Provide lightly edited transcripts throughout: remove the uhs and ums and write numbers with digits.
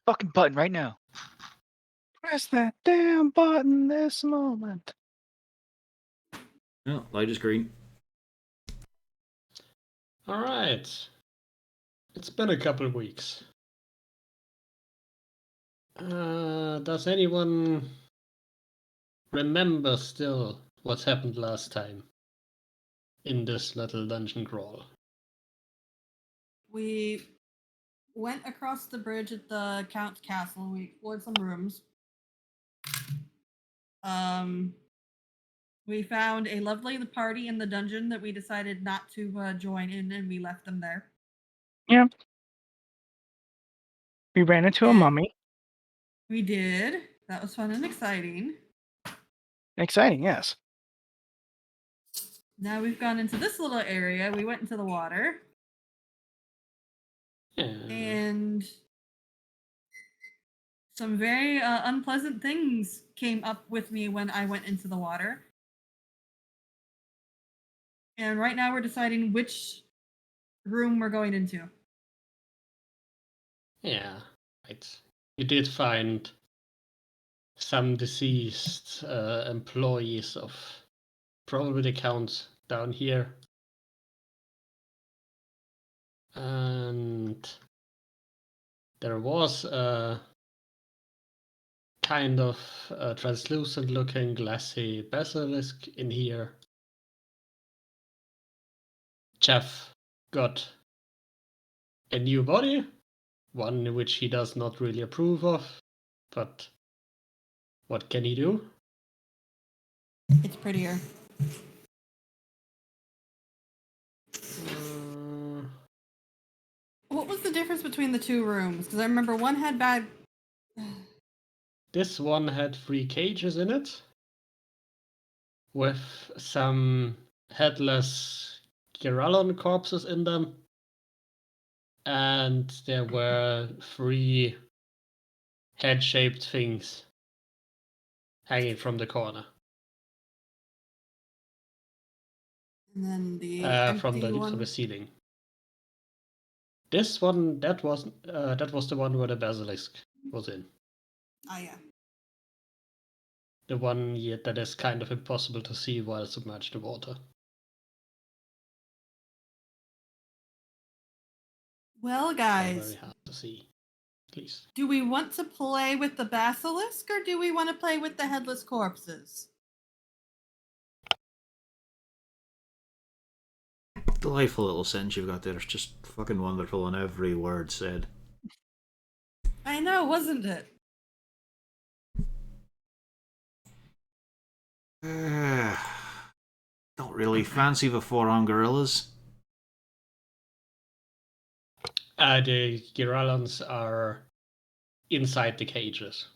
fucking button right now. Press that damn button this moment. No, light is green. Alright. It's been a couple of weeks. Does anyone remember still what happened last time in this little dungeon crawl? We went across the bridge at the Count's castle and we explored some rooms. We found a lovely party in the dungeon that we decided not to join in, and we left them there. Yeah. We ran into a mummy. We did. That was fun and exciting. Exciting, yes. Now we've gone into this little area. We went into the water. And some very unpleasant things came up with me when I went into the water. And right now we're deciding which room we're going into. Yeah, right. You did find some deceased employees of probably the Count down here. And there was a kind of translucent looking glassy basilisk in here. Jeff got a new body, one which he does not really approve of, but what can he do? It's prettier. What was the difference between the two rooms? Because I remember one had bad... This one had 3 cages in it, with some headless Girallon corpses in them, and there were 3 head-shaped things hanging from the corner. And then the from the ceiling. This one, that was the one where the basilisk was in. Oh yeah. The one that is kind of impossible to see while submerged in water. Well, guys, Very hard to see. Please. do we want to play with the basilisk or do we want to play with the headless corpses? Delightful little sentence you've got there. It's just fucking wonderful in every word said. I know, wasn't it? Don't really fancy the 4-armed gorillas. The Girallons are inside the cages.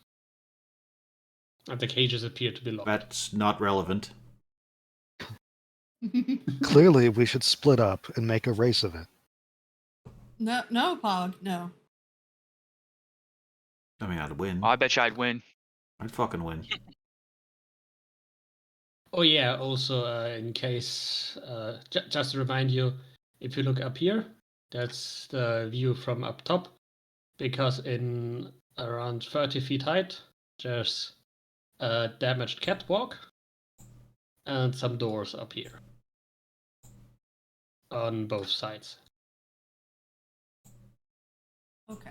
And the cages appear to be locked. That's not relevant. Clearly, we should split up and make a race of it. No, Pog, no. I mean, I'd win. Oh, I bet you I'd win. I'd fucking win. Oh yeah, also in case, just to remind you, if you look up here, that's the view from up top, because in around 30 feet height, there's a damaged catwalk and some doors up here on both sides. Okay.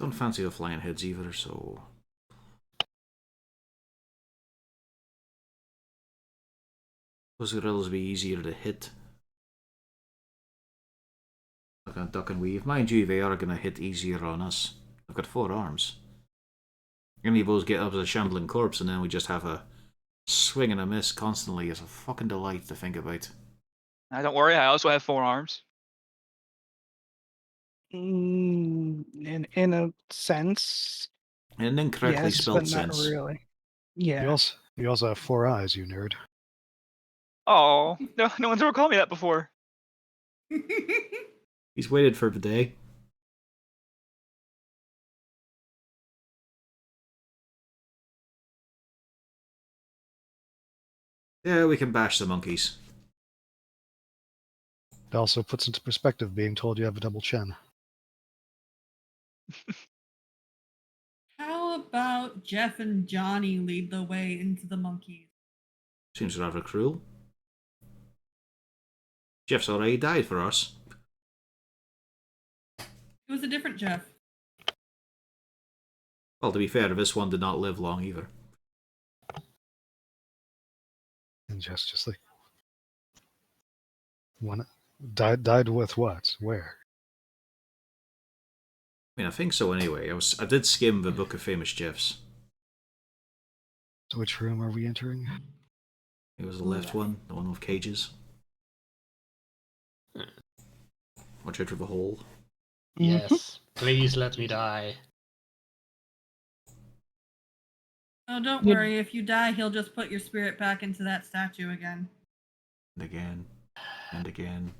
Don't fancy the flying heads either, so... Those gorillas would be easier to hit. Like a duck and weave. Mind you, they are going to hit easier on us. I've got 4 arms. Any of us get up as a shambling corpse and then we just have a swing and a miss constantly. It's a fucking delight to think about. Don't worry, I also have 4 arms. In a sense. In an incorrectly yes, spelled but sense. Not really. Yeah. You also have 4 eyes, you nerd. Oh, no one's ever called me that before. He's waited for the day. Yeah, we can bash the monkeys. It also puts into perspective being told you have a double chin. How about Jeff and Johnny lead the way into the monkeys? Seems rather cruel. Jeff's already died for us. It was a different Jeff. Well, to be fair, this one did not live long either. And just like one died with what? Where? I mean, I think so anyway. I did skim the Book of Famous Jeffs. So which room are we entering? It was the left one, the one with cages. Watch out for the hole. Yes, please let me die. Oh, don't You- worry. If you die, he'll just put your spirit back into that statue again. And again. And again.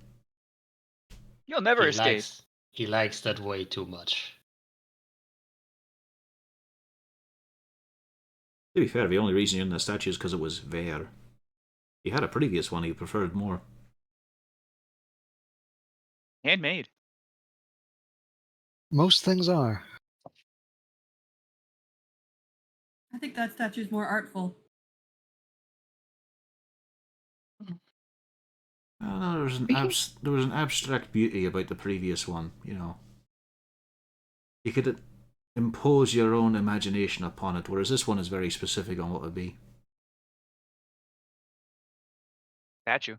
You'll never he escape. He likes that way too much. To be fair, the only reason you're in the statue is because it was there. He had a previous one he preferred more. Handmade. Most things are. I think that statue's more artful. No, there was an abstract beauty about the previous one, you know. You could impose your own imagination upon it, whereas this one is very specific on what it would be. Statue.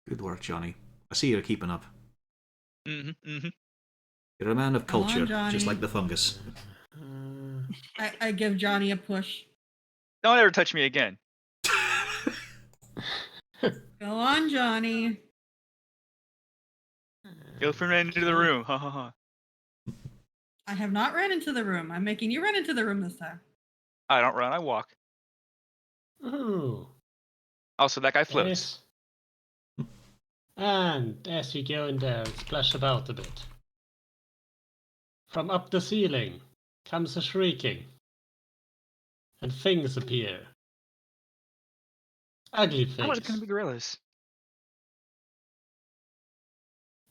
Good work, Johnny. I see you're keeping up. Mm-hmm. You're a man of Come on, culture, Johnny. just like the fungus. I give Johnny a push. Don't ever touch me again. Go on, Johnny. Girlfriend ran into the room. Ha ha ha. I have not ran into the room. I'm making you run into the room this time. I don't run, I walk. Ooh. Also, that guy floats. Yes. And as you go in there, splash about a bit. From up the ceiling comes a shrieking, and things appear. Ugly How was it things. gonna be gorillas?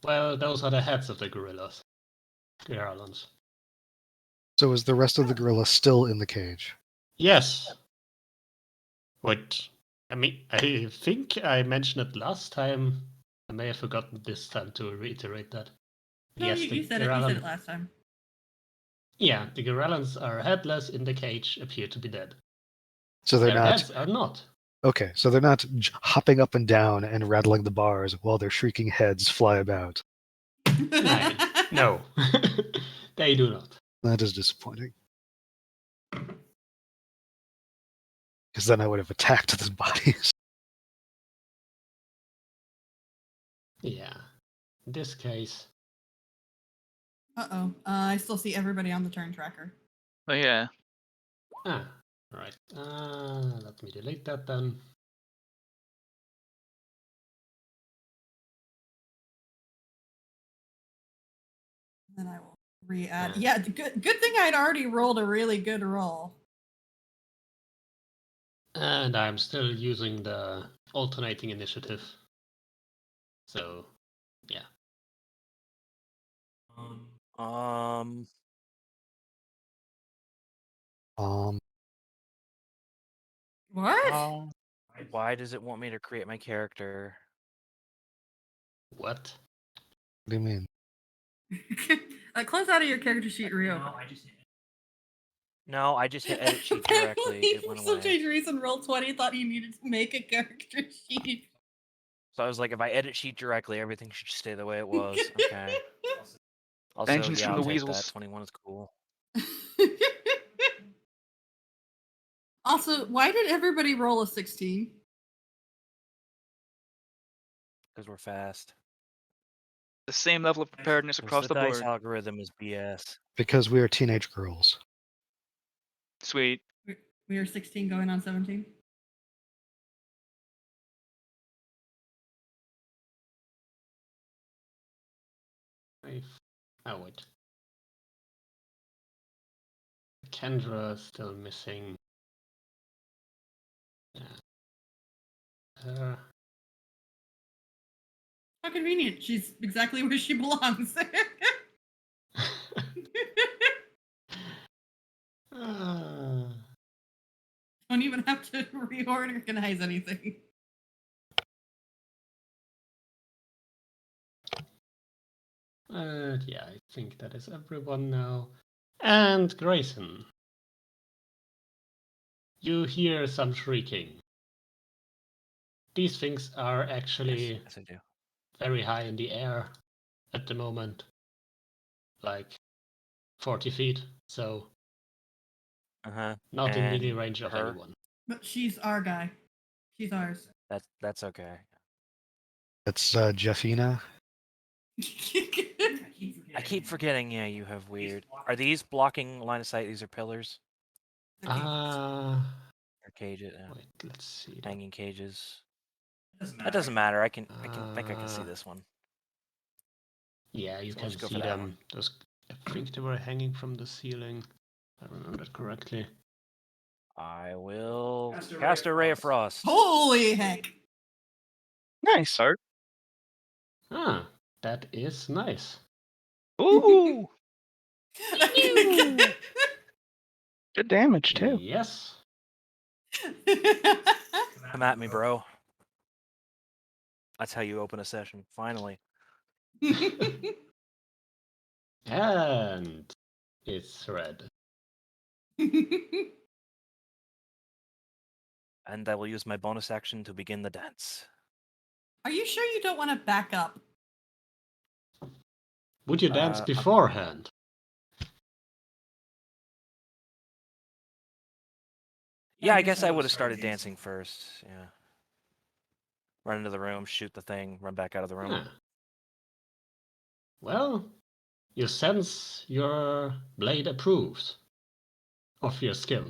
Well, those are the heads of the gorillas. Garlands. So is the rest of the gorilla still in the cage? Yes. What? I mean, I think I mentioned it last time. I may have forgotten this time to reiterate that. No, yes, you said it. You said it last time. Yeah, the Gorillans are headless in the cage, appear to be dead. So they're Their not. heads are not. Okay, so they're not hopping up and down and rattling the bars while their shrieking heads fly about. No, they do not. That is disappointing. Because then I would have attacked the bodies. Yeah, in this case, Uh-oh. I still see everybody on the turn tracker. Oh yeah. right. Let me delete that then. Then I will re-add. Yeah, good thing I'd already rolled a really good roll. And I'm still using the alternating initiative. So, yeah. What? Why does it want me to create my character? What? What do you mean? Close out of your character sheet, Rio. No, I just hit edit sheet directly. It went For some away. strange reason, Roll20 thought he needed to make a character sheet. So I was like, if I edit sheet directly, everything should stay the way it was. Okay. Also, Vengeance yeah, from I'll the take weasels. that. 21 is cool. Also, why did everybody roll a 16? Because we're fast. The same level of preparedness across The the dice board. algorithm is BS. Because we are teenage girls. Sweet. We are 16 going on 17. Oh, wait. Kendra is still missing. Yeah. How convenient. She's exactly where she belongs. Don't even have to reorganize anything. Yeah, I think that is everyone now. And Grayson. You hear some shrieking. These things are actually Yes, I do. very high in the air at the moment. Like 40 feet, so Uh-huh. not in melee And range of her? anyone. But she's our guy. She's ours. That's okay. It's Jeffina. I keep forgetting, yeah, you have weird. Are these blocking line of sight? These are pillars? Ah, Or cages? wait, let's see. Hanging cages. That doesn't matter. I can think I can see Uh, this one. Yeah, you So can let's go for see that them. one. Those, I think they were hanging from the ceiling. If I remember correctly. I will cast a ray of frost. Holy heck! Nice, Art. Ah, that is nice. Ooh, good damage too. Yes. Come at me, bro. That's how you open a session. Finally. And it's red. And I will use my bonus action to begin the dance. Are you sure you don't want to back up? Would you dance Uh, beforehand? Yeah, I guess I would have started dancing first. Yeah. Run into the room, shoot the thing, run back out of the room. Ah. Well, you sense your blade approves of your skill.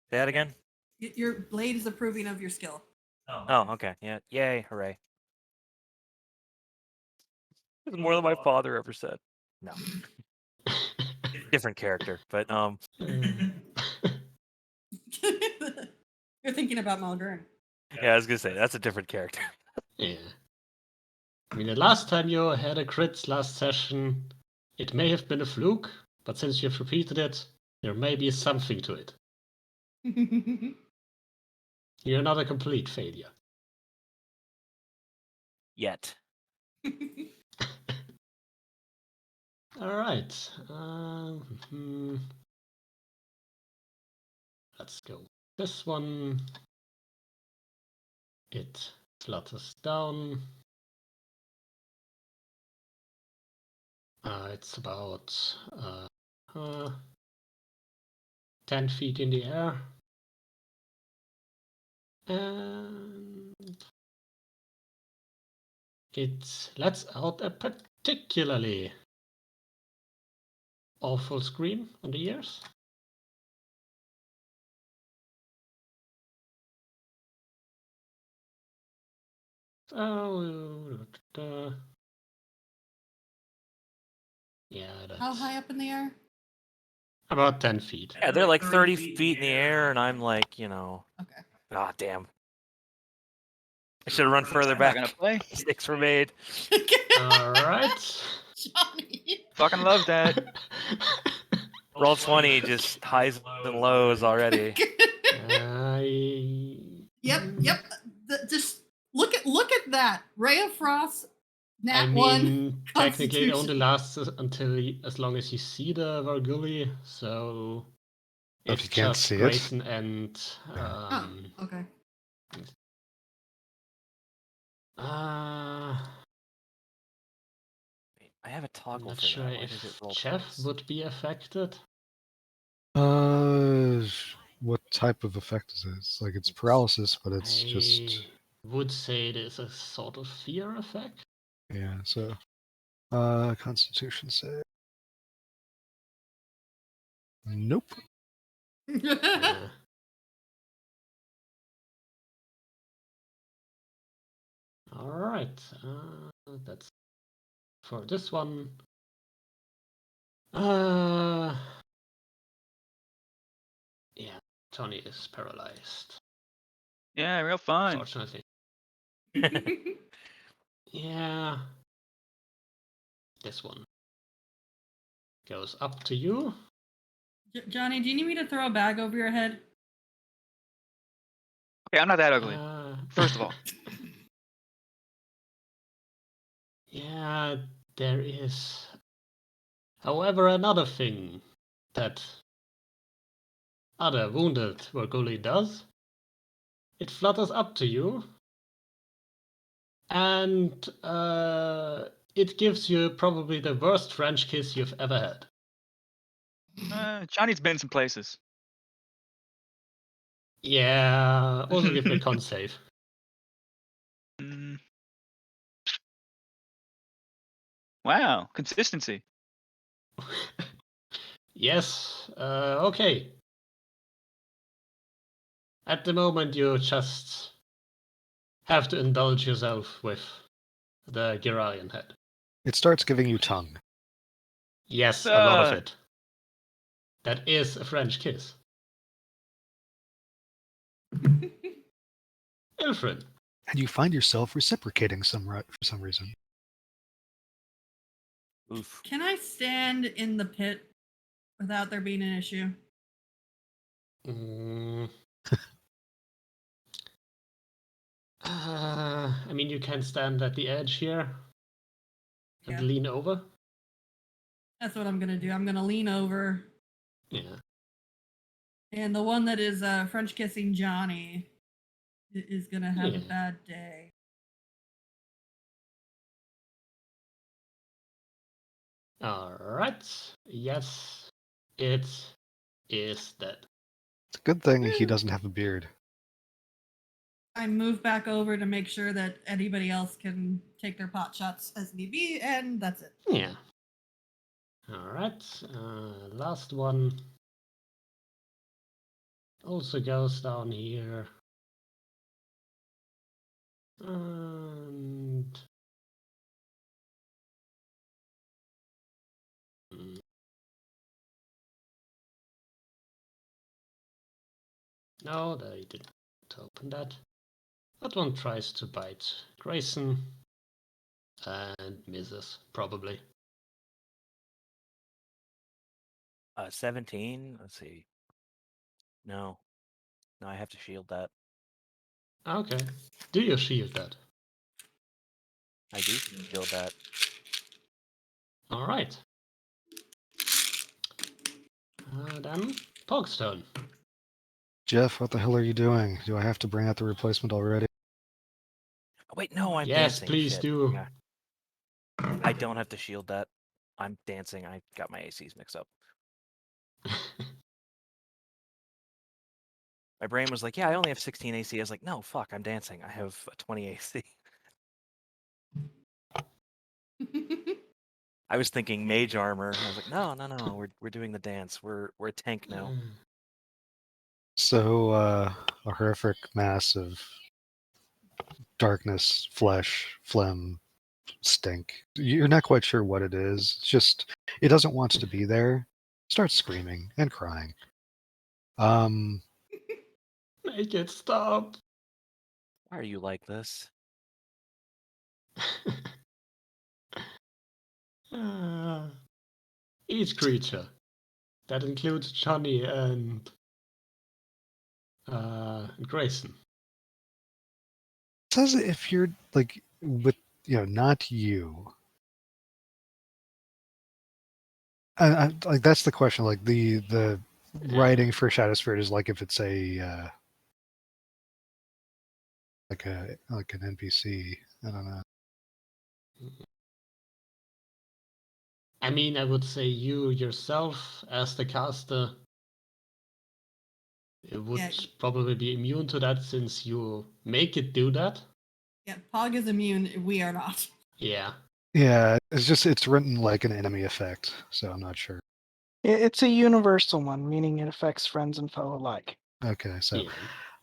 Say that again? Your blade is approving of your skill. Oh, okay. Yeah. Yay, hooray. It's more than my father ever said. No. Different character, but You're thinking about Malgern. yeah, I was gonna say that's a different character. Yeah. I mean, the last time you had a crit last session, it may have been a fluke, but since you've repeated it, there may be something to it. You're not a complete failure. Yet. All right. Let's go. This one. It flutters down. It's about 10 feet in the air. And it lets out a particularly awful scream on the ears. Yeah, that's How high up in the air? about 10 feet. Yeah, they're like 30 feet in the air, and I'm like, Okay. ah, damn. I should have run further I'm not gonna back. play. Mistakes were made. All right. Johnny. Fucking love that. Roll 20, just highs and lows already. Yep. Just look at that. Ray of Frost. I Nat mean, 1. technically it only Constitution. lasts until as long as you see the Vargully, so If it's you can't just see it. Grayson and Oh, okay. uh, I have a I'm toggle not for sure that. Why if does it roll Jeff twice? would be affected. What type of effect is this? Like it's paralysis, but it's just I would say it is a sort of fear effect. yeah. So, Constitution save. Nope. Uh, all right, that's for this one. Yeah, Tony is paralyzed. Yeah, real fun. Fortunately. Yeah. This one goes up to you. Johnny, do you need me to throw a bag over your head? Okay, I'm not that ugly. First of all. Yeah, there is. However, another thing that other wounded Vorguli does. It flutters up to you, and it gives you probably the worst French kiss you've ever had. Johnny's been some places. Yeah, also give me a con save. Mm. Wow, consistency. Yes, okay. At the moment, you just have to indulge yourself with the Giralian head. It starts giving you tongue. Yes, a lot of it. That is a French kiss. Ilfrin. And you find yourself reciprocating for some reason. Oof. Can I stand in the pit without there being an issue? I mean, you can stand at the edge here and Yeah. lean over. That's what I'm gonna do. I'm gonna lean over, Yeah. and the one that is French kissing Johnny is gonna have a Yeah. bad day. All right. Yes, it is dead. It's a good thing he doesn't have a beard. I move back over to make sure that anybody else can take their pot shots as need be, and that's it. Yeah. All right. Last one also goes down here. And no, they didn't open that. That one tries to bite Grayson and misses, probably. 17. Let's see. No, I have to shield that. Okay. Do you shield that? I do shield that. All right. Then Pogstone. Jeff, what the hell are you doing? Do I have to bring out the replacement already? Oh, wait, no, I'm Yes, dancing. please Shit. do. Yeah. I don't have to shield that. I'm dancing. I got my ACs mixed up. My brain was like, yeah, I only have 16 AC. I was like, no, fuck, I'm dancing. I have a 20 AC. I was thinking mage armor. I was like, no, we're doing the dance. We're a tank now. So, a horrific mass of darkness, flesh, phlegm, stink. You're not quite sure what it is. It's just, it doesn't want to be there. Starts screaming and crying. Make it stop. Why are you like this? Each creature. That includes Johnny and Grayson. It says if you're like with not you. Like that's the question. Like the writing for Shadow Spirit is like if it's a like an NPC. I don't know. I mean, I would say you yourself as the caster would Yeah. probably be immune to that since you make it do that. Yeah, Pog is immune. We are not. Yeah. Yeah, it's written like an enemy effect, so I'm not sure. It's a universal one, meaning it affects friends and foe alike. Okay, so Yeah.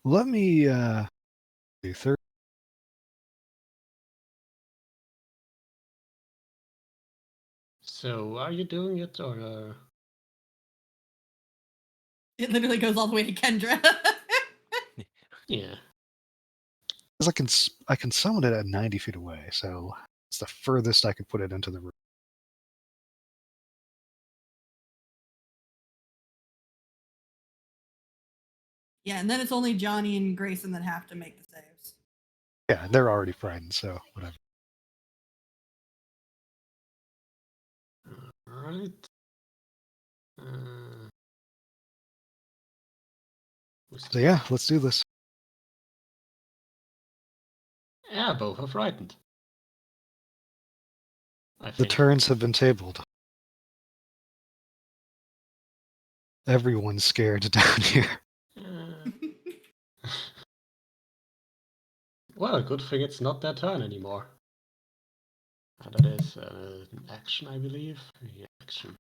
let me do third. So are you doing it or? It literally goes all the way to Kendra. Yeah. Because I can summon it at 90 feet away, so it's the furthest I could put it into the room. Yeah, and then it's only Johnny and Grayson that have to make the saves. Yeah, they're already frightened, so whatever. Alright. So yeah, let's do this. Yeah, both are frightened. I The think. turns have been tabled. Everyone's scared down here. Uh, well, good thing it's not their turn anymore. That is an action, I believe. Yeah, action.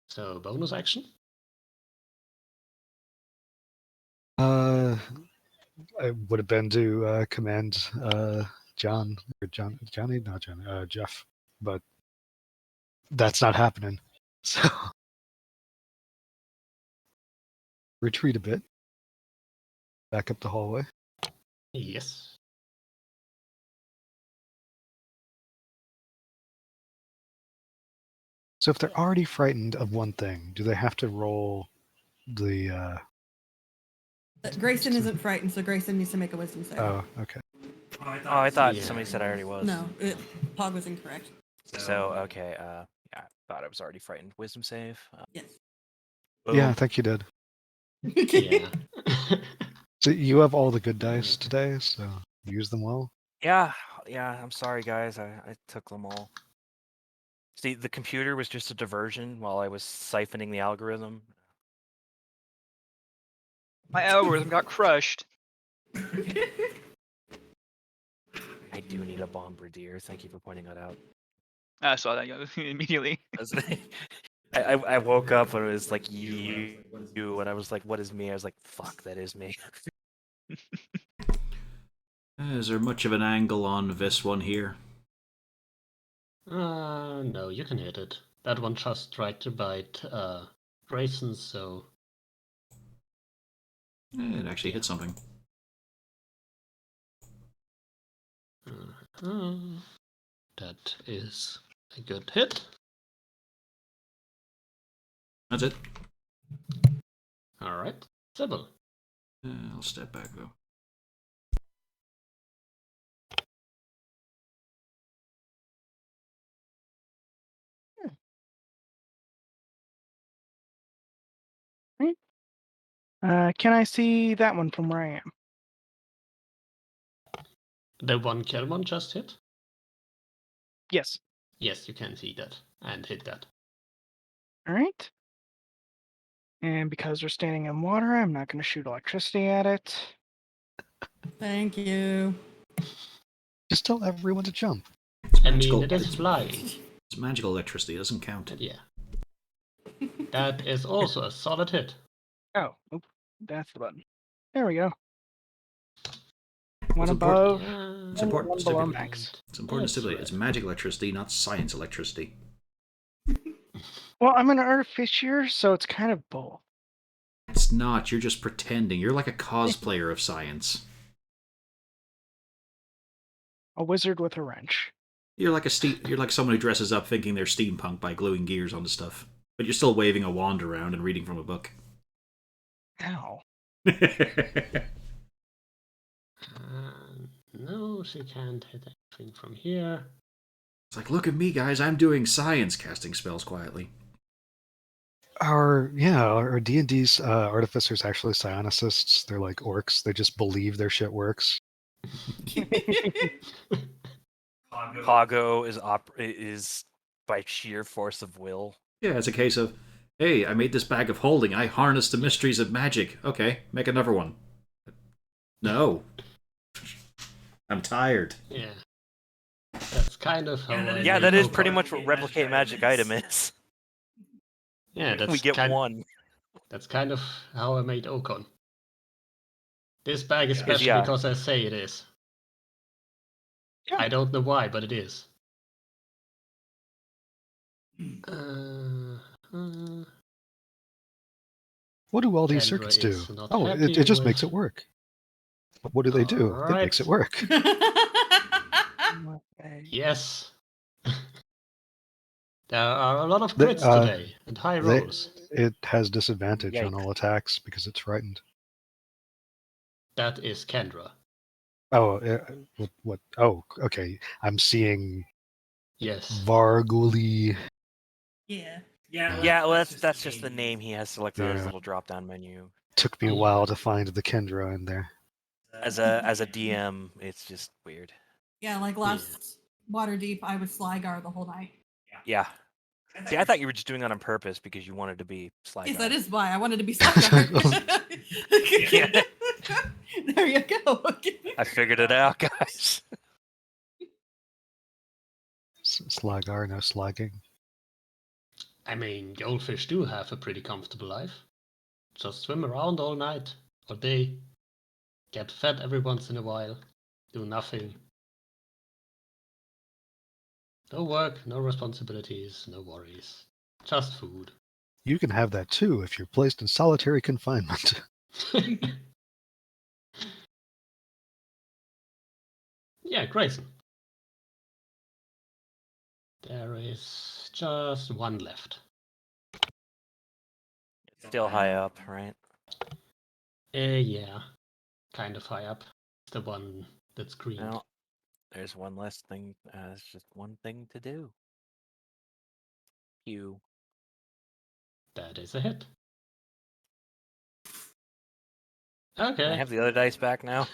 So, bonus action? It would have been to command John or Johnny, not John, Jeff, but that's not happening. So retreat a bit, back up the hallway. Yes. So if they're already frightened of one thing, do they have to roll the? Grayson isn't frightened, so Grayson needs to make a wisdom save. Oh, okay. Oh, I thought Yeah. somebody said I already was. No, Pog was incorrect. So okay. Yeah, I thought I was already frightened. Wisdom save. Yes. Yeah, I Boom. think you did. Yeah. So you have all the good dice today, so use them well. Yeah. I'm sorry, guys. I took them all. See, the computer was just a diversion while I was siphoning the algorithm. My algorithm got crushed. I do need a bombardier. Thank you for pointing that out. I saw that immediately. I woke up and it was like you, and I was like, "What is me?" I was like, "Fuck, that is me." Is there much of an angle on this one here? No, you can hit it. That one just tried to bite Grayson, so It actually hit something. that is a good hit. That's it. Alright, Sybil. I'll step back though. Can I see that one from where I am? The one Kelmon just hit? Yes. Yes, you can see that and hit that. All right. And because we're standing in water, I'm not going to shoot electricity at it. Thank you. Just tell everyone to jump. It's I magical. mean, it is flying. It's magical electricity. It doesn't count. But yeah. That is also a solid hit. Oh, oop, that's the button. There we go. One It's above, It's important one to below stipulate. max. It's important to That's stipulate. It's right. magic electricity, not science electricity. Well, I'm an artificier, so it's kind of both. It's not. You're just pretending. You're like a cosplayer of science. A wizard with a wrench. You're like you're like someone who dresses up thinking they're steampunk by gluing gears onto stuff, but you're still waving a wand around and reading from a book. Ow. No, she can't hit anything from here. It's like, look at me, guys. I'm doing science, casting spells quietly. Our D&D's artificers actually psionicists. They're like orcs. They just believe their shit works. Pago is by sheer force of will. Yeah, it's a case of, hey, I made this bag of holding. I harnessed the mysteries of magic. Okay, make another one. No. I'm tired. Yeah. That's kind of how. Yeah, that is pretty much what replicate magic item is. Yeah, that's We get one. That's kind of how I made Ocon. This bag is special Yeah. because I say it is. Yeah. I don't know why, but it is. What do all these Kendra circuits do? is not Oh, happy it just with- makes it work. But what do? It makes it work. Okay. Yes. There are a lot of The- crits today and high they- rolls. It has disadvantage on Yikes. all attacks because it's frightened. That is Kendra. Oh, what? Oh, okay. I'm seeing Yes. Varguli. Yeah. Yeah, well, that's just the name he has selected on his Yeah. little drop-down menu. Took me a Yeah. while to find the Kendra in there. As a DM, it's just weird. Yeah, like last Waterdeep, I was Slygar the whole night. Yeah. See, I thought you were just doing that on purpose because you wanted to be Sly Yes, Guy. that is why I wanted to be Slygar. Yeah. There you go. I figured it out, guys. Slagar, no slagging. I mean, goldfish do have a pretty comfortable life. Just swim around all night, all day, get fed every once in a while, do nothing. No work, no responsibilities, no worries. Just food. You can have that too if you're placed in solitary confinement. Yeah, Grayson. There is just one left. Still high up, right? Yeah, kind of high up. The one that's green. Well, there's one less thing. There's just one thing to do. You. That is a hit. Can I Okay. have the other dice back now?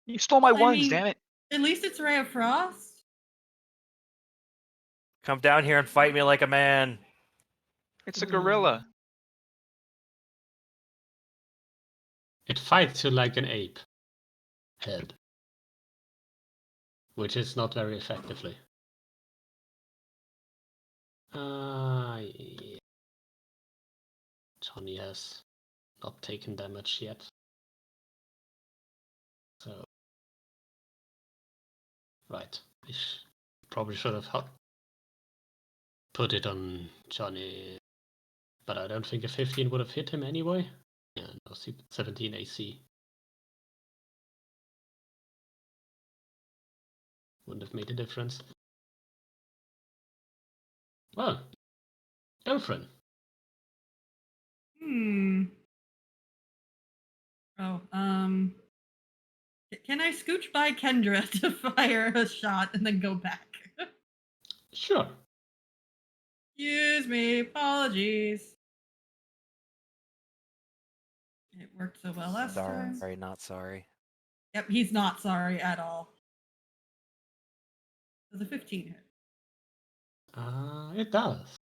You stole my I ones, mean- damn it. At least it's Ray of Frost. Come down here and fight me like a man. It's a gorilla. It fights you like an ape. Head. Which is not very effectively. Yeah. Johnny has not taken damage yet. So. Right. Probably should have put it on Johnny. But I don't think a 15 would have hit him anyway. Yeah, no, 17 AC. Wouldn't have made a difference. Well, Elfrin. Oh, can I scooch by Kendra to fire a shot and then go back? Sure. Excuse me, apologies. It worked so well last time. Sorry, not sorry. Yep, he's not sorry at all. Does a 15 hit? It does.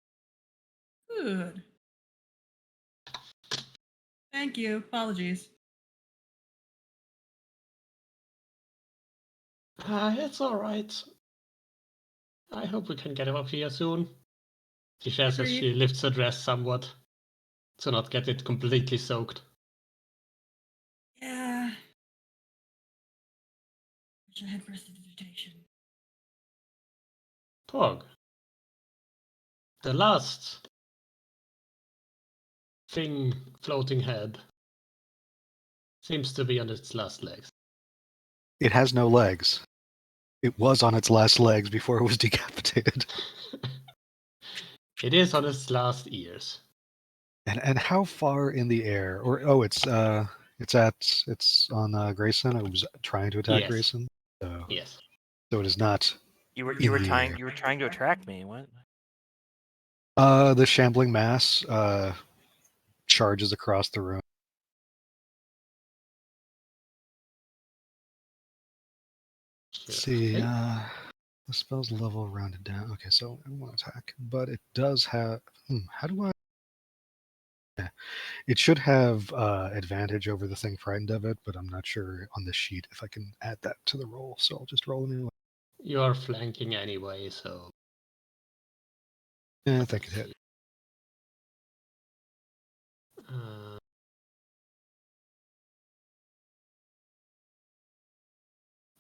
Good. Thank you. Apologies. It's alright. I hope we can get him up here soon. She says as she lifts her dress somewhat to not get it completely soaked. Yeah. Wish I had prestidigitation. Pog. The last thing floating head seems to be on its last legs. It has no legs. It was on its last legs before it was decapitated. It is on its last ears. And how far in the air? Or it's on Grayson. It was trying to attack Yes. Grayson. So, Yes. so it is not. You were In the trying air. you were trying to attract me. What? The shambling mass charges across the room. Let's see, Okay. the spell's level rounded down. Okay, so I want to attack, but it does have. How do I? Yeah, it should have advantage over the thing frightened of it, but I'm not sure on this sheet if I can add that to the roll. So I'll just roll it anyway. You are flanking anyway, so Yeah, I think it hit.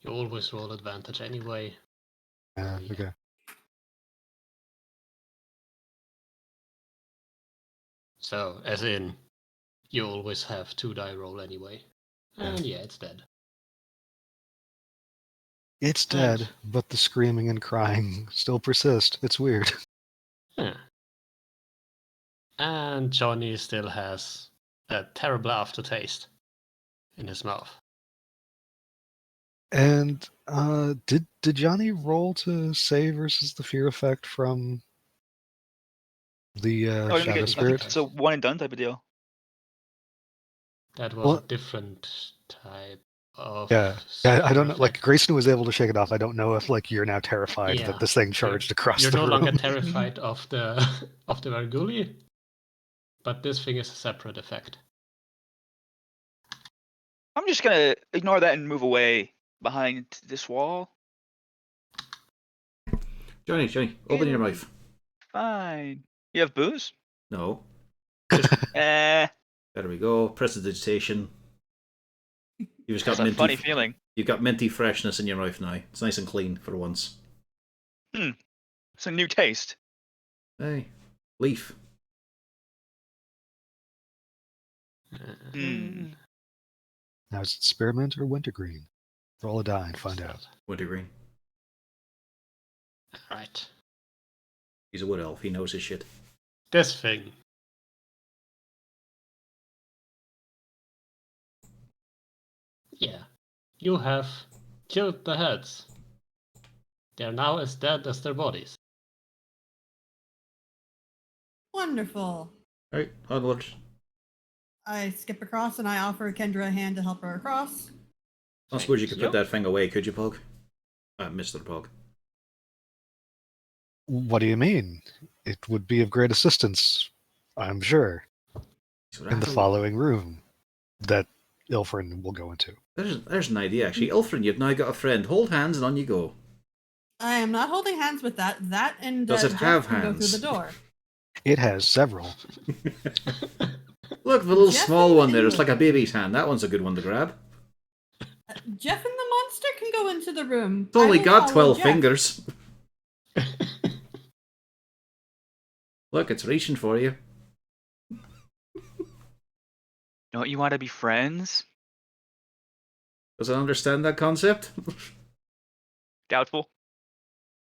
You always roll advantage anyway. Yeah, Yeah. okay. So, as in, you always have 2 die roll anyway. And yeah, it's dead. It's And- dead, but the screaming and crying still persist. It's weird. Yeah. And Johnny still has a terrible aftertaste in his mouth. And did Johnny roll to save versus the fear effect from the Oh, I Shadow think it- Spirit? it's a one and done type of deal. That was Well- a different type of. Yeah. I don't know. fear Like effect. Grayson was able to shake it off. I don't know if like you're now terrified Yeah. that this thing charged across You're the no room. longer terrified of the of the Verguli, but this thing is a separate effect. I'm just gonna ignore that and move away behind this wall. Johnny, open your Hey. mouth. Fine. You have booze? No. Eh. There we go. Prestidigitation. You've just got That's a funny minty. feeling. You've got minty freshness in your mouth now. It's nice and clean for once. It's a new taste. Hey, leaf. Hmm. Now is it spearmint or wintergreen? Roll a die and find out. Wintergreen. Right. He's a wood elf. He knows his shit. This thing. Yeah. You have killed the heads. They're now as dead as their bodies. Wonderful. Right, onward. I skip across and I offer Kendra a hand to help her across. I suppose you could put Yep. that thing away, could you, Pog? Mr. Pog. What do you mean? It would be of great assistance, I'm sure, in the following room that Ilfrin will go into. There's an idea, actually. Ilfrin, you've now got a friend. Hold hands and on you go. I am not holding hands with that. That and Does it Jeff have can go hands? through the door. It has several. Look, the little Jeff small and one there. It's Ingrid. like a baby's hand. That one's a good one to grab. Jeff and the monster can go into the room. It's only I will got follow 12 Jeff. fingers. Look, it's reaching for you. Don't you want to be friends? Does it understand that concept? Doubtful.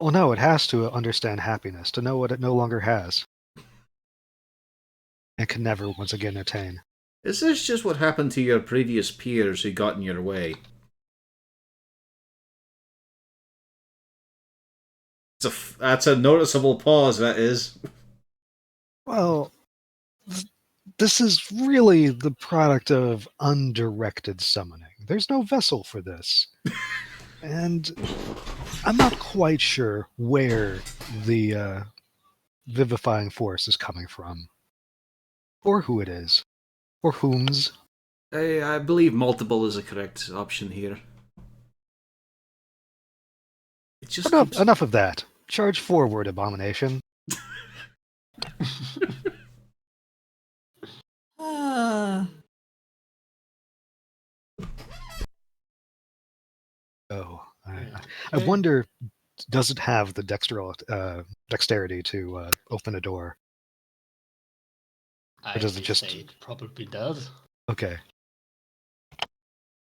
Well, no, it has to understand happiness, to know what it no longer has. And can never once again attain. Is this just what happened to your previous peers who got in your way? That's a noticeable pause, that is. Well, this is really the product of undirected summoning. There's no vessel for this. And I'm not quite sure where the vivifying force is coming from. Or who it is. Or whom's. I believe multiple is a correct option here. It just keeps... Enough of that. Charge forward, abomination. Oh, I wonder, does it have the dexterity to open a door? I does it just- say it probably does. Okay.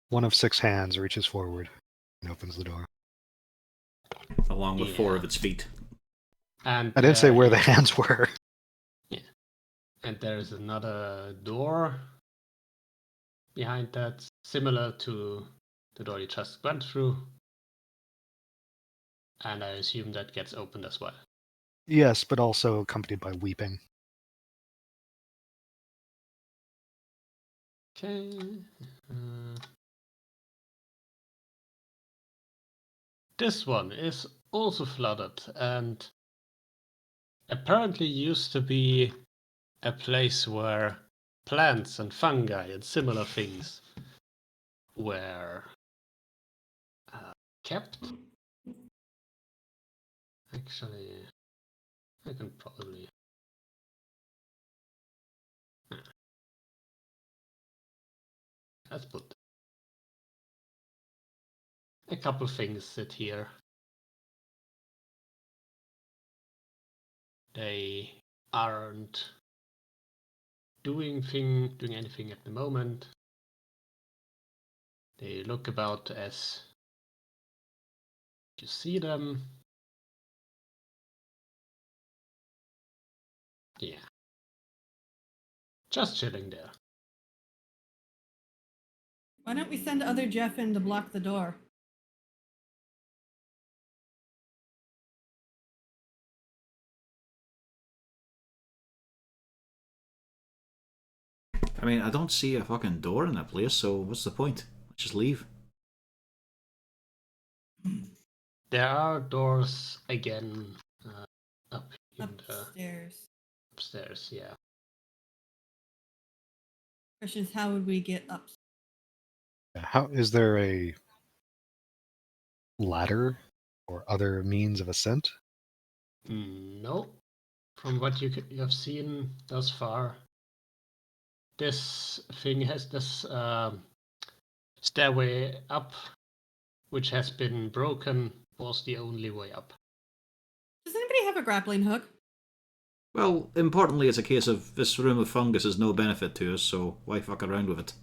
One of 6 hands reaches forward and opens the door. Along with 4 of its feet. And I didn't say where the hands were. And there's another door behind that, similar to the door you just went through. And I assume that gets opened as well. Yes, but also accompanied by weeping. Okay. This one is also flooded and apparently used to be a place where plants and fungi and similar things were kept. Actually, I can probably... Let's put a couple things sit here. They aren't doing anything at the moment. They look about as you see them. Yeah. Just chilling there. Why don't we send other Jeff in to block the door? I mean, I don't see a fucking door in that place, so what's the point? Let's just leave. There are doors again up in Upstairs. upstairs, yeah. Question is, how would we get up? How is there a ladder or other means of ascent? No. From what you have seen thus far, this thing has this stairway up, which has been broken, was the only way up. Does anybody have a grappling hook? Well, importantly, it's a case of this room of fungus is no benefit to us, so why fuck around with it?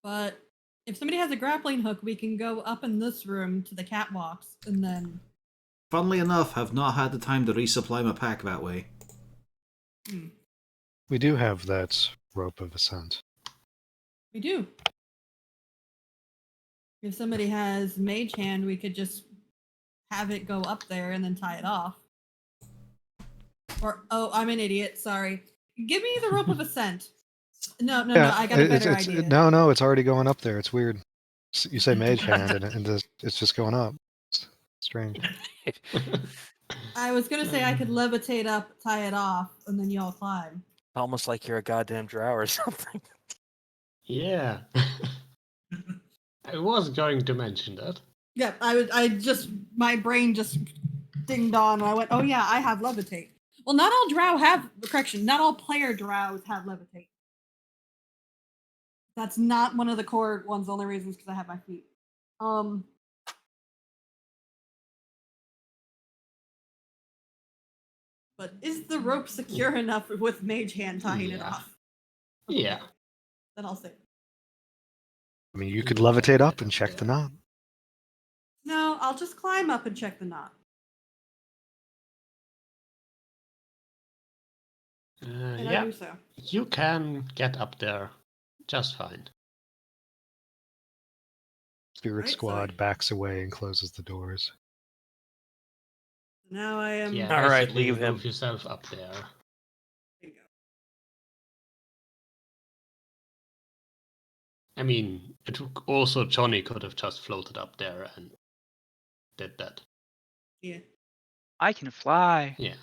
But if somebody has a grappling hook, we can go up in this room to the catwalks and then. Funnily enough, I've not had the time to resupply my pack that way. We do have that rope of ascent. We do. If somebody has mage hand, we could just have it go up there and then tie it off. Or, oh, I'm an idiot. Sorry. Give me the rope of ascent. No, I got a better idea. No, it's already going up there. It's weird. You say mage hand, and it's just going up. It's strange. I was going to say I could levitate up, tie it off, and then y'all climb. Almost like you're a goddamn drow or something. Yeah. I was going to mention that. Yeah, my brain just dinged on, and I went, oh yeah, I have levitate. Well, not all drow have, not all player drows have levitate. That's not one of the core ones. The only reason is because I have my feet. But is the rope secure enough with mage hand tying it off? Yeah. Then I'll say. I mean, you could levitate up and check the knot. No, I'll just climb up and check the knot. And I Yeah, do so. you can get up there just fine. Spirit Right, Squad so- backs away and closes the doors. Now I am. Yeah, All right, basically leave him. Move yourself up there. There you go. I mean, also Johnny could have just floated up there and did that. Yeah. I can fly. Yeah.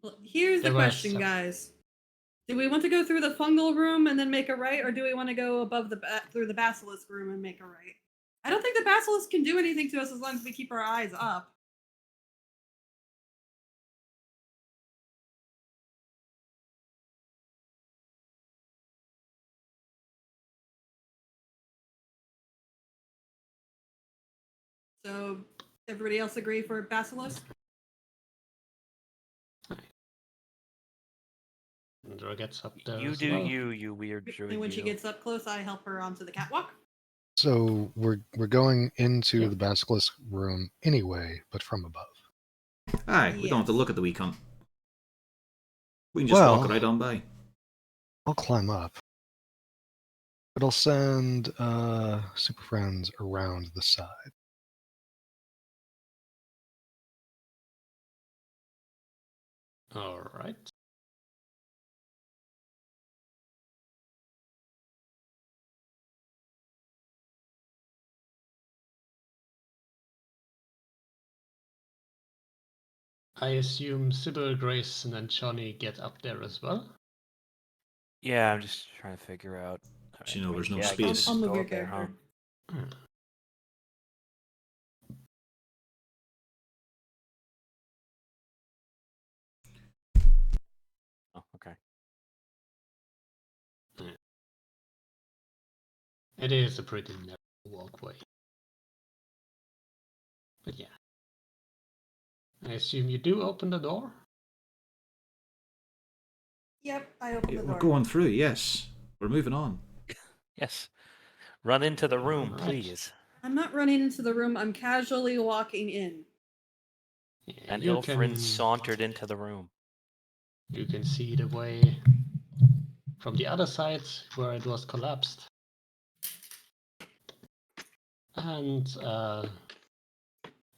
Well, here's the There was question, some- guys. Do we want to go through the fungal room and then make a right, or do we want to go above through the basilisk room and make a right? I don't think the basilisk can do anything to us as long as we keep our eyes up. So, everybody else agree for basilisk? Indra gets up there. You as do well. you weird druid. And when she you. gets up close, I help her onto the catwalk. So we're going into Yeah. the basilisk room anyway, but from above. Aye, we don't have to Yes. look at the wee cunt. We can just Well- walk right on by. I'll climb up. But I'll send Super Friends around the side. All right. I assume Sybil, Grayson, and Johnny get up there as well. Yeah, I'm just trying to figure out. So you know there's no I guess space. I'll move go your up there, huh? character. Oh, okay. It is a pretty narrow walkway. But yeah. I assume you do open the door? Yep, I opened the We're door. going through, yes. We're moving on. Yes. Run into the room, Alright. please. I'm not running into the room. I'm casually walking in. Yeah, And you Ilfrin can sauntered into the room. you can see the way from the other side where it was collapsed. And a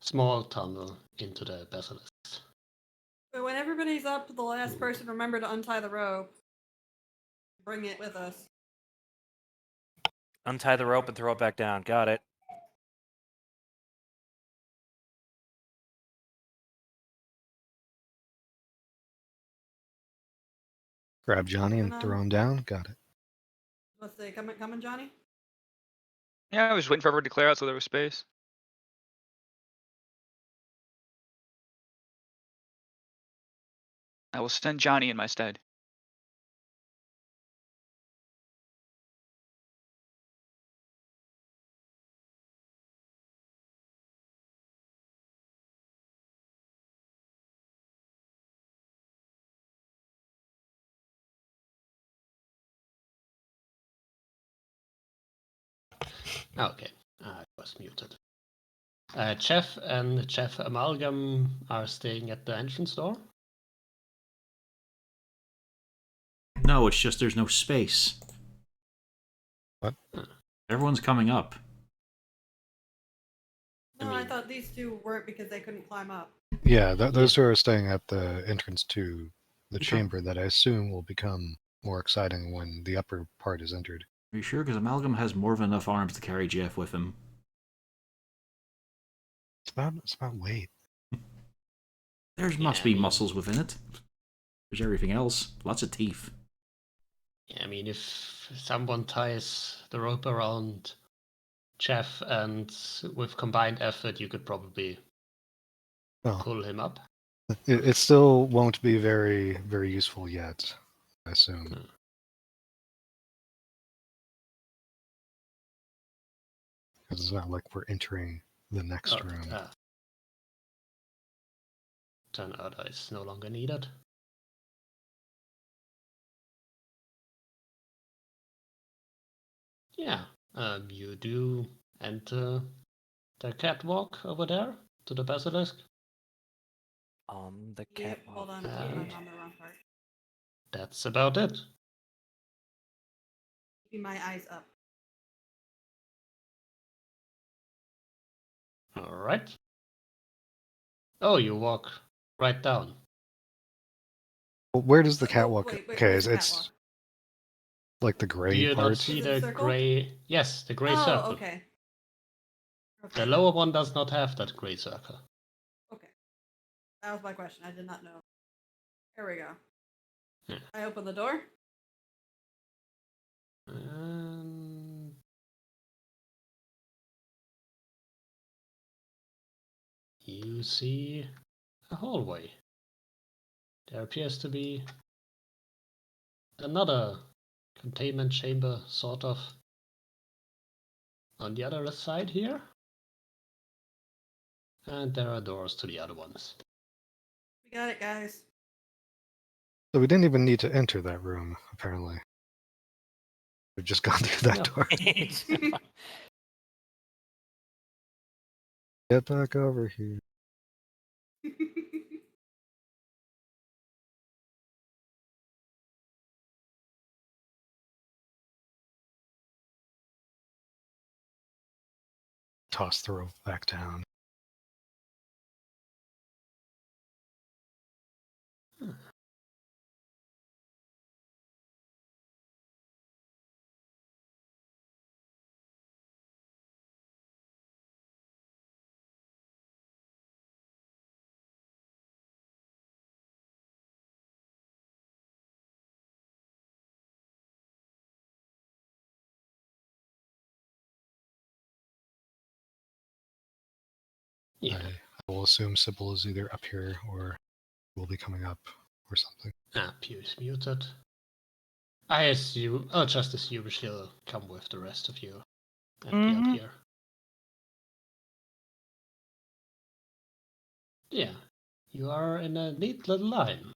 small tunnel into the basilisk. But when everybody's up, the last Ooh. person remember to untie the rope. Bring it with us. Untie the rope and throw it back down. Got it. Grab Johnny and Moving throw on. him down. Got it. Let's say, coming, Johnny. Yeah, I was waiting for everyone to clear out so there was space. I will send Johnny in my stead. Okay, I was muted. Jeff and Jeff Amalgam are staying at the entrance door. No, it's just there's no space. What? Everyone's coming up. No, I I mean- thought these two weren't because they couldn't climb up. Yeah, those two are staying at the entrance to the Okay. chamber that I assume will become more exciting when the upper part is entered. Are you sure? Because Amalgam has more than enough arms to carry Jeff with him. It's about weight. There Yeah, must I be mean- muscles within it. There's everything else. Lots of teeth. Yeah, I mean, if someone ties the rope around Jeff and with combined effort, you could probably Well, pull him up. it still won't be very, very useful yet, I assume. Because it's not like we're entering the next Oh, room. Turn order is no longer needed. Yeah, you do enter the catwalk over there to the basilisk. The Yep, catwalk. hold on, And- I'm on the wrong part. That's about it. Keeping my eyes up. All right. Oh, you walk right down. Well, where does the Oh, catwalk? wait, Okay, where's the it's catwalk? like the Do gray you not part. see Is it a the circle? gray? Yes, the gray Oh, circle. okay. The lower one does not have that gray circle. Okay. That was my question. I did not know. There we go. Yeah. I open the door. You see a hallway. There appears to be another containment chamber, sort of, on the other side here. And there are doors to the other ones. We got it, guys. So we didn't even need to enter that room, apparently. We've just gone through that No. door. Get back over here. Toss the rope back down. Yeah. I will assume Sybil is either up here or will be coming up or something. Pew is muted. I assume, I'll just assume she'll come with the rest of you and be up Mhm. here. Yeah, you are in a neat little line.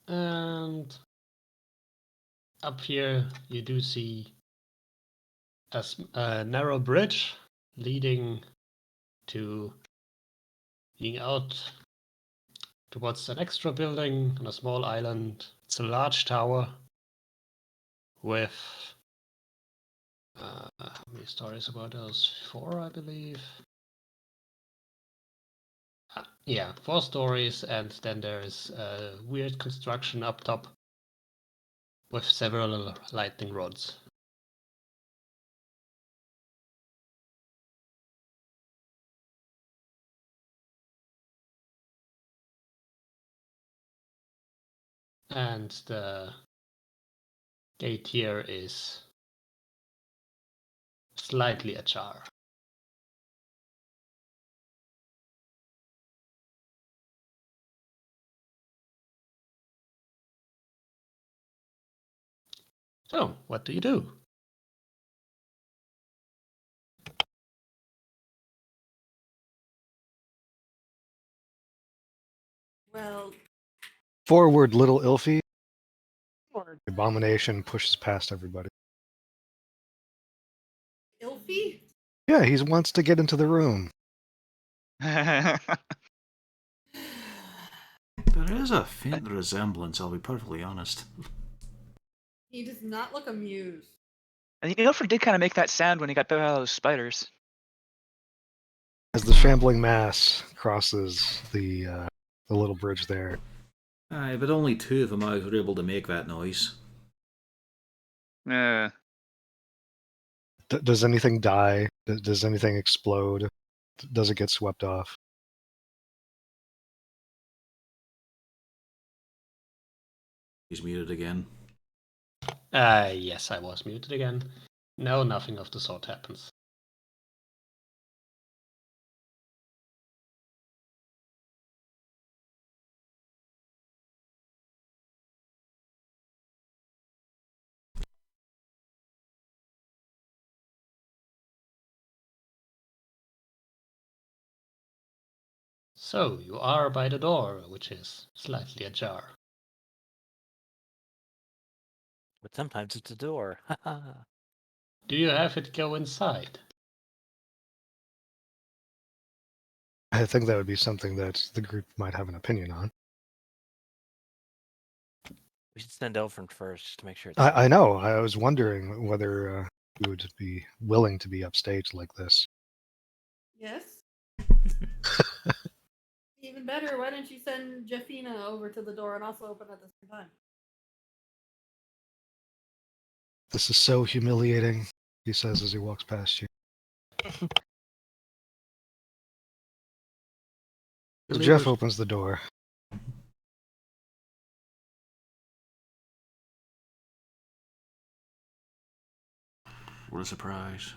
And up here you do see a narrow bridge leading to being out towards an extra building on a small island. It's a large tower with how many stories about those? 4, I believe. Yeah, 4 stories, and then there is a weird construction up top with several lightning rods. And the gate here is slightly ajar. So, what do you do? Well, Forward, little Ilfie. Or Abomination pushes past everybody. Ilfie? Yeah, he wants to get into the room. There is a faint resemblance, I'll be perfectly honest. He does not look amused. I think Ilford did kind of make that sound when he got bit by all those spiders. As the shambling mass crosses the little bridge there, Aye, but only 2 of them were able to make that noise. does anything die? Does anything explode? Does it get swept off? He's muted again. Yes, I was muted again. No, nothing of the sort happens. So, you are by the door, which is slightly ajar. But sometimes it's a door. Do you have it go inside? I think that would be something that the group might have an opinion on. We should send Elfrin first just to make sure it's I know. I was wondering whether you would be willing to be upstaged like this. Yes. Even better, why don't you send Jeffina over to the door and also open at the same time? This is so humiliating, he says as he walks past you. So Jeff opens the door. What a surprise.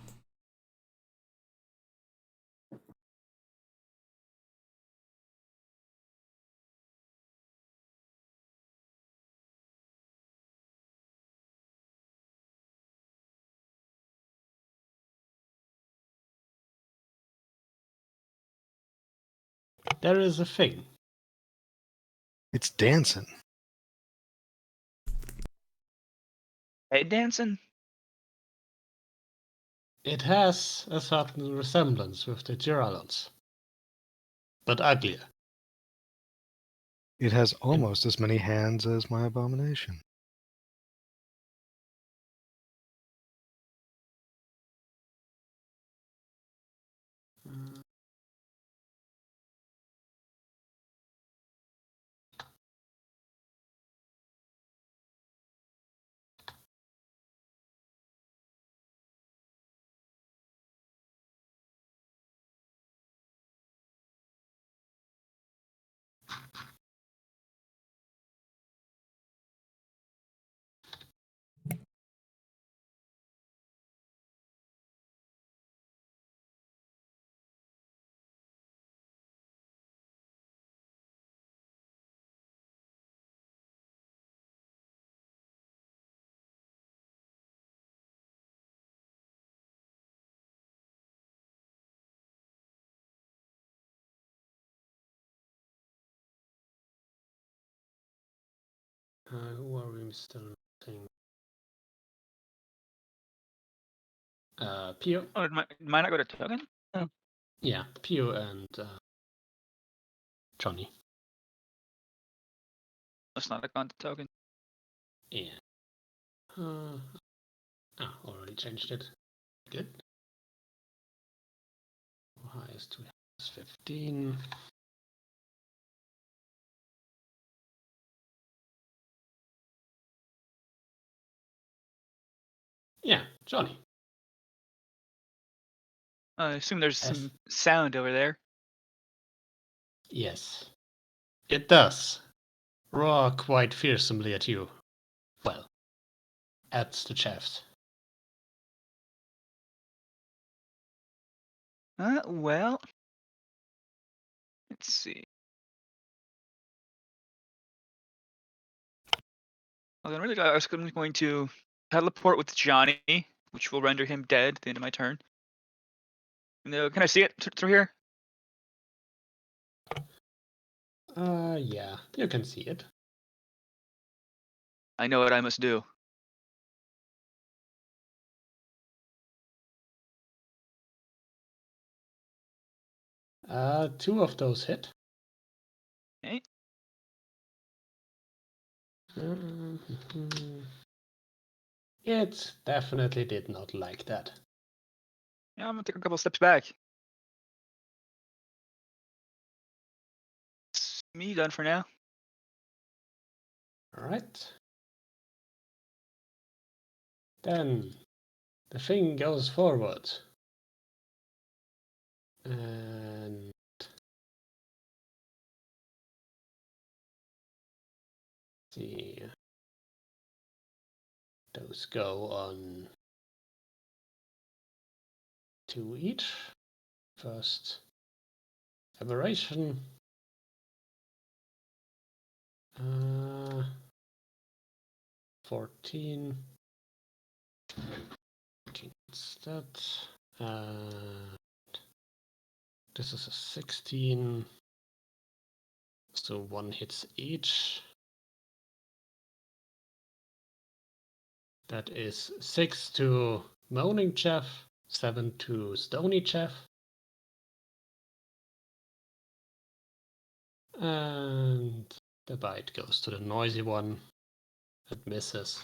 There is a thing. It's dancing. Hey, dancing. It has a certain resemblance with the Giralons, but uglier. It has almost as many hands as my abomination. Who are we still missing? Pio. Oh, might not go to token? Yeah, Pio and Johnny. Let's not have gone to token. Yeah. Already changed it. Good. Highest we have is 15. Yeah, Johnny. I assume there's Yes. some sound over there. Yes. It does. Roar quite fearsomely at you. Well, at the chefs. Well, let's see. Well, then really, I was going to teleport with Johnny, which will render him dead at the end of my turn. No, can I see it through here? Yeah, you can see it. I know what I must do. Two of those hit. Okay. It definitely did not like that. Yeah, I'm gonna take a couple steps back. It's me done for now. Alright. Then the thing goes forward. And see. Those go on 2 each. First aberration. 14. What's that? This is a 16. So 1 hits each. That is 6 to Moaning Chef, 7 to Stony Chef. And the bite goes to the noisy one. It misses.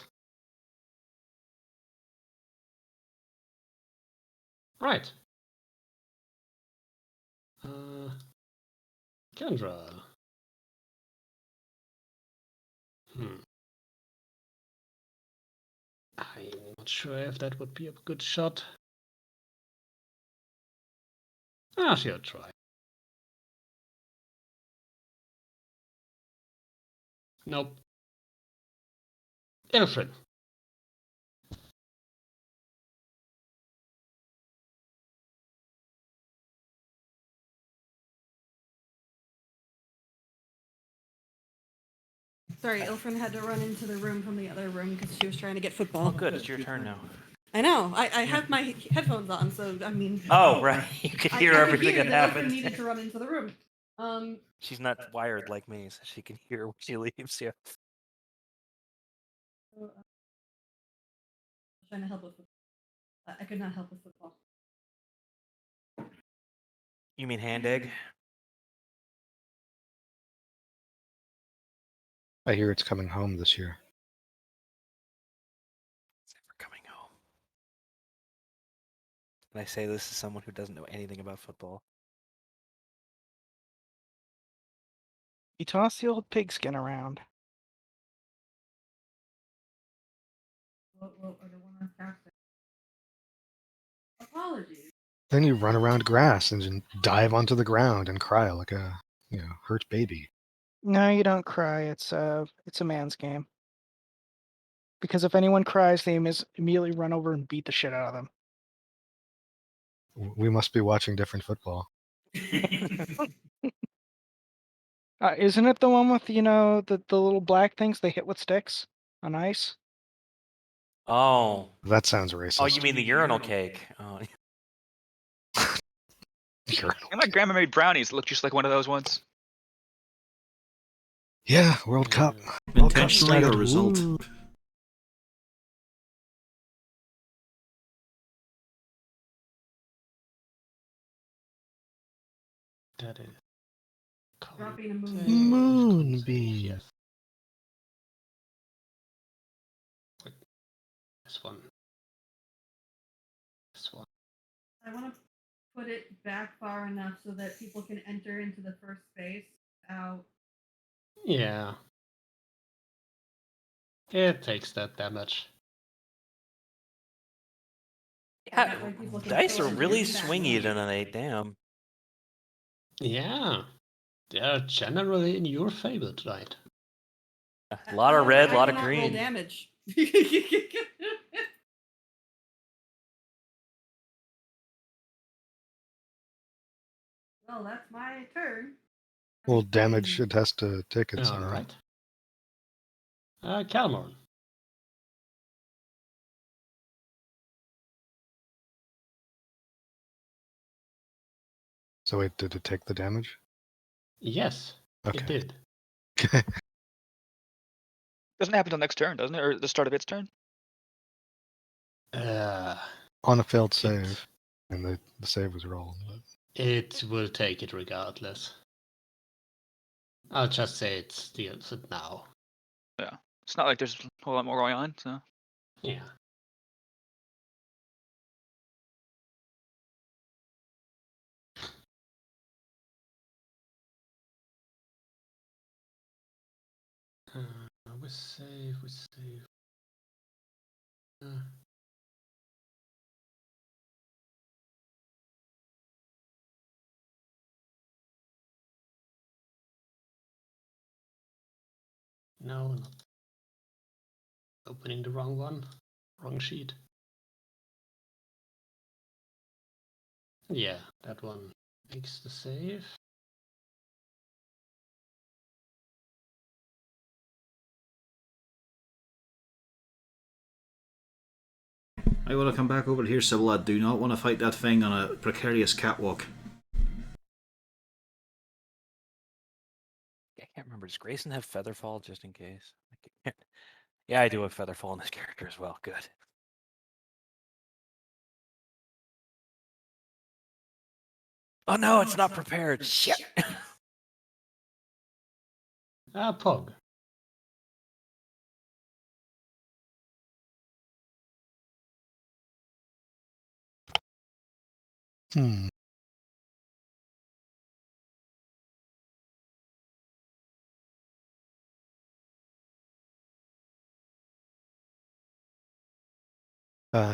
Right. Kendra. I'm not sure if that would be a good shot. She'll try. Nope. Ilfred. Sorry, Ilfrin had to run into the room from the other room because she was trying to get football. Oh, good. It's your turn now. I know. I have my headphones on, so I mean. Oh, right. You could hear everything that Ilfrin happened. needed to run into the room. She's not wired like me, so she can hear when she leaves. Yeah. Trying to help with football. I could not help with football. You mean hand egg? I hear it's coming home this year. It's never coming home. And I say this is someone who doesn't know anything about football. You toss the old pigskin around. Apologies. Then you run around grass and then dive onto the ground and cry like a hurt baby. No, you don't cry. It's a man's game. Because if anyone cries, they immediately run over and beat the shit out of them. We must be watching different football. Isn't it the one with the little black things they hit with sticks on ice? Oh. That sounds racist. Oh, you mean the urinal cake? Oh. Urinal And my grandma made brownies that look just like one of those ones. Yeah, World Cup. World Cup Intentionally or started. result? Woo. That is. Dropping a moon. Moonbeam. Yes. Wait, this one. This one. I want to put it back far enough so that people can enter into the first space out. Yeah. It takes that damage. Yeah, That way people can dice fill are in really the back swingy line. tonight. Damn. Yeah. They are generally in your favor tonight. A lot of red, a I lot of cannot roll green. damage. Well, that's my turn. Well, damage, it has to take it All somehow. right. Calmorn. So wait, did it take the damage? Yes, it Okay. did. Doesn't happen until next turn, doesn't it? Or the start of its turn? On a failed It- save. And the save was rolled. But... It will take it regardless. I'll just say it steals it now. Yeah. It's not like there's a whole lot more going on, so. Yeah. We save. No, not opening the wrong one. Wrong sheet. Yeah, that one makes the save. I want to come back over here, Sybil. I do not want to fight that thing on a precarious catwalk. I can't remember. Does Grayson have Featherfall just in case? Yeah, I do have Featherfall in this character as well. Good. Oh no, it's not prepared. Shit. Pog. Hmm.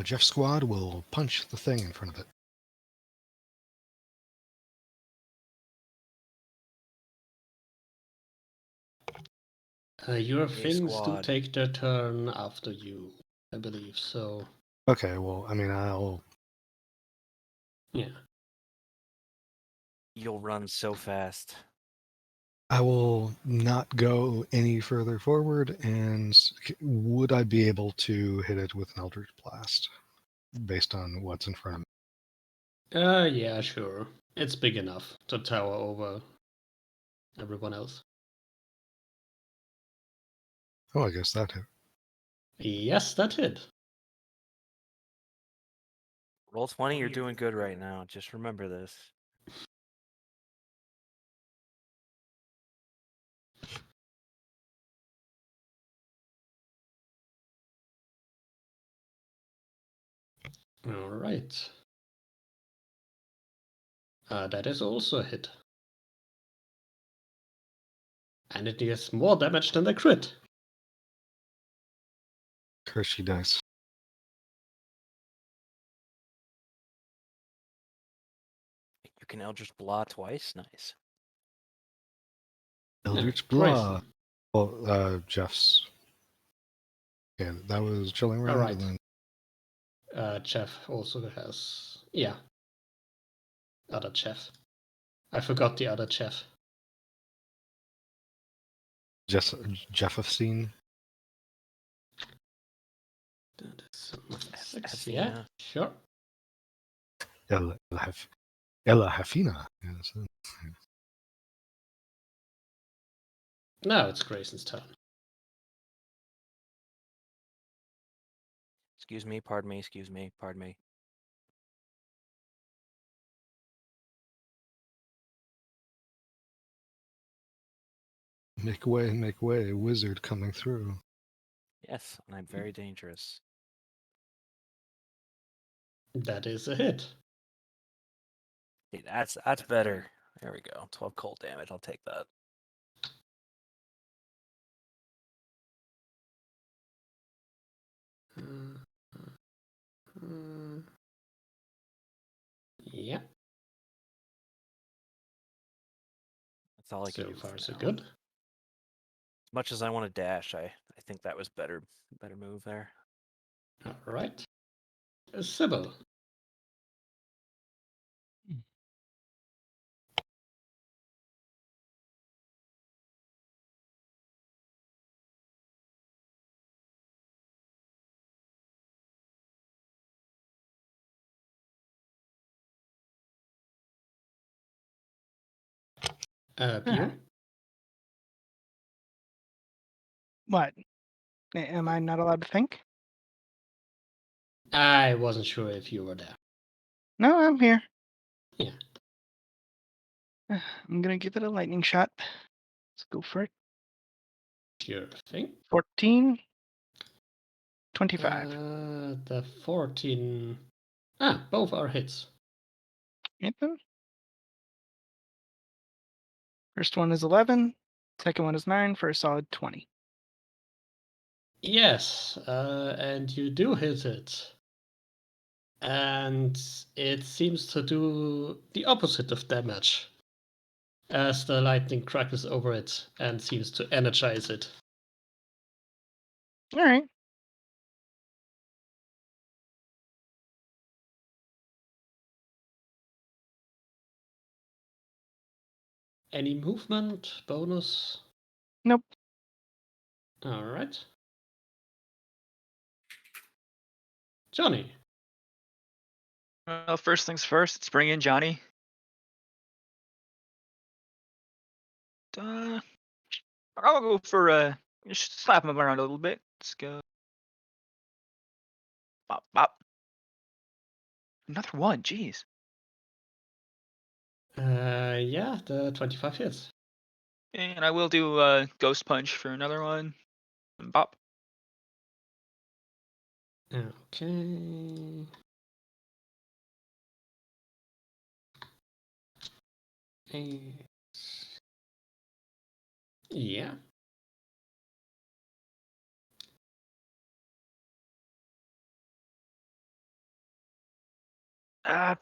Jeff's squad will punch the thing in front of it. Your Hey, things do squad. take their turn after you, I believe. So Okay, well, I mean, I'll... yeah. You'll run so fast. I will not go any further forward, and would I be able to hit it with an Eldritch Blast based on what's in front of me? Yeah, sure. It's big enough to tower over everyone else. Oh, I guess that hit. Yes, that hit. Roll 20, you're doing good right now. Just remember this. All right. That is also a hit. And it deals more damage than the crit. Cursey dice. You can Eldritch Blah twice. Nice. Eldritch Grayson. Blah. Well, Jeff's. Yeah, that was chilling round. Alright. And then Jeff also has. Yeah. Other Jeff. I forgot the other Jeff. Jefferson. Six, yeah, sure. Ella Hafina. Yes. Now it's Grayson's turn. Excuse me, excuse me, pardon me. Make way, wizard coming through. Yes, and I'm very dangerous. That is a hit. Hey, that's better. There we go. 12 cold damage. I'll take that. Yeah. That's all I can So do far, for so now. good. As much as I want to dash, I think that was better move there. All right. Sybil. Pierre. What? Am I not allowed to think? I wasn't sure if you were there. No, I'm here. Yeah. I'm gonna give it a lightning shot. Let's go for it. Sure thing. 14. 25. The 14. Both are hits. Hit them. First one is 11. Second one is 9 for a solid 20. Yes, and you do hit it. And it seems to do the opposite of damage, as the lightning crackles over it and seems to energize it. All right. Any movement bonus? Nope. All right. Johnny. Well, first things first, let's bring in Johnny. I'll go for just slap him around a little bit. Let's go. Bop bop. Another one, jeez. Yeah, the 25 hits. And I will do ghost punch for another one. And bop. Okay. Yeah.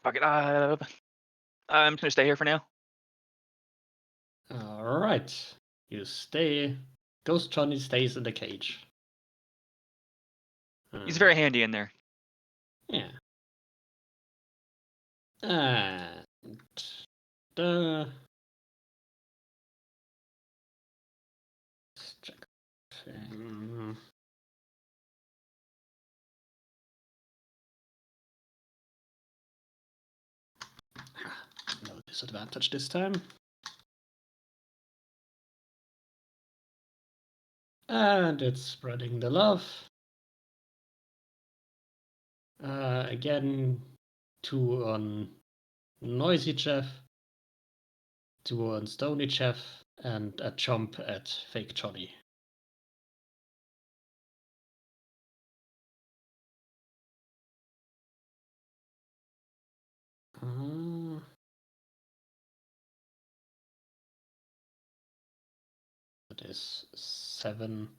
Fuck it. I'm just gonna stay here for now. All right. You stay. Ghost Johnny stays in the cage. He's very handy in there. Yeah. And the let's check. No disadvantage this time. And it's spreading the love. Again, 2 on Noisy Jeff, 2 on Stony Jeff, and a jump at Fake Johnny. That is 7.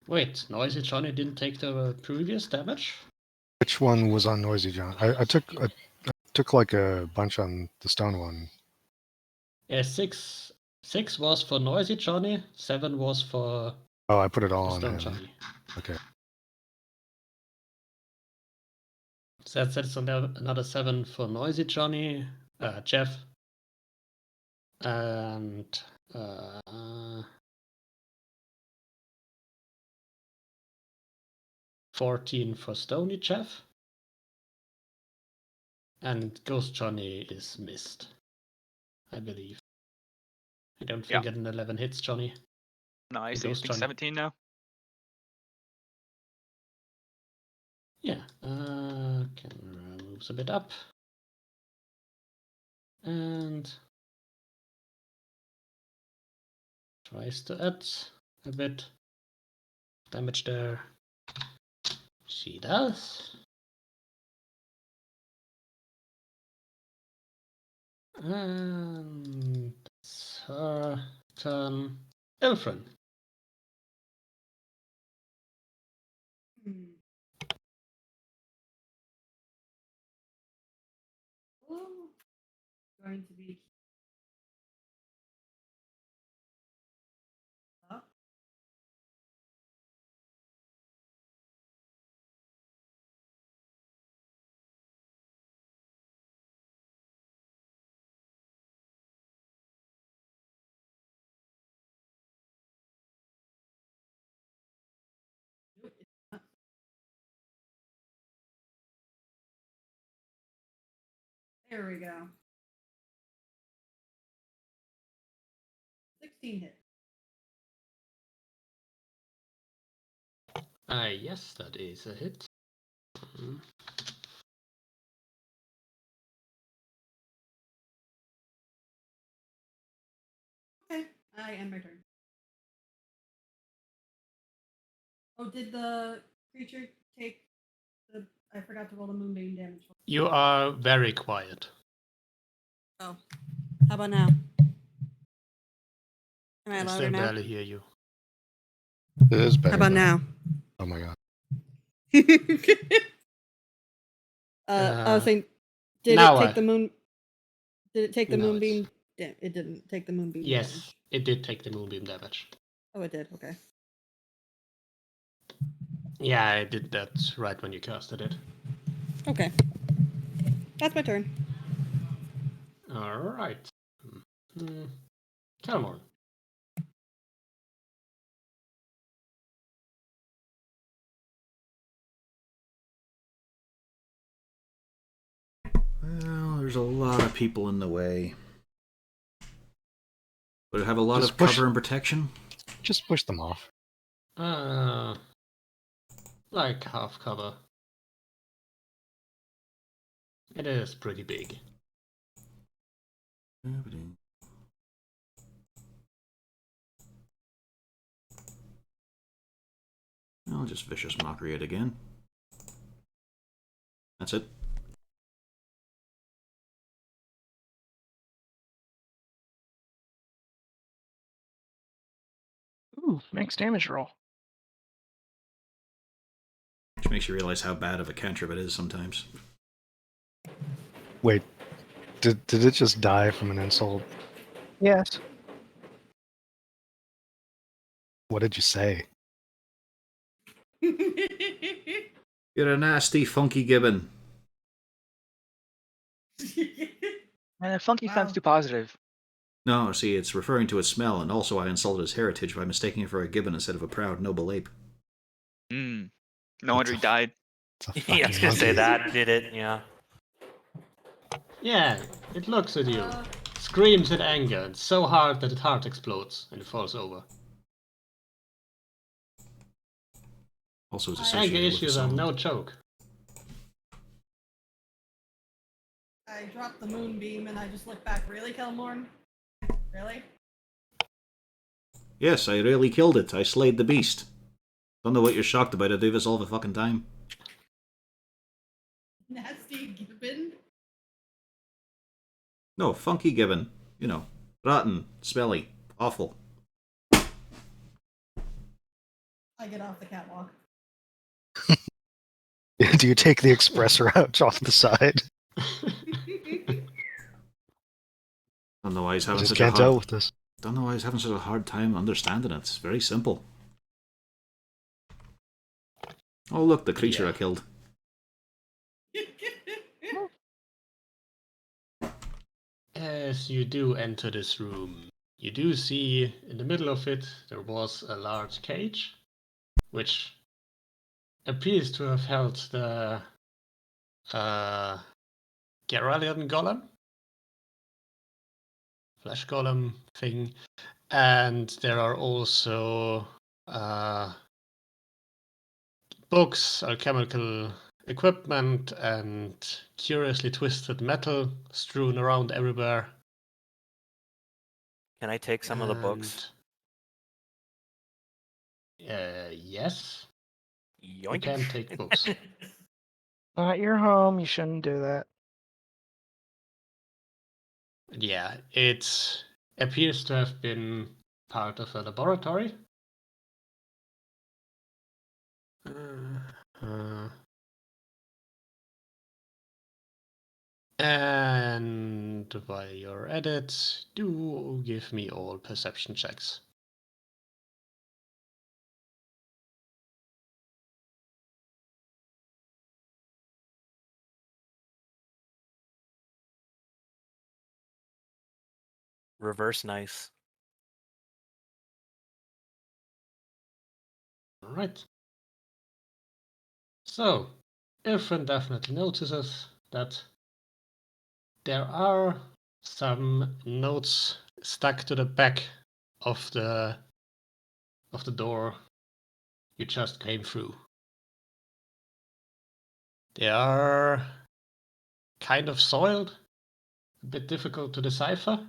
Wait, Noisy Johnny didn't take the previous damage? Which one was on Noisy John? I took like a bunch on the stone one. Yeah, 6 was for Noisy Johnny, 7 was for Oh, I put it all on Stone him. Johnny. Okay. So that's another 7 for Noisy Johnny, Jeff, and 14 for Stony Jeff, and Ghost Johnny is missed, I believe. I don't Yeah. think an 11 hits, Johnny. Nice. It I goes, think Johnny. 17 now. Yeah. Camera moves a bit up. And tries to add a bit damage there. She does. And it's her turn. Elfrin. Hmm. Oh, going to be. Up. Nope, it's not. There we go. 16 hit. Yes, that is a hit. Mhm. Okay, I end my turn. Oh, did the creature take the? I forgot to roll the moonbeam damage. You are very quiet. Oh, how about now? Am I I louder still now? barely hear you. It is better. How about now? now? Oh my god. I was saying, did now it take I- the moon? Did it take the No, moonbeam? It didn't take the moonbeam. Yes, damage. it did take the moonbeam damage. Oh, it did. Okay. Yeah, I did that right when you casted it. Okay. That's my turn. Alright. Calmore. Well, there's a lot of people in the way. Would it have a lot Just of push- cover and protection? Just push them off. Like half cover. It is pretty big. I'll just vicious mockery it again. That's it. Ooh, max damage roll. Which makes you realize how bad of a cantrip it is sometimes. Wait, did it just die from an insult? Yes. What did you say? You're a nasty, funky gibbon. And funky sounds Wow. too positive. No, see, it's referring to its smell, and also I insulted his heritage by mistaking it for a gibbon instead of a proud, noble ape. No wonder he died. It's a Yeah, I was fucking gonna say monkey. that did it. Yeah. Yeah, it looks at you, screams in anger, and so hard that its heart explodes and it falls over. Also, it's Anger Anger associated with the issues are song. no joke. I dropped the moonbeam and I just look back. Really, Kelmorn? Really? Yes, I really killed it. I slayed the beast. Don't know what you're shocked about. I do this all the fucking time. Nasty gibbon? No, funky gibbon. You know, rotten, smelly, awful. I get off the catwalk. Do you take the express route off the side? Don't know why he's I having just such can't a tell hard. with this. Don't know why he's having such a hard time understanding it. It's very simple. Oh look, the creature Yeah. I killed. As you do enter this room, you do see in the middle of it there was a large cage, which appears to have held the Carrion Golem. flesh golem thing. And there are also books, alchemical equipment, and curiously twisted metal strewn around everywhere. Can I take some of the books? Yes, you Yoink. can take books. Not your home. You shouldn't do that. Yeah, it appears to have been part of a laboratory. And while you're at it, do give me all perception checks. Reverse nice. All right. So, Irfan definitely notices that there are some notes stuck to the back of the door you just came through. They are kind of soiled, a bit difficult to decipher,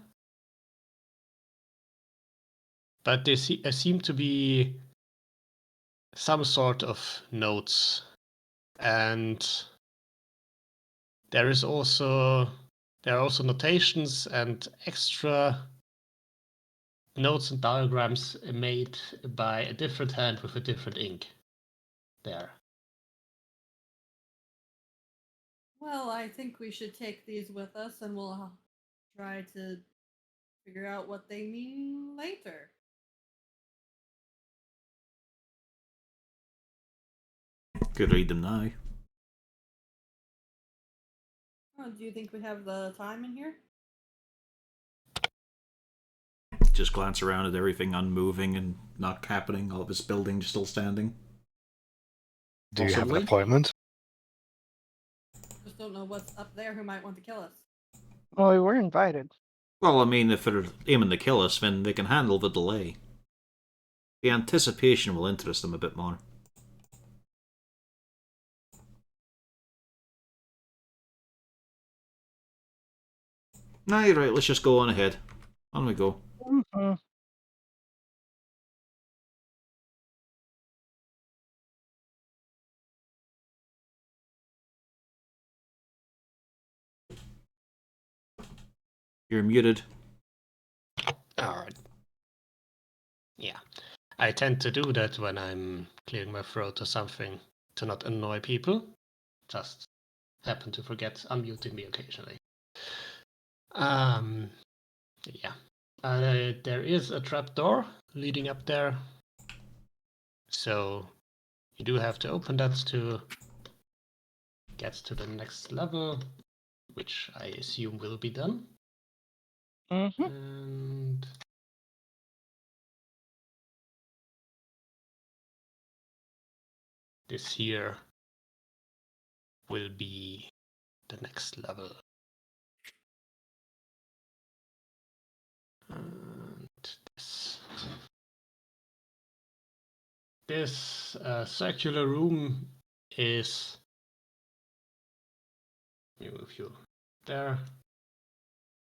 but they seem to be some sort of notes, and there are also notations and extra notes and diagrams made by a different hand with a different ink there. Well, I think we should take these with us and we'll try to figure out what they mean later. Could read them now. Oh, do you think we have the time in here? Just glance around at everything unmoving and not happening. All of this building still standing. Do you have an Possibly. appointment? Just don't know what's up there who might want to kill us. Well, we were invited. Well, I mean, if they're aiming to kill us, then they can handle the delay. The anticipation will interest them a bit more. Nah, you're right. Let's just go on ahead. On we go. Mm-hmm. You're muted. Alright. Yeah. I tend to do that when I'm clearing my throat or something to not annoy people. Just happen to forget unmuting me occasionally. Yeah. There is a trapdoor leading up there. So you do have to open that to get to the next level, which I assume will be done. Mm-hmm. And this here will be the next level. And this circular room is, let me move you there,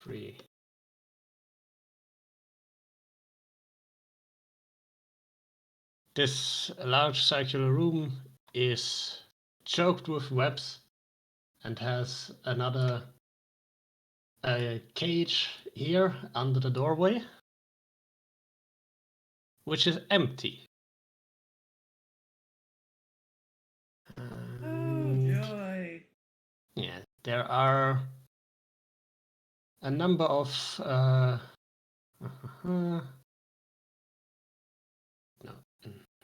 3. This large circular room is choked with webs and has another cage here under the doorway, which is empty. Oh, joy. Yeah, there are a number of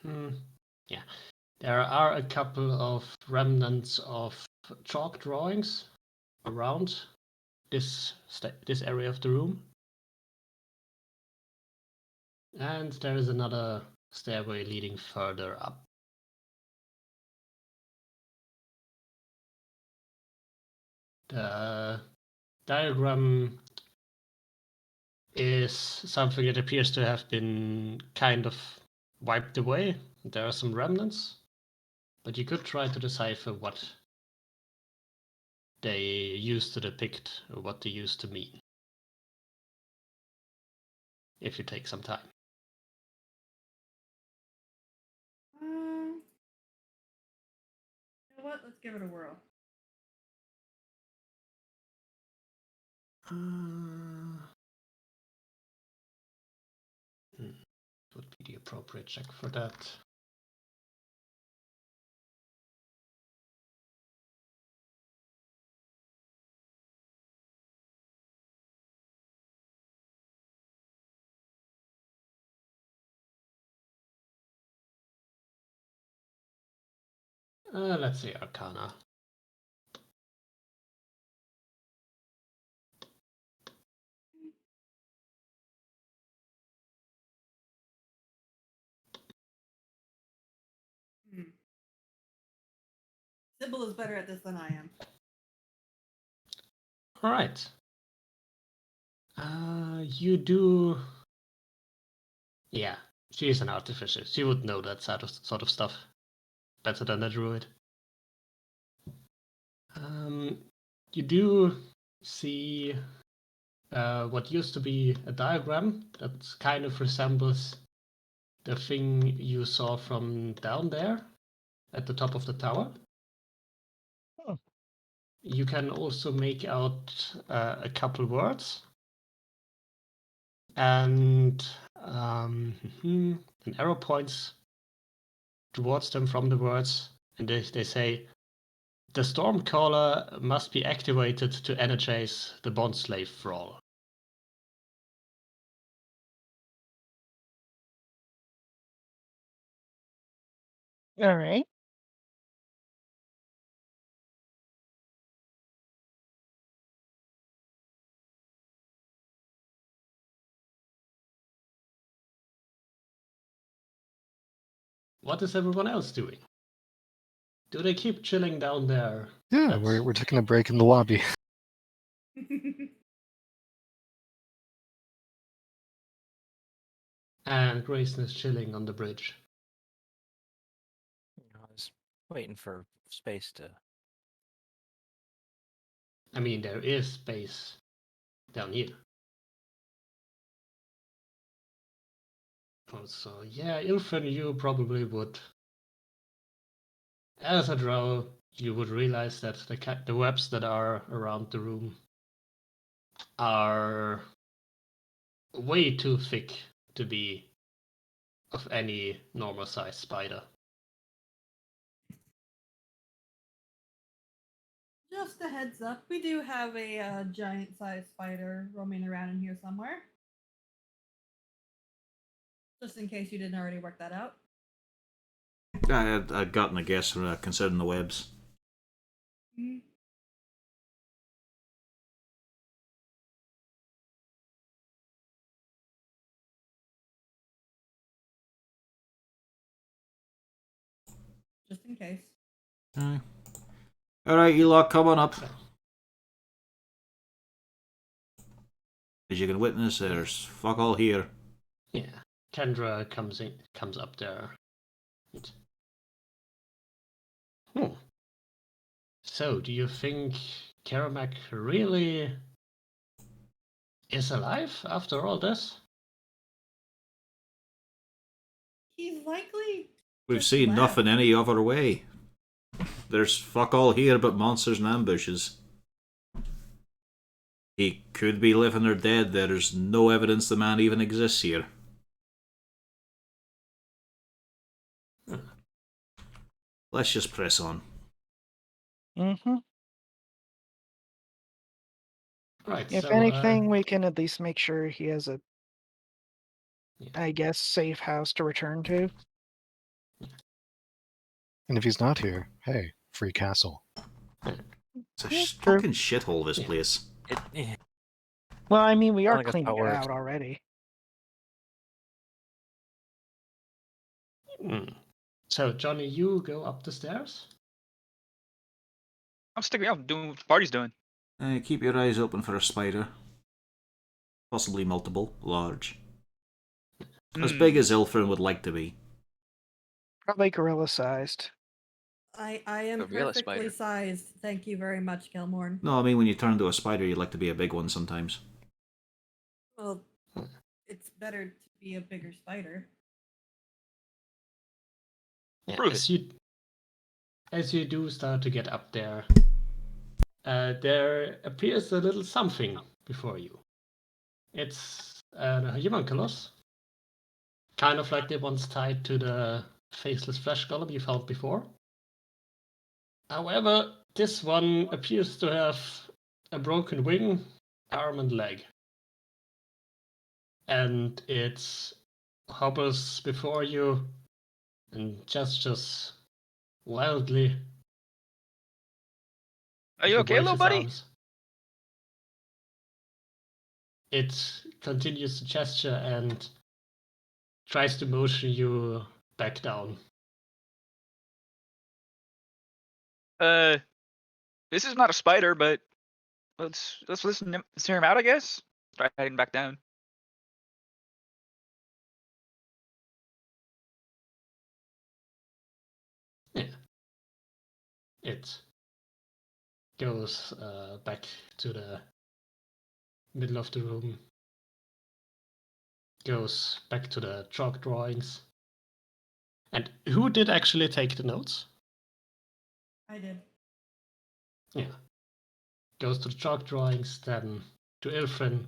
no, yeah, there are a couple of remnants of chalk drawings around this area of the room, and there is another stairway leading further up. The diagram is something that appears to have been kind of wiped away. There are some remnants, but you could try to decipher what they used to depict or what they used to mean. If you take some time. You know what? Let's give it a whirl. Would be the appropriate check for that. Let's say Arcana. Sybil is better at this than I am. All right. You do. Yeah, she is an artificer. She would know that sort of stuff better than a druid. You do see what used to be a diagram that kind of resembles the thing you saw from down there at the top of the tower. Oh. You can also make out a couple words. And an arrow points towards them from the words, and they say, "The Stormcaller must be activated to energize the Bondslave Thrall." All right. What is everyone else doing? Do they keep chilling down there? Yeah, That's- we're taking a break in the lobby. And Grayson is chilling on the bridge. I was waiting for space to. I mean, there is space down here. Also, yeah, Ilfin, you probably would. As a drow, you would realize that the webs that are around the room are way too thick to be of any normal sized spider. Just a heads up, we do have a giant sized spider roaming around in here somewhere. Just in case you didn't already work that out. I'd gotten a guess from considering the webs. Just in case. Alright, you lot, come on up. As you can witness, there's fuck all here. Yeah, Kendra comes up there. So, do you think Karamak really is alive after all this? He's likely. We've just seen left. nothing any other way. There's fuck all here but monsters and ambushes. He could be living or dead. There's no evidence the man even exists here. Let's just press on. Mm-hmm. Right. If so, anything, we can at least make sure he has a, Yeah. I guess, safe house to return to. And if he's not here, hey, free castle. It's a Yeah, true. fucking shithole, this Yeah. place. Well, I mean, we I are think that's cleaning how it it works. out already. So, Johnny, you go up the stairs. I'm sticking out, doing what the party's doing. Keep your eyes open for a spider. Possibly multiple, large. As Hmm. big as Ilfrin would like to be. Probably gorilla sized. I am A real perfectly spider. sized. Thank you very much, Kelmorn. No, I mean when you turn into a spider, you'd like to be a big one sometimes. Well, it's better to be a bigger spider. Yeah, Prove as you do start to get up there, there appears a little something before you. It's a homunculus, kind of like the ones tied to the faceless flesh golem you found before. However, this one appears to have a broken wing, arm, and leg. And it hovers before you and gestures wildly. Are you He okay, waves little his buddy? arms. It continues to gesture and tries to motion you back down. This is not a spider, but let's let's hear him out, I guess. Try heading back down. Yeah. It goes back to the middle of the room, goes back to the chalk drawings. And who did actually take the notes? I did. Yeah. Goes to the chalk drawings, then to Ilfrin,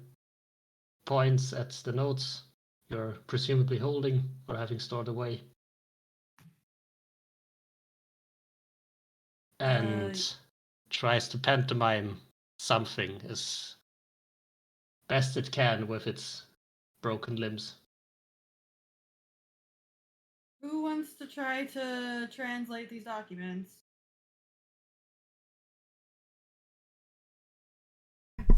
points at the notes you're presumably holding or having stored away. And tries to pantomime something as best it can with its broken limbs. Who wants to try to translate these documents?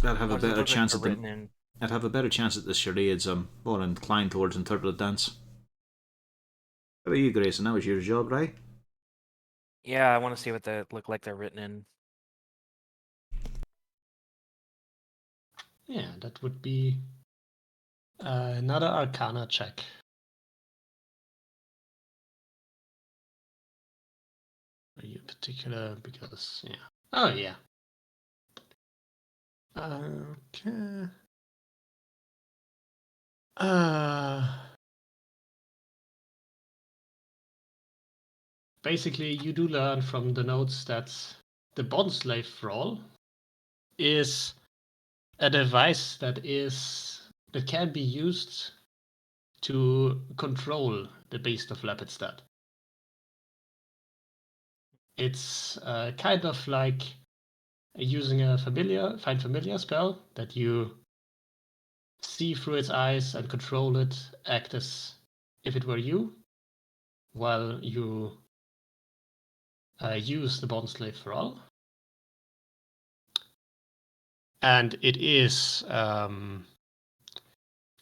I'd have a What does it better look like chance they're at them. written in? I'd have a better chance at the charades. I'm more inclined towards interpretive dance. How about you, Grayson? That was your job, right? Yeah, I want to see what they look like they're written in. Yeah, that would be another Arcana check. Are you particular? Because, yeah. Oh, yeah. Okay. Basically, you do learn from the notes that the bond slave thrall is a device that can be used to control the beast of Lepidstadt. It's kind of like using a find familiar spell that you see through its eyes and control it, act as if it were you, while you use the bond slave for all. And it is, from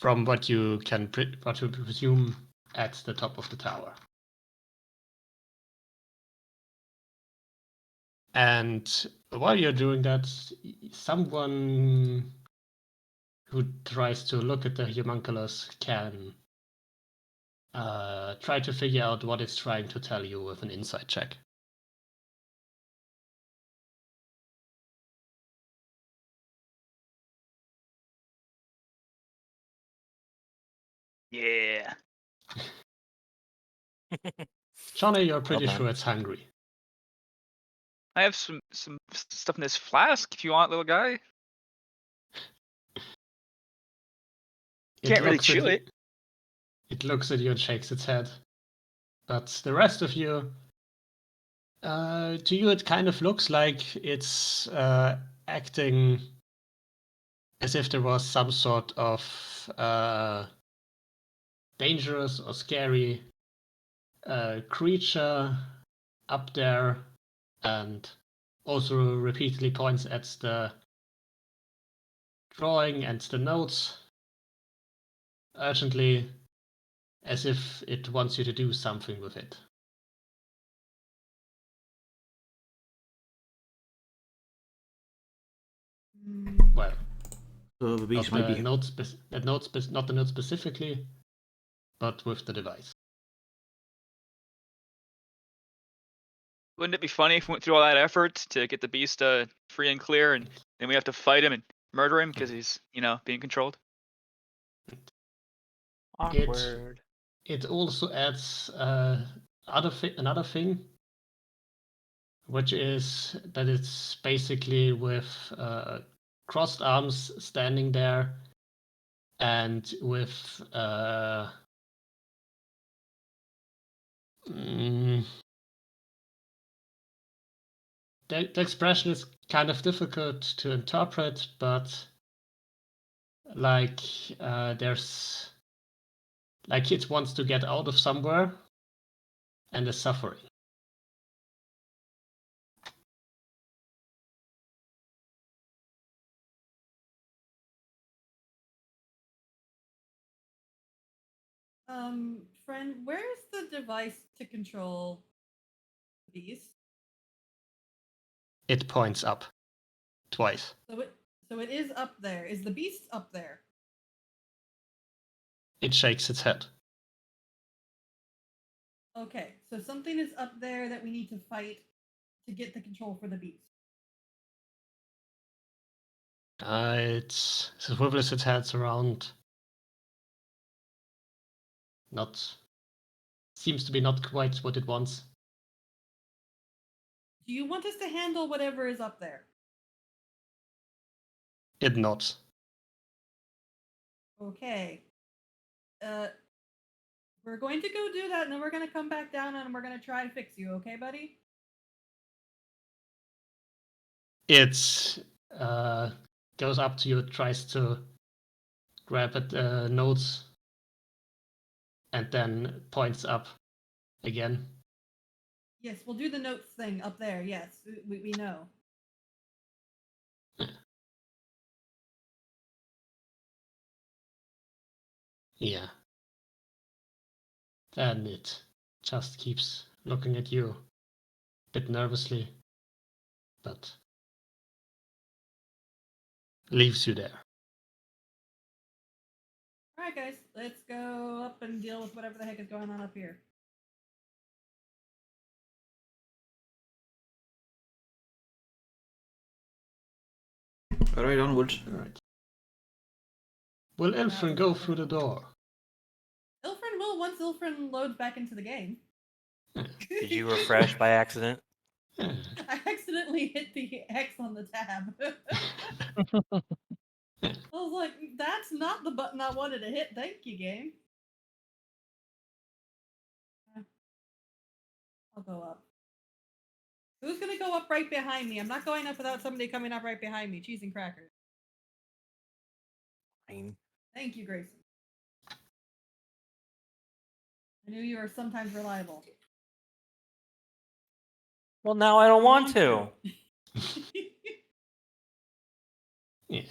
what you can presume, at the top of the tower. And while you're doing that, someone who tries to look at the homunculus can try to figure out what it's trying to tell you with an insight check. Yeah. Johnny, you're pretty done. sure it's hungry. I have some stuff in this flask if you want, little guy. Can't really looks at chew you- it. It looks at you and shakes its head. But the rest of you, to you, it kind of looks like it's acting as if there was some sort of dangerous or scary creature up there, and also repeatedly points at the drawing and the notes urgently, as if it wants you to do something with it. Well, So the beast might be. not the node specifically, but with the device. Wouldn't it be funny if we went through all that effort to get the beast free and clear, and then we have to fight him and murder him because he's, being controlled? Awkward. It also adds another thing, which is that it's basically with crossed arms standing there, and with the expression is kind of difficult to interpret, but there's it wants to get out of somewhere and is suffering. Friend, where's the device to control the beast? It points up twice. So it is up there. Is the beast up there? It shakes its head. Okay, so something is up there that we need to fight to get the control for the beast. It swivels its head around. Seems to be not quite what it wants. Do you want us to handle whatever is up there? It nods. Okay. We're going to go do that, and then we're going to come back down, and we're going to try to fix you. Okay, buddy? It goes up to you, tries to grab at the notes, and then points up again. Yes, we'll do the notes thing up there. Yes, we know. Yeah. Then it just keeps looking at you, a bit nervously, but leaves you there. All right, guys, let's go up and deal with whatever the heck is going on up here. All right, onwards. All right. Will Ilfrin go through the door? Ilfrin will once Ilfrin loads back into the game. Did you refresh by accident? I accidentally hit the X on the tab. I was like, that's not the button I wanted to hit. Thank you, game. I'll go up. Who's going to go up right behind me? I'm not going up without somebody coming up right behind me. Cheese and crackers. Fine. Thank you, Grayson. I knew you were sometimes reliable. Well, now I don't want to. Yeah.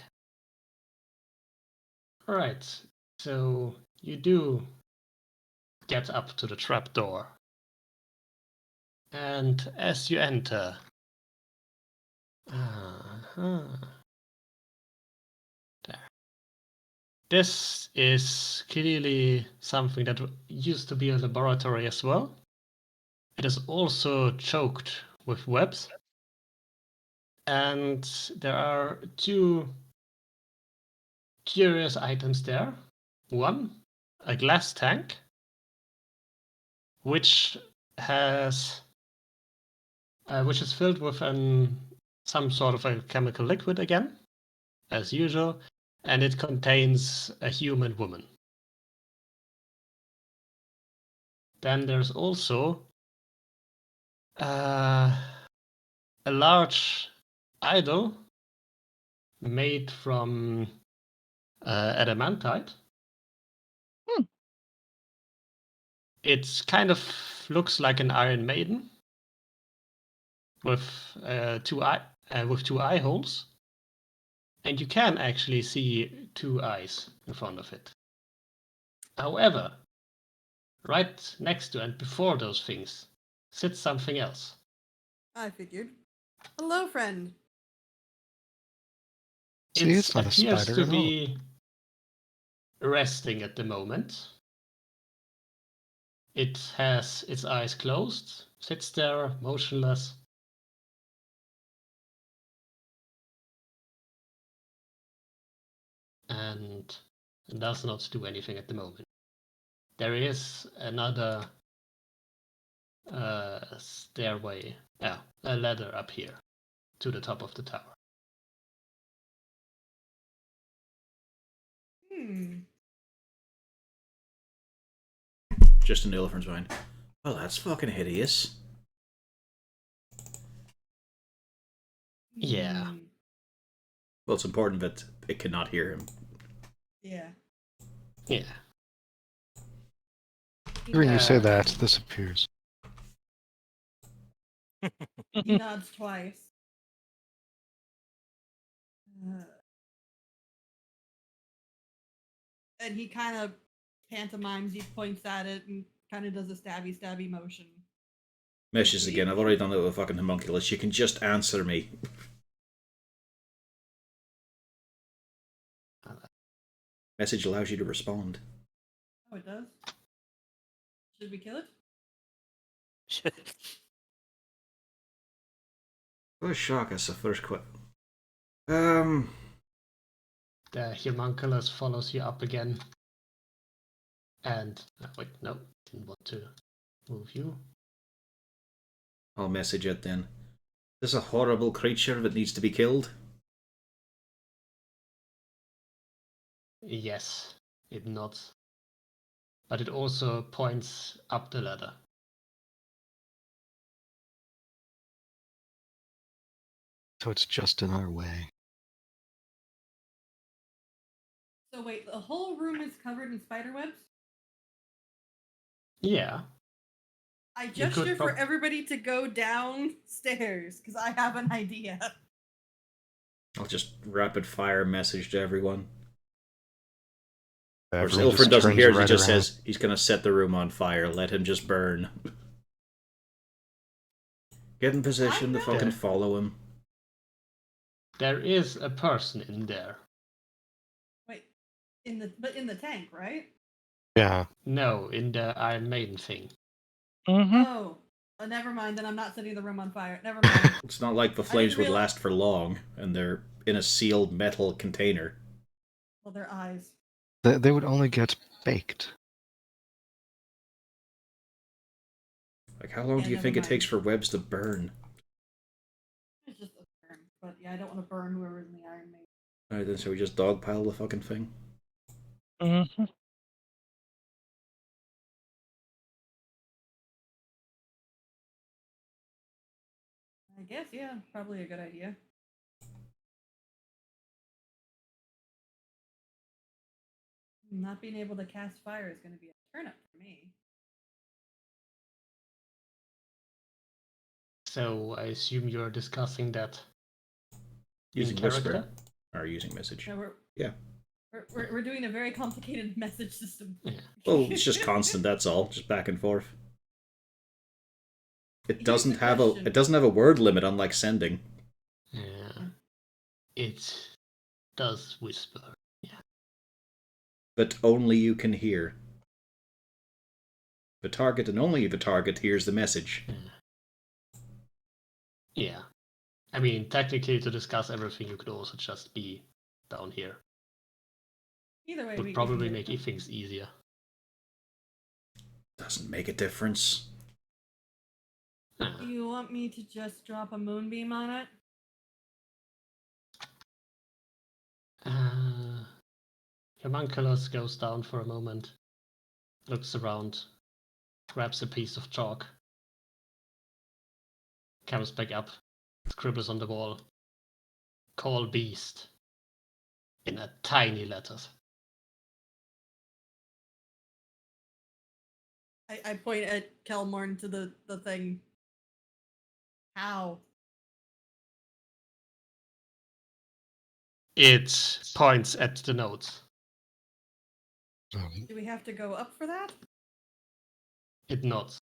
All right. So you do get up to the trapdoor. And as you enter, there. This is clearly something that used to be a laboratory as well. It is also choked with webs. And there are two curious items there. One, a glass tank, which is filled with some sort of a chemical liquid again, as usual, and it contains a human woman. Then there's also a large idol made from adamantite. It kind of looks like an Iron Maiden with two eye holes, and you can actually see two eyes in front of it. However, right next to and before those things sits something else. I figured. Hello, friend. See, It it's not a appears spider to at all. be resting at the moment. It has its eyes closed, sits there motionless. And does not do anything at the moment. There is another stairway, a ladder up here to the top of the tower. Just in the elephant's mind. Well, that's fucking hideous. Yeah. Well, it's important that it cannot hear him. Yeah. Yeah. Hearing you say Uh, that, this appears. He nods twice. And he kind of pantomimes, he points at it and kind of does a stabby motion. Meshes again. I've already done it with a fucking homunculus. You can just answer me. Message allows you to respond. Oh, it does? Should we kill it? Oh, shock, that's the first The homunculus follows you up again. And wait, no, didn't want to move you. I'll message it then. Is this a horrible creature that needs to be killed? Yes, it nods. But it also points up the ladder. So it's just in our way. So wait, the whole room is covered in spider webs? Yeah. I You could gesture for everybody to go downstairs, because I have an idea. I'll just rapid fire message to everyone. Of course, Everyone Ilfred just doesn't turns hear it, he right just around. says he's going to set the room on fire. Let him just burn. Get in position to fucking follow him. There is a person in there. Wait, in the tank, right? Yeah. No, in the Iron Maiden thing. Oh, never mind. Then I'm not setting the room on fire. Never mind. It's not like the flames would last for long, and they're in a sealed metal container. Well, their eyes. They would only get baked. Like, how long do you never think it mind. takes for webs to burn? It's just a burn. But yeah, I don't want to burn whoever's in the Iron Maiden. Alright then, so we just dogpile the fucking thing? I guess, yeah, probably a good idea. Not being able to cast fire is going to be a turn up for me. So I assume you're discussing that Using in character? Whisper. Or using message. No, Yeah. We're doing a very complicated message system. Yeah. Well, it's just constant, that's all. Just back and forth. It Here's doesn't the have question. it doesn't have a word limit, unlike sending. Yeah. It does whisper. But only you can hear. The target and only the target hears the message. Yeah. I mean, technically, to discuss everything, you could also just be down here. Either way, Would we probably can make get it. things easier. Doesn't make a difference. Do you want me to just drop a moonbeam on it? Homunculus goes down for a moment, looks around, grabs a piece of chalk, comes back up, scribbles on the wall, "Call beast," in a tiny letters. I point at Kelmorn to the thing. How? It points at the notes. Do we have to go up for that? It nods.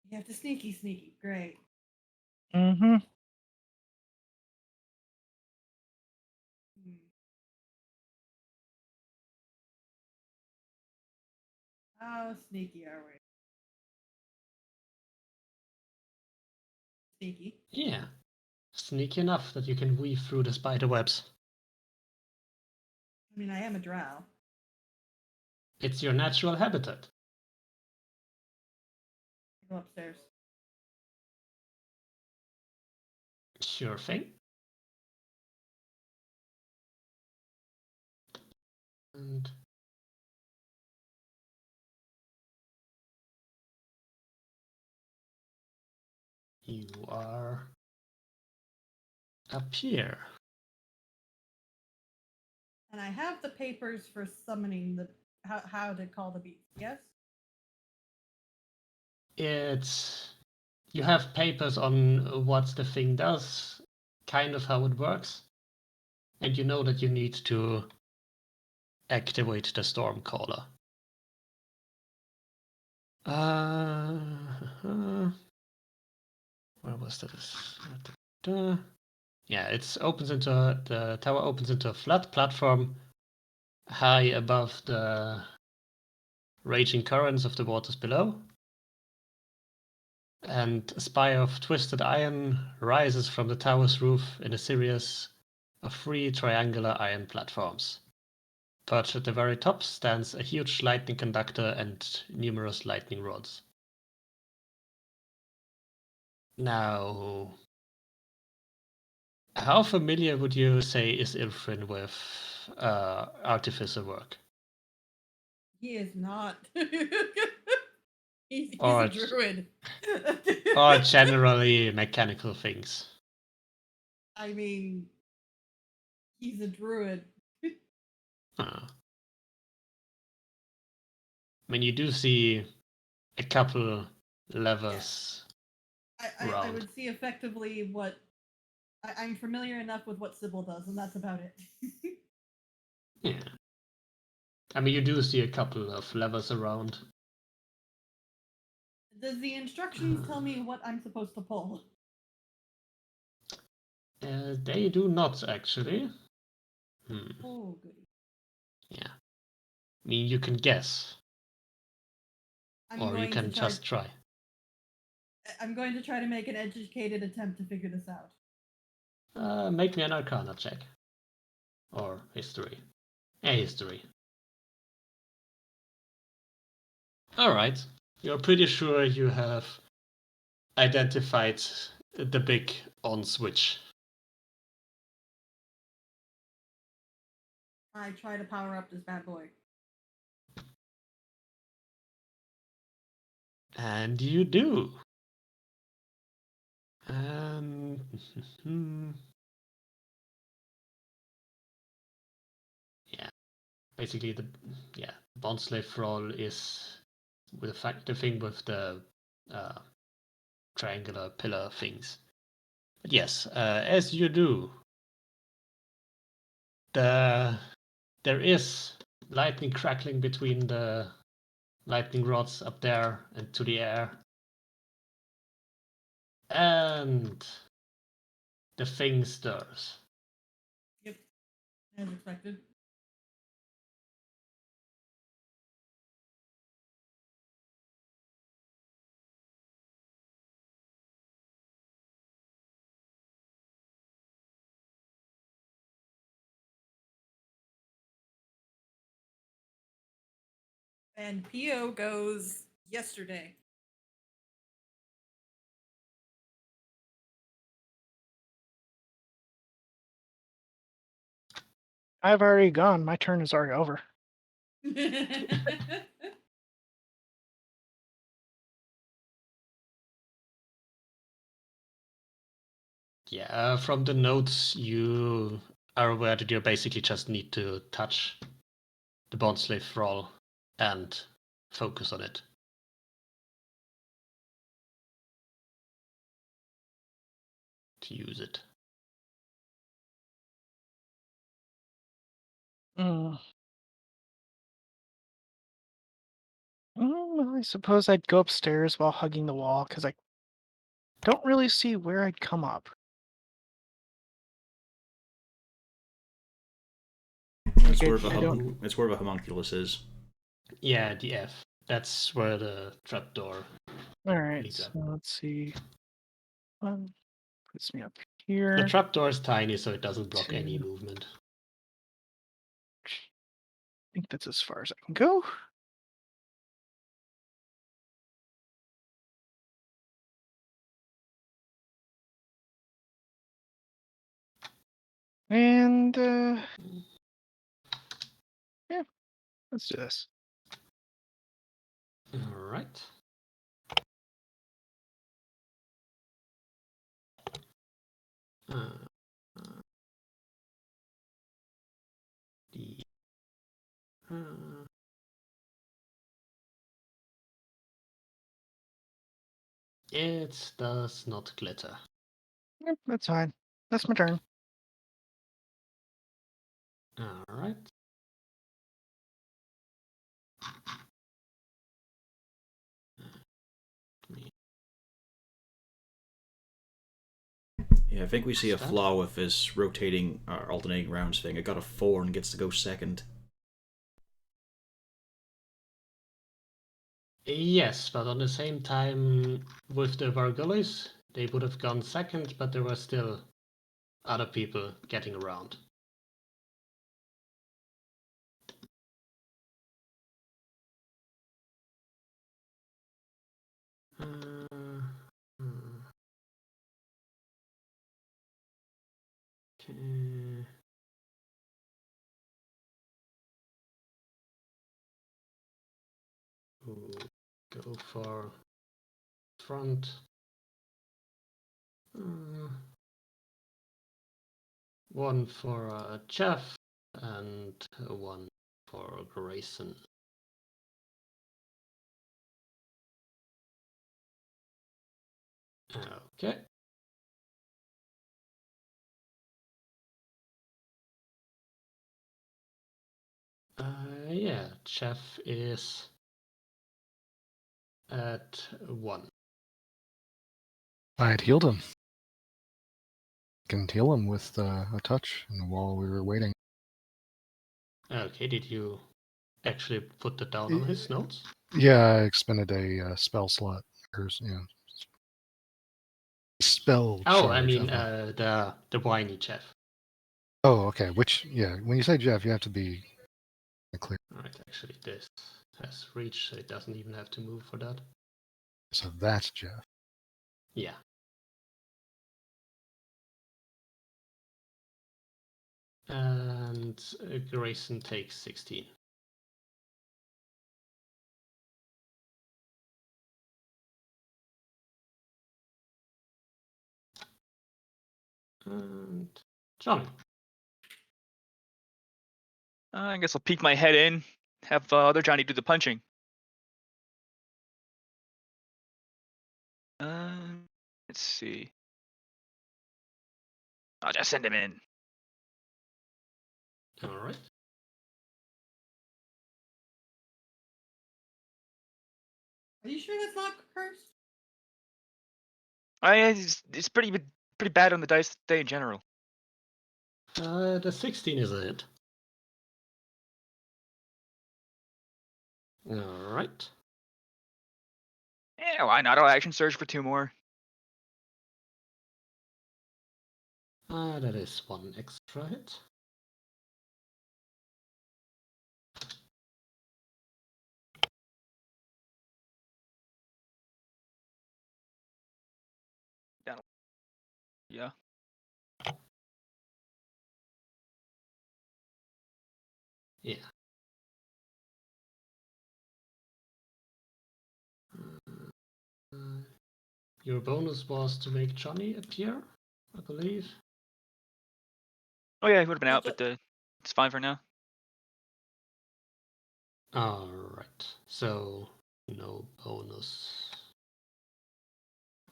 You have to sneaky. Great. How sneaky are we? Sneaky. Yeah. Sneaky enough that you can weave through the spider webs. I mean, I am a drow. It's your natural habitat. Go upstairs. Sure thing. And you are up here. And I have the papers for summoning the how to call the beast. Yes. It's you have papers on what the thing does, kind of how it works, and you know that you need to activate the storm caller. Where was that? Yeah, the tower opens into a flat platform high above the raging currents of the waters below. And a spire of twisted iron rises from the tower's roof in a series of 3 triangular iron platforms. Perched at the very top stands a huge lightning conductor and numerous lightning rods. Now, how familiar would you say is Ilfrin with artificer work? He is not. he's Or a druid. or generally mechanical things? I mean, he's a druid. I mean, you do see a couple levers. I would see effectively what I'm familiar enough with what Sybil does, and that's about it. Yeah. I mean, you do see a couple of levers around. Does the instructions tell me what I'm supposed to pull? They do not, actually. Oh, goody. Yeah. I mean, you can guess. I'm Or you going can to try, just try. I'm going to try to make an educated attempt to figure this out. Make me an Arcana check. Or history. A history. Alright. You're pretty sure you have identified the big on switch. I try to power up this bad boy. And you do. Yeah. Basically, the bond slave roll is with the thing with the triangular pillar things. But yes, as you do, there is lightning crackling between the lightning rods up there and to the air. And the thing stirs. Yep, as expected. And Pio goes yesterday. I've already gone. My turn is already over. Yeah, from the notes, you are aware that you basically just need to touch the bond slave roll and focus on it. To use it. I suppose I'd go upstairs while hugging the wall, because I don't really see where I'd come up. It's Okay, where the I don't- it's where the homunculus is. Yeah, the F. That's where the trapdoor. All right, Leads so up. let's see. One puts me up The here. trapdoor is tiny, so it doesn't block any Two. movement. I think that's as far as I can go. And yeah, let's do this. All right. The it does not glitter. Yep, that's fine. That's my turn. All right. Yeah, I think we see a Stat? flaw with this rotating or alternating rounds thing. It got a 4 and gets to go second. Yes, but on the same time, with the Vargulis, they would have gone second, but there were still other people getting around. Okay. Ooh, go for front. One for Jeff and one for Grayson. Okay. Yeah, Jeff is at 1. I had healed him. Can heal him with a touch while we were waiting. Okay, did you actually put that down on his notes? Yeah, I expended a spell slot. Or, spell. Oh, I charge mean of the whiny Jeff. Oh, okay. Which, yeah, when you say Jeff, you have to be clear. Alright, actually this has reach, so it doesn't even have to move for that. So that's Jeff. Yeah. And Grayson takes 16. And Johnny. I guess I'll peek my head in, have other Johnny do the punching. Let's see. I'll just send him in. Alright. Are you sure that's not cursed? It's pretty bad on the dice today in general. The 16 is a hit. Alright. Yeah, why not? I'll action surge for 2 more. That is 1 extra hit. Yeah. Yeah. Your bonus was to make Johnny appear, I believe. Oh yeah, he would have been out, but it's fine for now. Alright, so no bonus.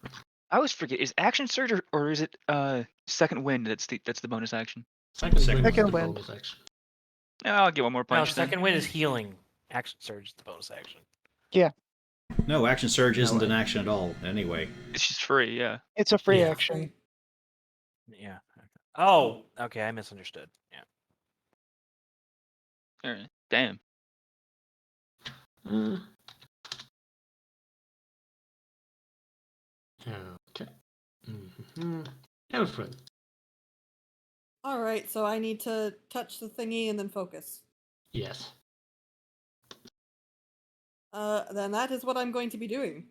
I always forget, is action surge or is it second wind that's the bonus action? Second wind is Second the wind. bonus action. Yeah, I'll get one more No, punch then. second wind is healing. Action surge is the bonus action. No, action surge No, isn't an action at all, anyway. It's just free, yeah. It's a free Yeah. action. Yeah. Okay. Oh, okay. I misunderstood. Yeah. Alright. Damn. Okay. Mm-hmm. Alfred. All right, so I need to touch the thingy and then focus. Yes. Then that is what I'm going to be doing.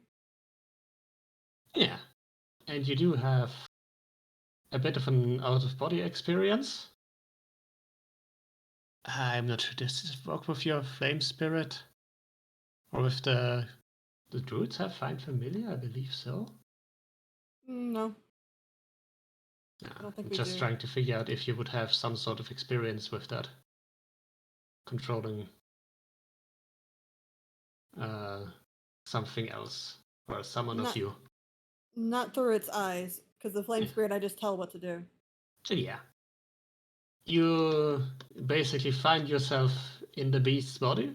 Yeah. And you do have a bit of an out-of-body experience. I'm not sure, does this work with your flame spirit? Or with the druids have Find Familiar? I believe so. No, Yeah, I don't think I'm we just do. trying to figure out if you would have some sort of experience with that. Controlling something else. Or someone of Not- you. Not through its eyes, because the flame spirit, I just tell what to do. So yeah. You basically find yourself in the beast's body.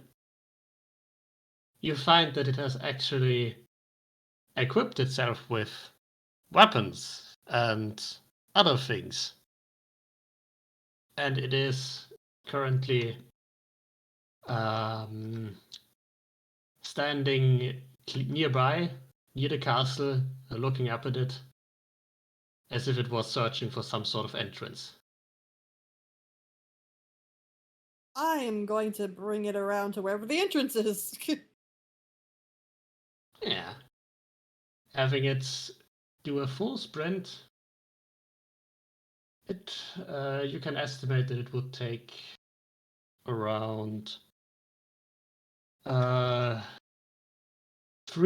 You find that it has actually equipped itself with weapons and other things. And it is currently standing nearby, near the castle, looking up at it, as if it was searching for some sort of entrance. I am going to bring it around to wherever the entrance is. Yeah. Having it do a full sprint, you can estimate that it would take around 3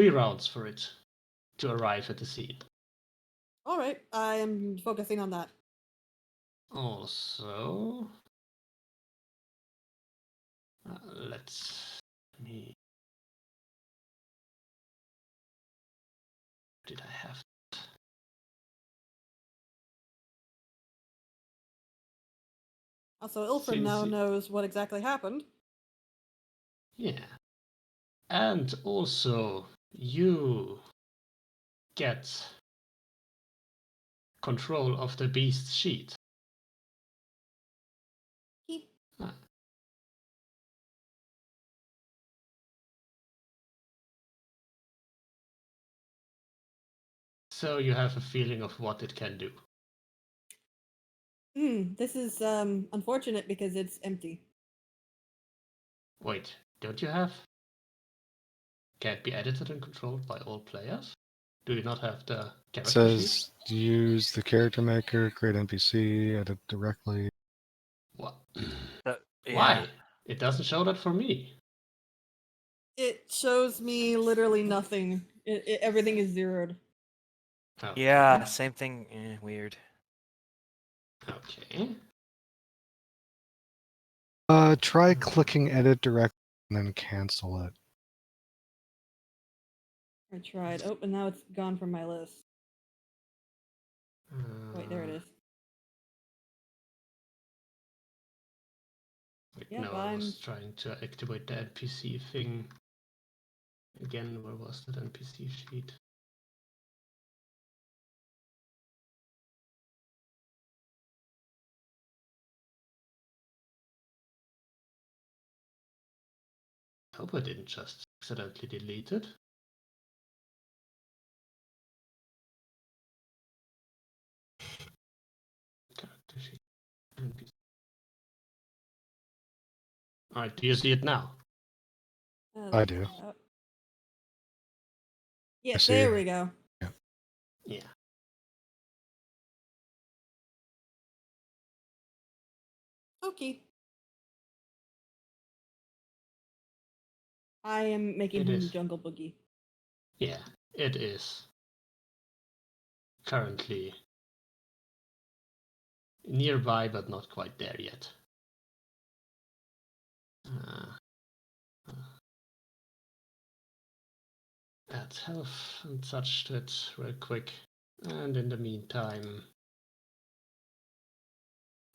rounds for it to arrive at the scene. All right, I am focusing on that. Also, let's me. Did I have? Also, Ilfrin Since now you- knows what exactly happened. Yeah. And also, you get control of the beast's sheet. Ah. So you have a feeling of what it can do. This is unfortunate because it's empty. Wait, don't you have? Can't be edited and controlled by all players? Do you not have the It character sheet? says use the character maker, create NPC, edit directly. What? Yeah. Why? It doesn't show that for me. It shows me literally nothing. Everything is zeroed. Okay. Yeah, same thing. Weird. Okay. Try clicking edit directly and then cancel it. I tried. Oh, and now it's gone from my list. Wait, there it is. Wait, Yep, no, I I'm- was trying to activate the NPC thing. Again, where was that NPC sheet? I hope I didn't just accidentally delete it. Character sheet. NPC. Alright, do you see it now? I do. Yes, see there it. we go. Yeah. Okay. I am making It him is. Jungle Boogie. Yeah, it is. Currently nearby, but not quite there yet. Add health and such to it real quick. And in the meantime,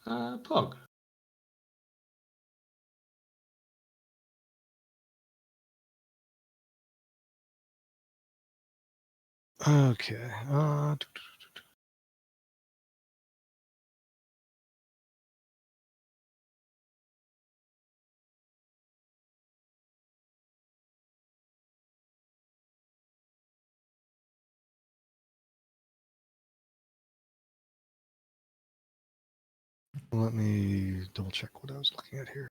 Pog. Okay. Let me double check what I was looking at here.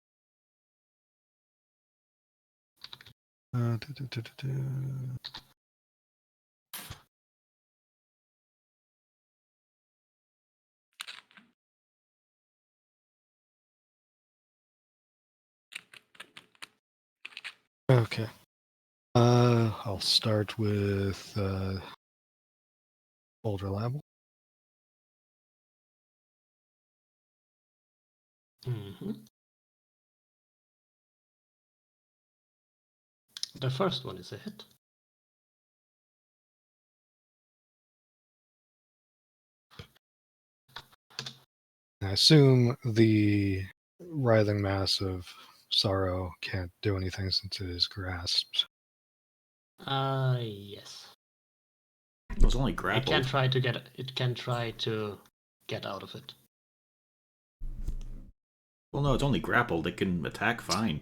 Du- du- du- du- du. Okay. I'll start with old reliable. Mm-hmm. The first one is a hit. I assume the writhing mass of sorrow can't do anything since it is grasped. Yes. It was only It grappled. can try to get. It can try to get out of it. Well, no, it's only grappled. It can attack fine.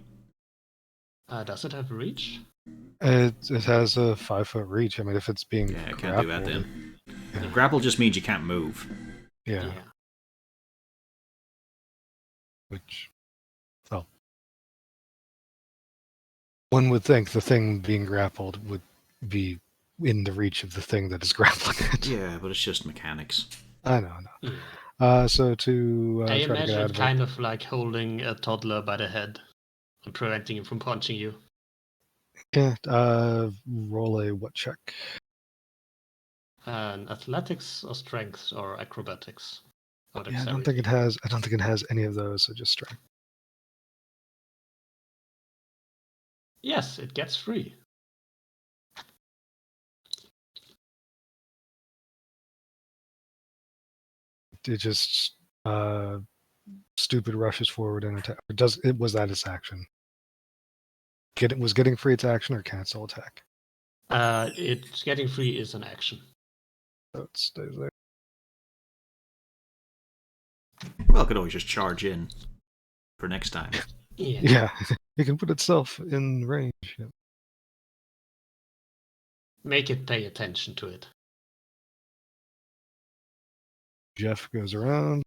Does it have reach? It has a 5-foot reach. I mean, if it's being Yeah, I grappled, can't do that then. Yeah. Grapple just means you can't move. Yeah. Which, well, one would think the thing being grappled would be in the reach of the thing that is grappling it. Yeah, but it's just mechanics. I know. Yeah. So to I try to get imagine out it of kind of like holding a toddler by the head and preventing him from punching you. it. Yeah. Roll a what check? Athletics or strength or acrobatics. Or Yeah, I don't think it has. I don't think it has any of those. So just strength. Yes, it gets free. It just stupid rushes forward and attack. It was that its action? Was getting free its action or cancel attack? It's getting free is an action. So it stays there. Well, it could always just charge in for next time. Yeah. Yeah, it can put itself in range. Yeah. Make it pay attention to it. Jeff goes around.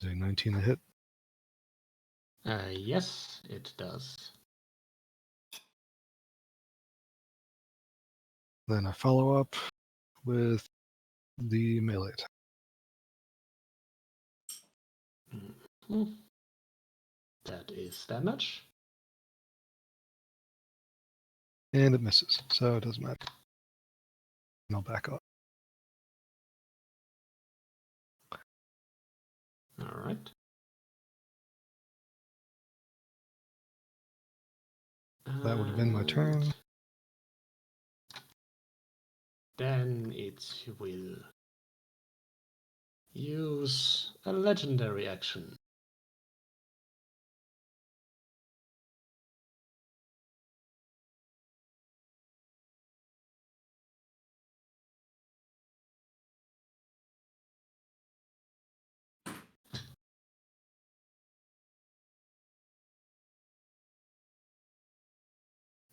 Is a 19 to hit? Yes, it does. Then I follow up with the melee attack. Mhm. That is damage. And it misses, so it doesn't matter. And I'll back up. All right. That would have been my turn. And then it will use a legendary action.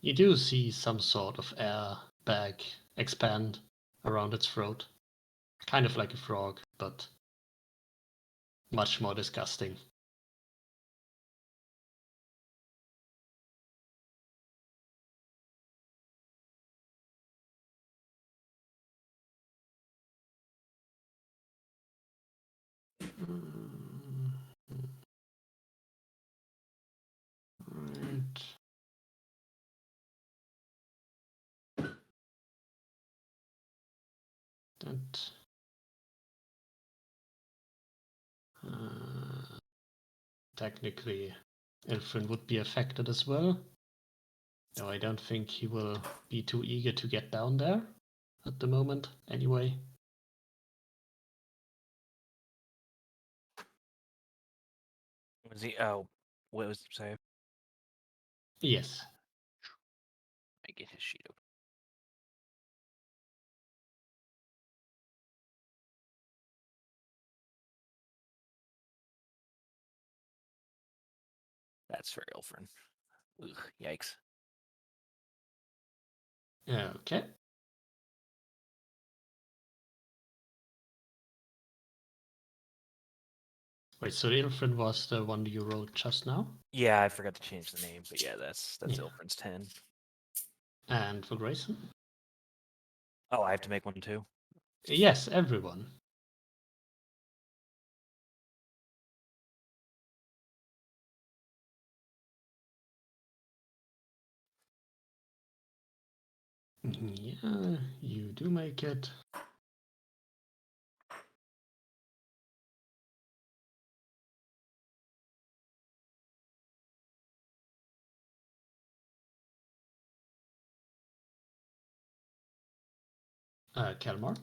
You do see some sort of air bag expand around its throat. Kind of like a frog, but much more disgusting. Right. That technically Ilfrin would be affected as well. Though I don't think he will be too eager to get down there at the moment anyway. Was he? Oh, what was the save? Yes. I get his sheet open. That's for Ilfrin. Ugh, yikes. Okay. Wait, so Ilfrin was the one you rolled just now? Yeah, I forgot to change the name, but yeah, that's Yeah. Ilfrin's 10. And for Grayson? Oh, I have to make one too. Yes, everyone. Yeah, you do make it. Kelmar?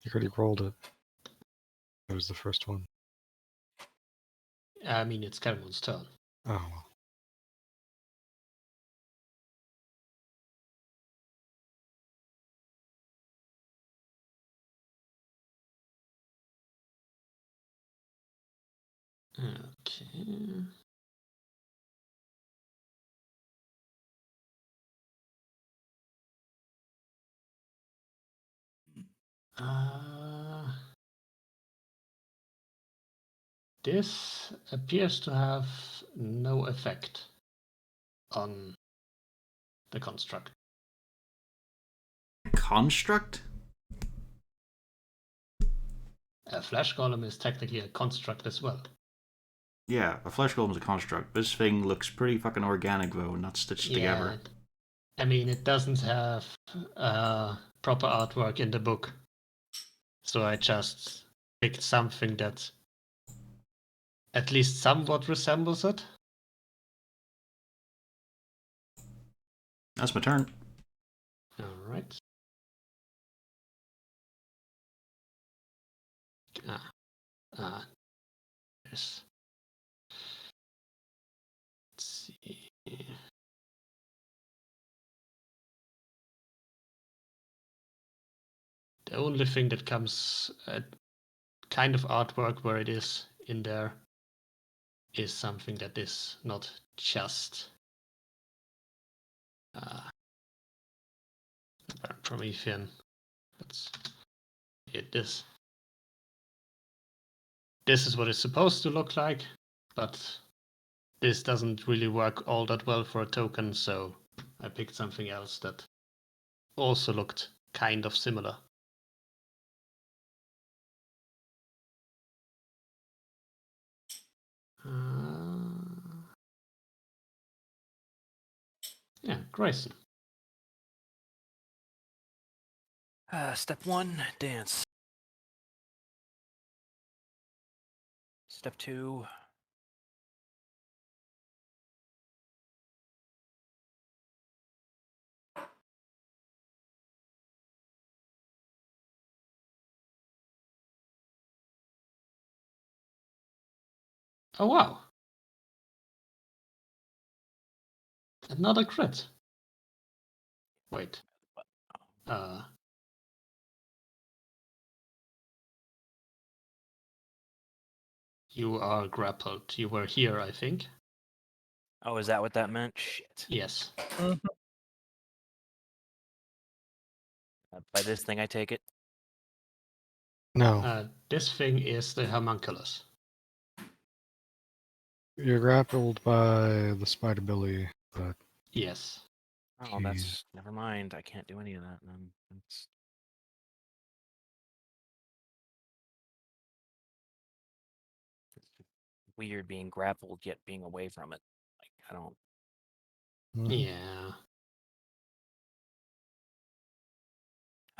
You already rolled it. That was the first one. I mean, it's Kelmar's turn. Oh, well. Okay. This appears to have no effect on the construct. Construct? A flesh golem is technically a construct as well. Yeah, a flesh golem's a construct. This thing looks pretty fucking organic though, not stitched together. I mean, it doesn't have proper artwork in the book. So I just picked something that at least somewhat resembles it. That's my turn. Alright. Yes. Let's see. The only thing that comes kind of artwork where it is in there is something that is not just Promethean. Let's hit this. This is what it's supposed to look like, but this doesn't really work all that well for a token, so I picked something else that also looked kind of similar. Yeah, Grayson. Step 1, dance. Step 2. Oh wow. Another crit. Wait. You are grappled. You were here, I think. Oh, is that what that meant? Shit. Yes. By this thing, I take it? No. This thing is the homunculus. You're grappled by the spider billy, but Yes. Oh, that's... Never mind. I can't do any of that then. It's... weird being grappled yet being away from it. Like, I don't... Yeah.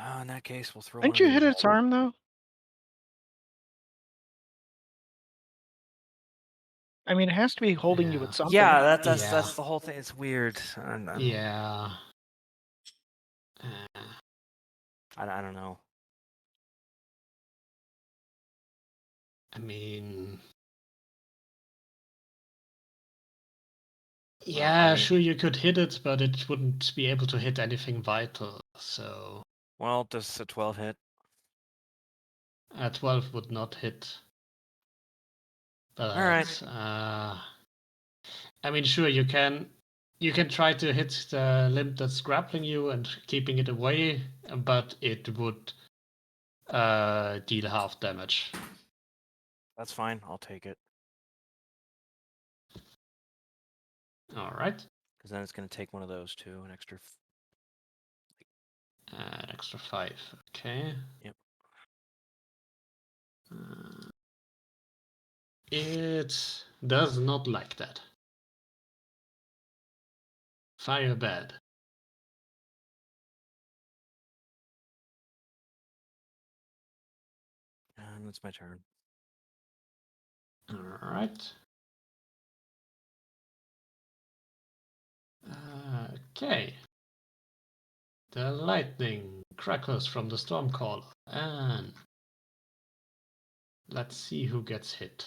Oh, in that case, we'll throw Didn't one you of hit these its at it. arm though? I mean, it has to be holding you with something. Yeah, that's Yeah. that's the whole thing. It's weird. Yeah. I don't know. I mean... Well, Yeah, I mean- sure you could hit it, but it wouldn't be able to hit anything vital, so... Well, does a 12 hit? A 12 would not hit. But, Alright. I mean, sure, you can You can try to hit the limb that's grappling you and keeping it away, but it would deal half damage. That's fine. I'll take it. All right. Because then it's going to take one of those too, an extra. An extra 5. Okay. Yep. It does not like that. Fire bad. And it's my turn. All right. Okay. The lightning crackles from the Stormcaller, and let's see who gets hit.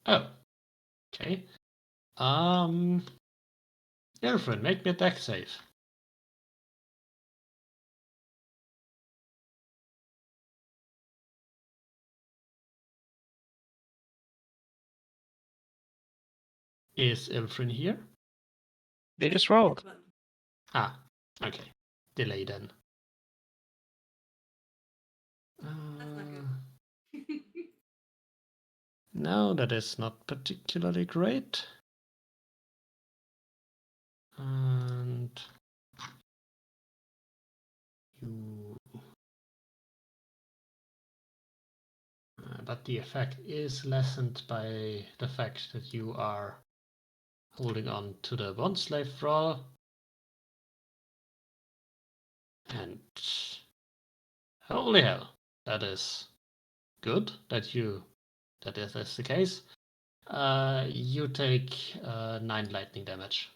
Oh, okay. Ilfrin, make me a deck save. Is Ilfrin here? They just rolled. Ah, okay. Delay then. That's not good. No, that is not particularly great. And you, but the effect is lessened by the fact that you are holding on to the bond slave thrall. And holy hell, that is good that is the case. You take 9 lightning damage.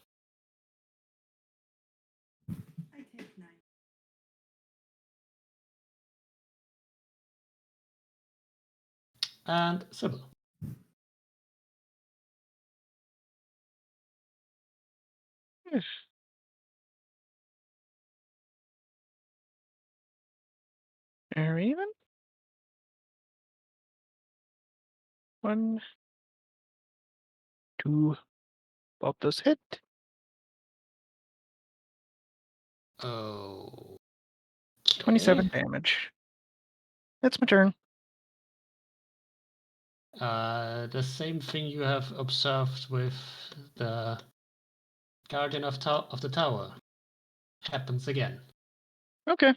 I take 9. And Sybil. Are we even? 1, 2. Both those hit. Oh. 27 damage. That's my turn. The same thing you have observed with the Guardian of the Tower happens again. Okay.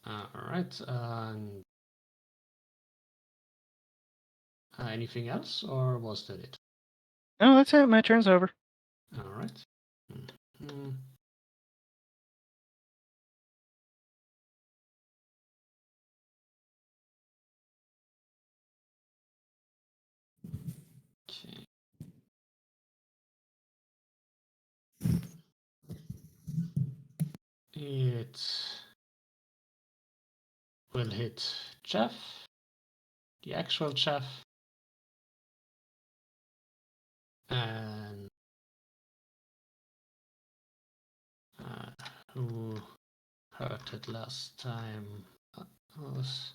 All right. Anything else, or was that it? No, that's it. My turn's over. All right. Mhm. Okay. It will hit Jeff, the actual Jeff, and who hurt it last time was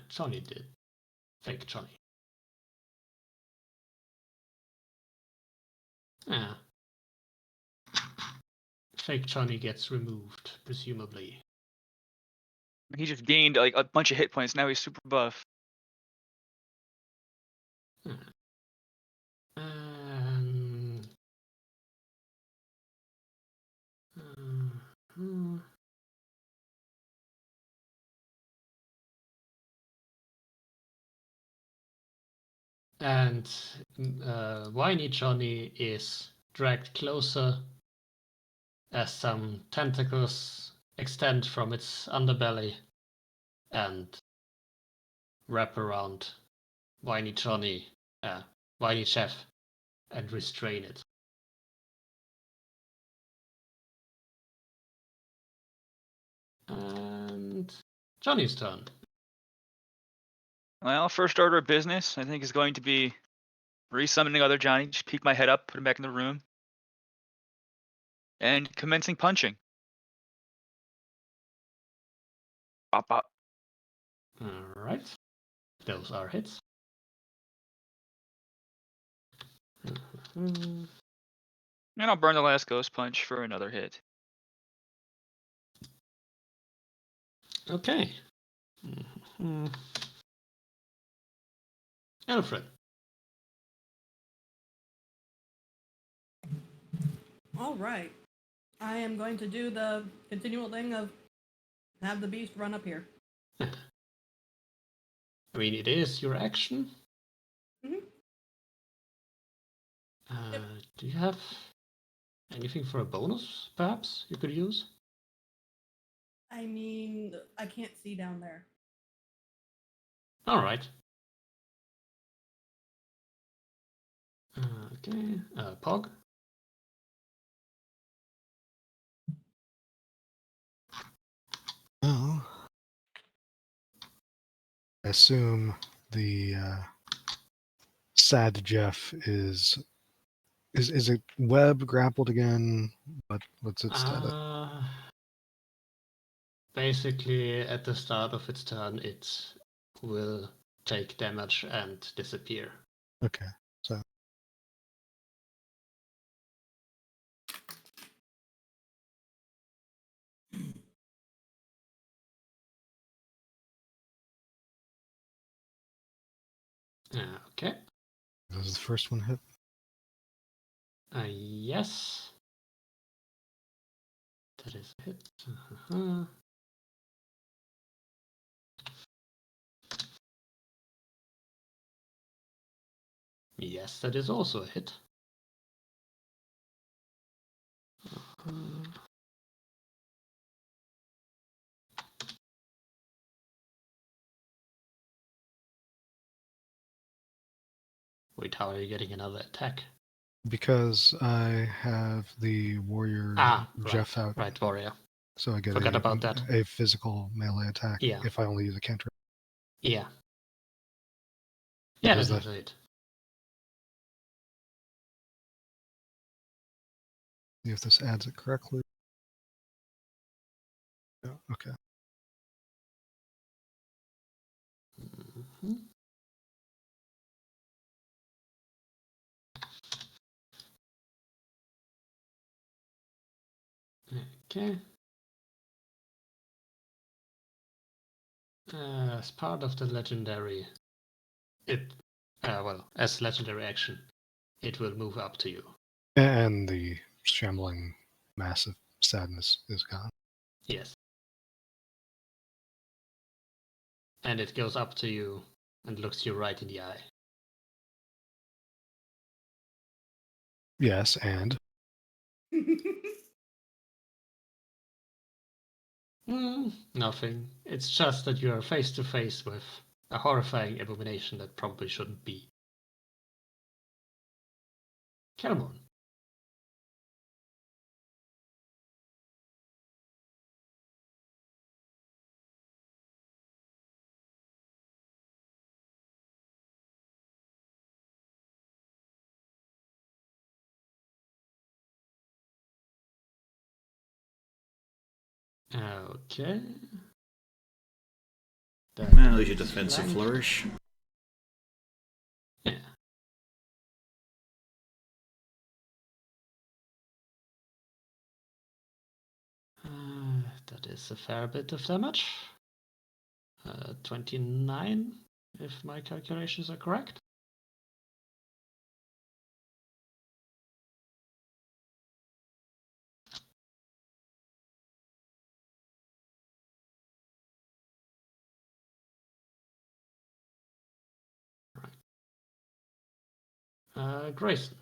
Johnny did. Fake Johnny. Yeah. Fake Johnny gets removed, presumably. He just gained like a bunch of hit points. Now he's super buff. And And Whiny Johnny is dragged closer as some tentacles extend from its underbelly and wrap around Whiny Johnny, Whiny Chef, and restrain it. And Johnny's turn. Well, first order of business, I think, is going to be resummoning other Johnny. Just peek my head up, put him back in the room, and commencing punching. Bop, bop. Alright. Those are hits. Mhm. And I'll burn the last ghost punch for another hit. Okay. Alfred. All right. I am going to do the continual thing of have the beast run up here. I mean, it is your action. Mhm. Yep. Do you have anything for a bonus, perhaps, you could use? I mean, I can't see down there. Alright. Okay. Pog. Well, I assume the sad Jeff is it web grappled again? What's its status? Basically, at the start of its turn, it will take damage and disappear. Okay, so Okay. does the first one hit? Yes. That is a hit. Uh-huh. Yes, that is also a hit. Wait, how are you getting another attack? Because I have the warrior Jeff out, Right, warrior. so I get Forgot about that. a physical melee attack Yeah. if I only use a cantrip. Yeah. Yeah, Does that is that- a hit. See if this adds it correctly. Yeah, okay. Mhm. Okay. As part of the legendary, as legendary action, it will move up to you. And the shambling massive sadness is gone. Yes. And it goes up to you and looks you right in the eye. Yes, and Nothing. It's just that you are face to face with a horrifying abomination that probably shouldn't be. Kelmon. Okay. That Man, there's your is defensive flank. flourish. Yeah. That is a fair bit of damage. 29, if my calculations are correct. Grayson.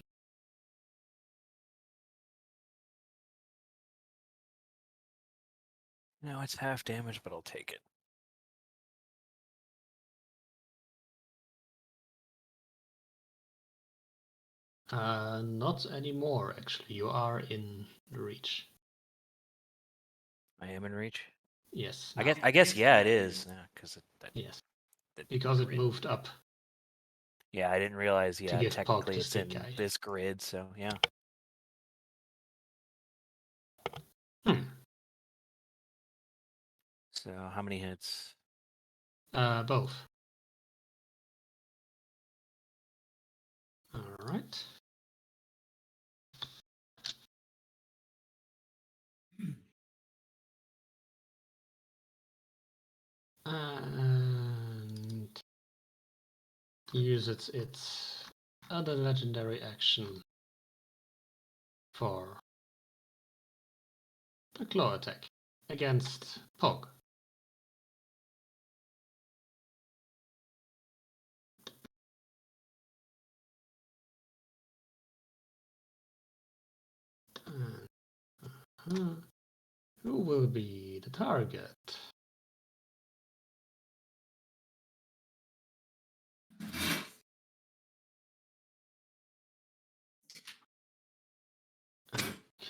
No, it's half damage, but I'll take it. Not anymore, actually. You are in reach. I am in reach. Yes. I now. guess, yeah, it is. Because Yes. Because it moved up. Yeah, I didn't realize. To Yeah, give Pog technically the it's in stick eye. this grid. So yeah. So how many hits? Both. All right. And use its other legendary action for a claw attack against Pog. Who will be the target?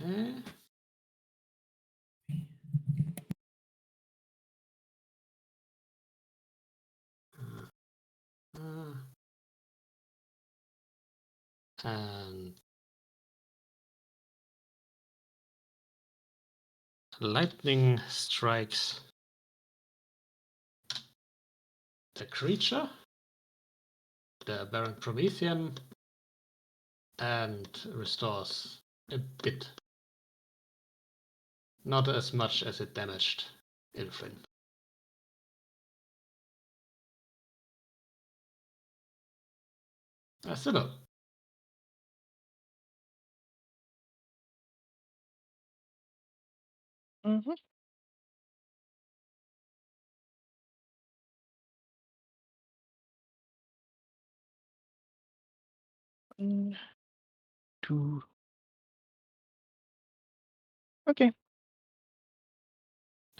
Okay. And lightning strikes the creature, the Baron Promethean, and restores a bit. Not as much as it damaged Ilfrin. Sybil. Mm-hmm. Two. Okay.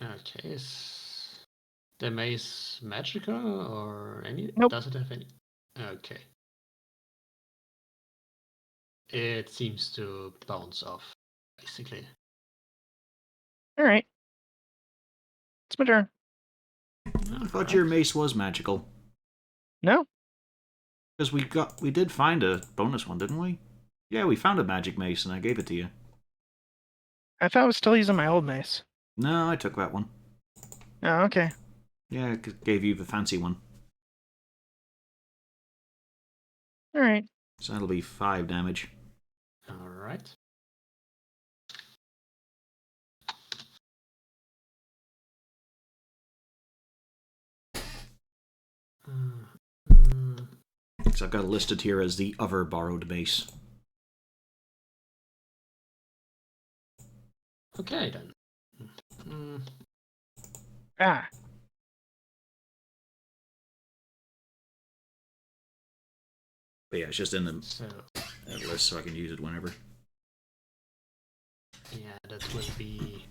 Okay, is the mace magical or any? Nope. Does it have any? Okay. It seems to bounce off, basically. All right. It's my turn. I thought your mace was magical. No, Because we did find a bonus one, didn't we? Yeah, we found a magic mace and I gave it to you. I thought I was still using my old mace. No, I took that one. Oh, okay. Yeah, gave you the fancy one. All right. So that'll be 5 damage. All right. Because I've got it listed here as the other borrowed mace. Okay then. Ah. But yeah, it's just in the So list so I can use it whenever. yeah, that will be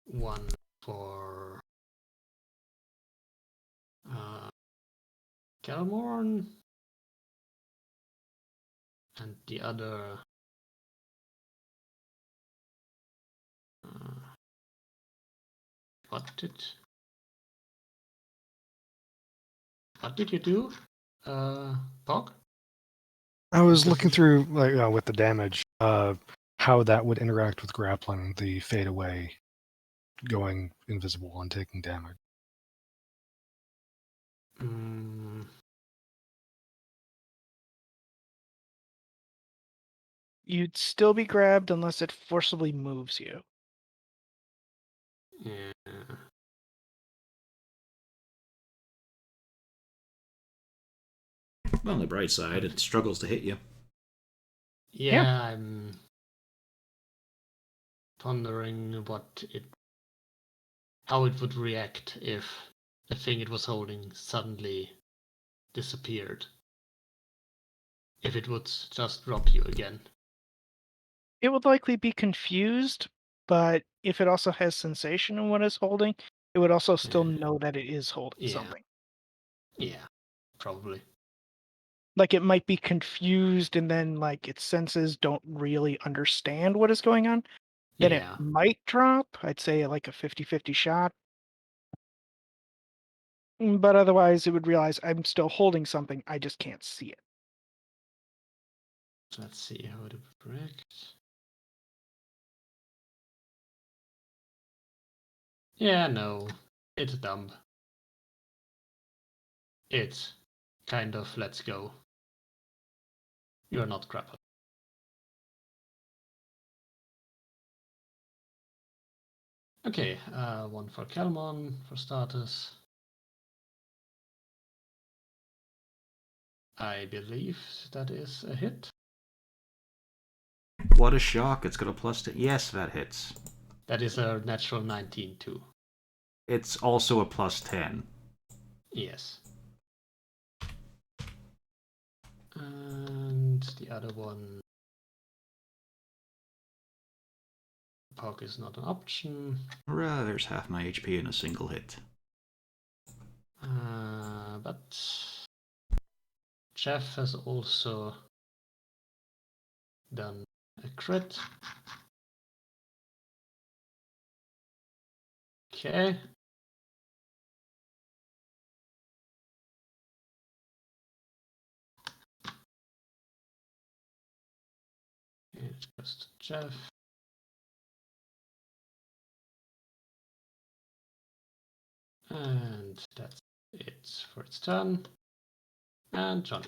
one for Kelmorn, and the other what did you do, Pog? I was looking through with the damage, how that would interact with grappling, the fade away, going invisible and taking damage. You'd still be grabbed unless it forcibly moves you. Yeah. Well, on the bright side, it struggles to hit you. Yeah, I'm pondering how it would react if the thing it was holding suddenly disappeared. if it would just drop you again. It would likely be confused, but if it also has sensation in what it's holding, it would also still Yeah. know that it is holding Yeah. something. Yeah, probably. Like it might be confused and then like its senses don't really understand what is going on. Then Yeah. it might drop. I'd say like a 50-50 shot. But otherwise it would realize I'm still holding something, I just can't see it. Let's see how to break. Yeah, no. It's dumb. It's kind of let's go. You're not grappled. Okay, one for Kelmon for starters. I believe that is a hit. What a shock! It's got a +10. Yes, that hits. That is a natural 19 too. It's also a +10. Yes. And the other one. Poke is not an option. Hurrah, there's half my HP in a single hit. But Jeff has also done a crit. Okay. It goes to Jeff. And that's it for its turn. And Johnny.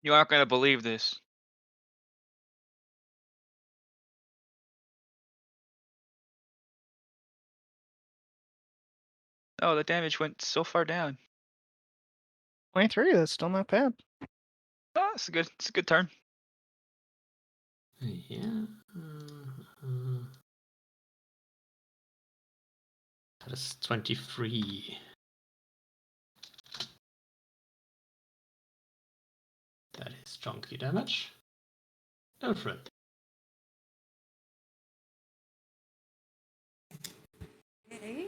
You aren't gonna believe this. Oh, the damage went so far down. 23, that's still not bad. Oh, it's a good turn. Yeah. That is 23. That is chunky damage. Alfred. Okay.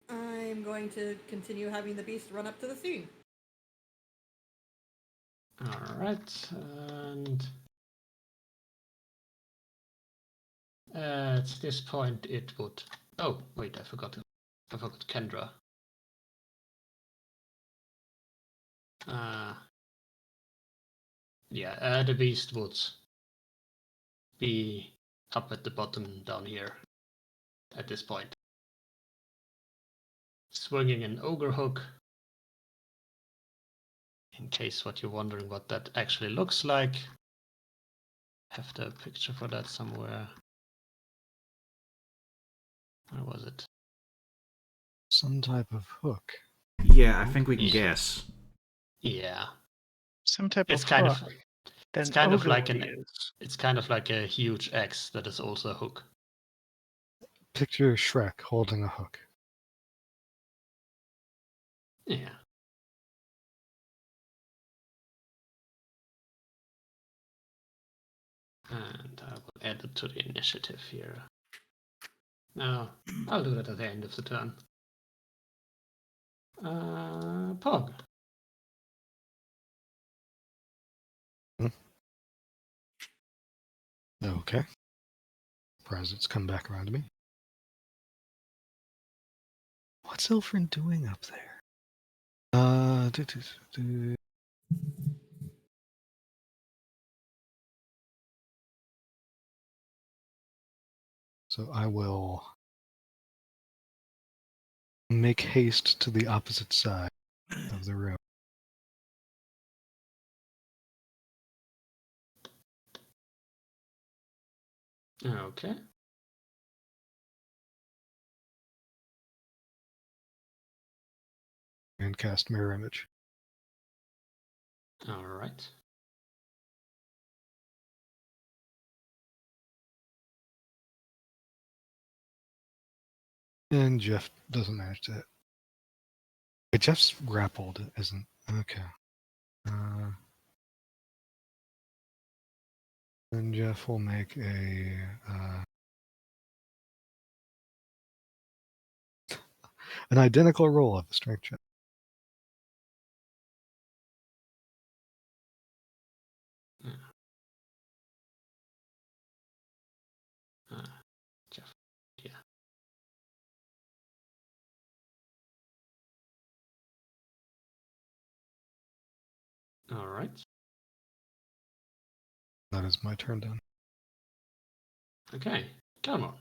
I'm going to continue having the beast run up to the scene. Alright, and at this point it would... Oh, wait, I forgot Kendra. Yeah, the beast would be up at the bottom down here at this point. Swinging an ogre hook. In case what you're wondering what that actually looks like. Have the picture for that somewhere. Where was it? Some type of hook. Yeah, I think we can Yeah. guess. Yeah. Some type It's of kind hook. of Then it's kind of ogre like would an use. it's kind of like a huge axe that is also a hook. Picture Shrek holding a hook. Yeah. And I will add it to the initiative here. No, I'll do that at the end of the turn. Pog. Okay. Presents come back around to me. What's Ilfrin doing up there? So I will make haste to the opposite side of the room. Okay. And cast Mirror Image. All right. And Jeff doesn't manage to hit. Wait, Jeff's grappled, isn't? Okay. And Jeff will make a an identical roll of a strength check. Jeff. Yeah. All right. That is my turn done. Okay. Come on.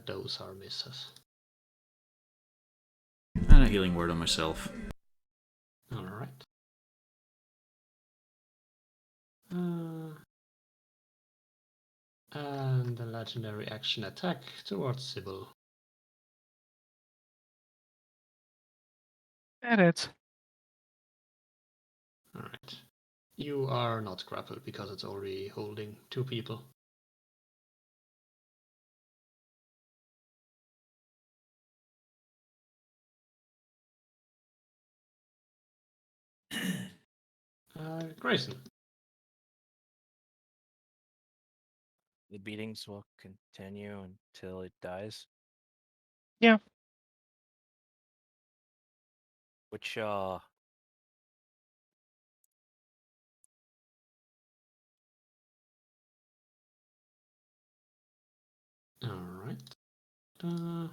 Those are misses. And a healing word on myself. All right. And the legendary action attack towards Sybil. That hits. All right. You are not grappled because it's already holding 2 people. Grayson. The beatings will continue until it dies. Yeah. Which All right. Yeah.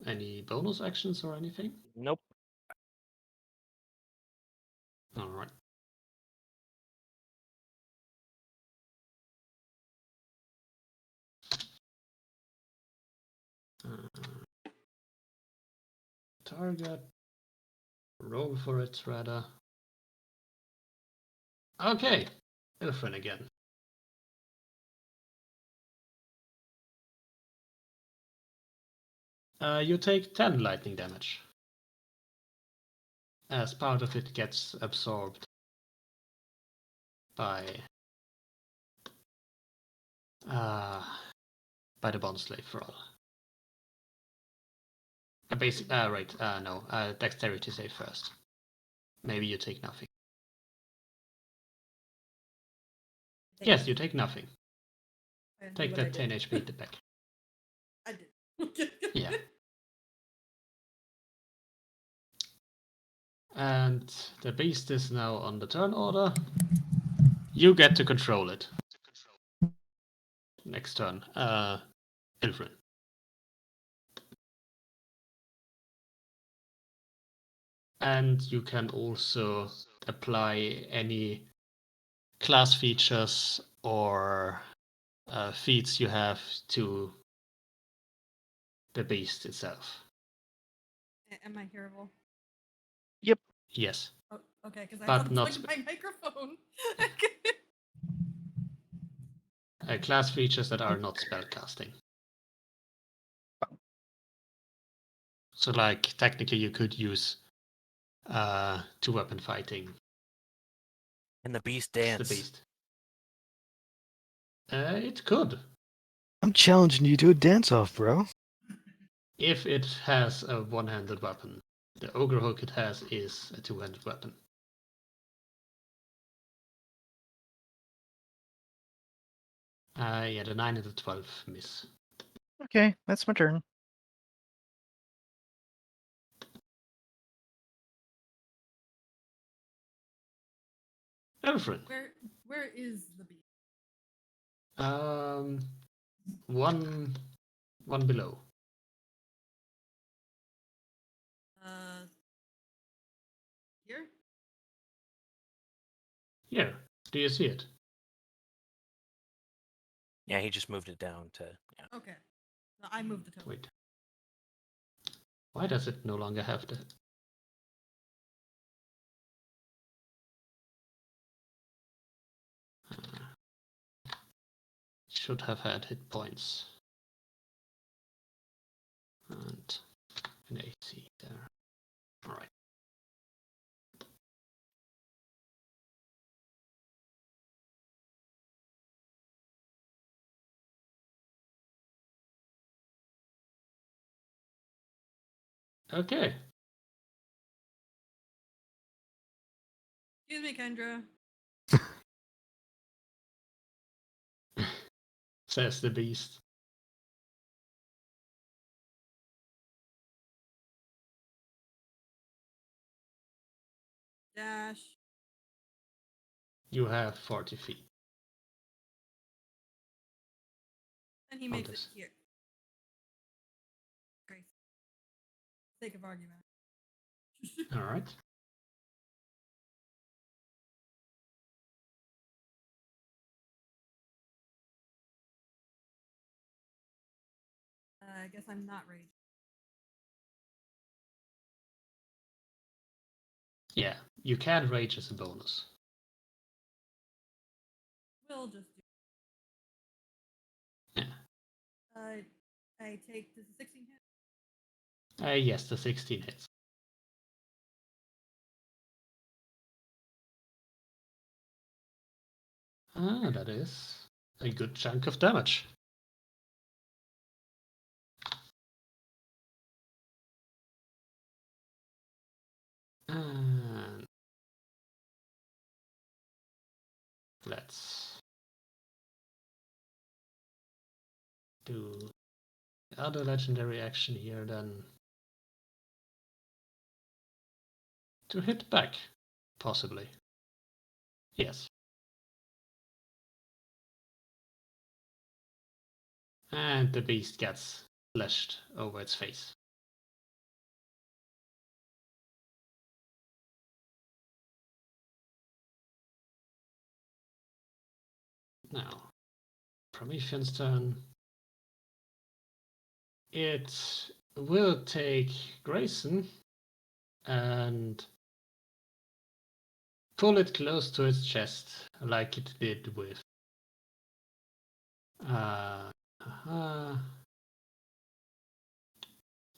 Any bonus actions or anything? nope. All right. Target. Roll for it, rather. Okay. Ilfrin again. You take 10 lightning damage. As part of it gets absorbed by the bond slave for all. Dexterity save first. Maybe you take nothing. Yes, you take nothing. Take that 10 HP back. I did. Yeah. And the beast is now on the turn order. You get to control it. Next turn. Ilfrin. And you can also apply any class features or feats you have to the beast itself. Am I hearable? Yes. Oh, okay, because I But have not- to plug my microphone. Class features that are not spellcasting. So, like, technically you could use 2-weapon fighting. And the beast The dance. beast. It could. I'm challenging you to a dance-off, bro. If it has a one-handed weapon. The ogre hook it has is a two-handed weapon. Yeah, the 9 and the 12 miss. Okay, that's my turn. Elfrin. Where is the beast? One below. Here? Here. Do you see it? Yeah, he just moved it down to. Yeah. Okay. So I moved the token. Wait. Why does it no longer have the... Should have had hit points. And an AC there. Alright. Okay. Excuse me, Kendra. Says the beast. Dash. You have 40 feet. And he makes it this. here. Great. Sake of argument. Alright. I guess I'm not raging. Yeah, you can rage as a bonus. We'll just do. Yeah. I take does the 16 hit? Yes, the 16 hits. Ah, that is a good chunk of damage. And let's do the other legendary action here then. To hit back, possibly. Yes. And the beast gets slashed over its face. Now, Promethean's turn. It will take Grayson and pull it close to its chest, like it did with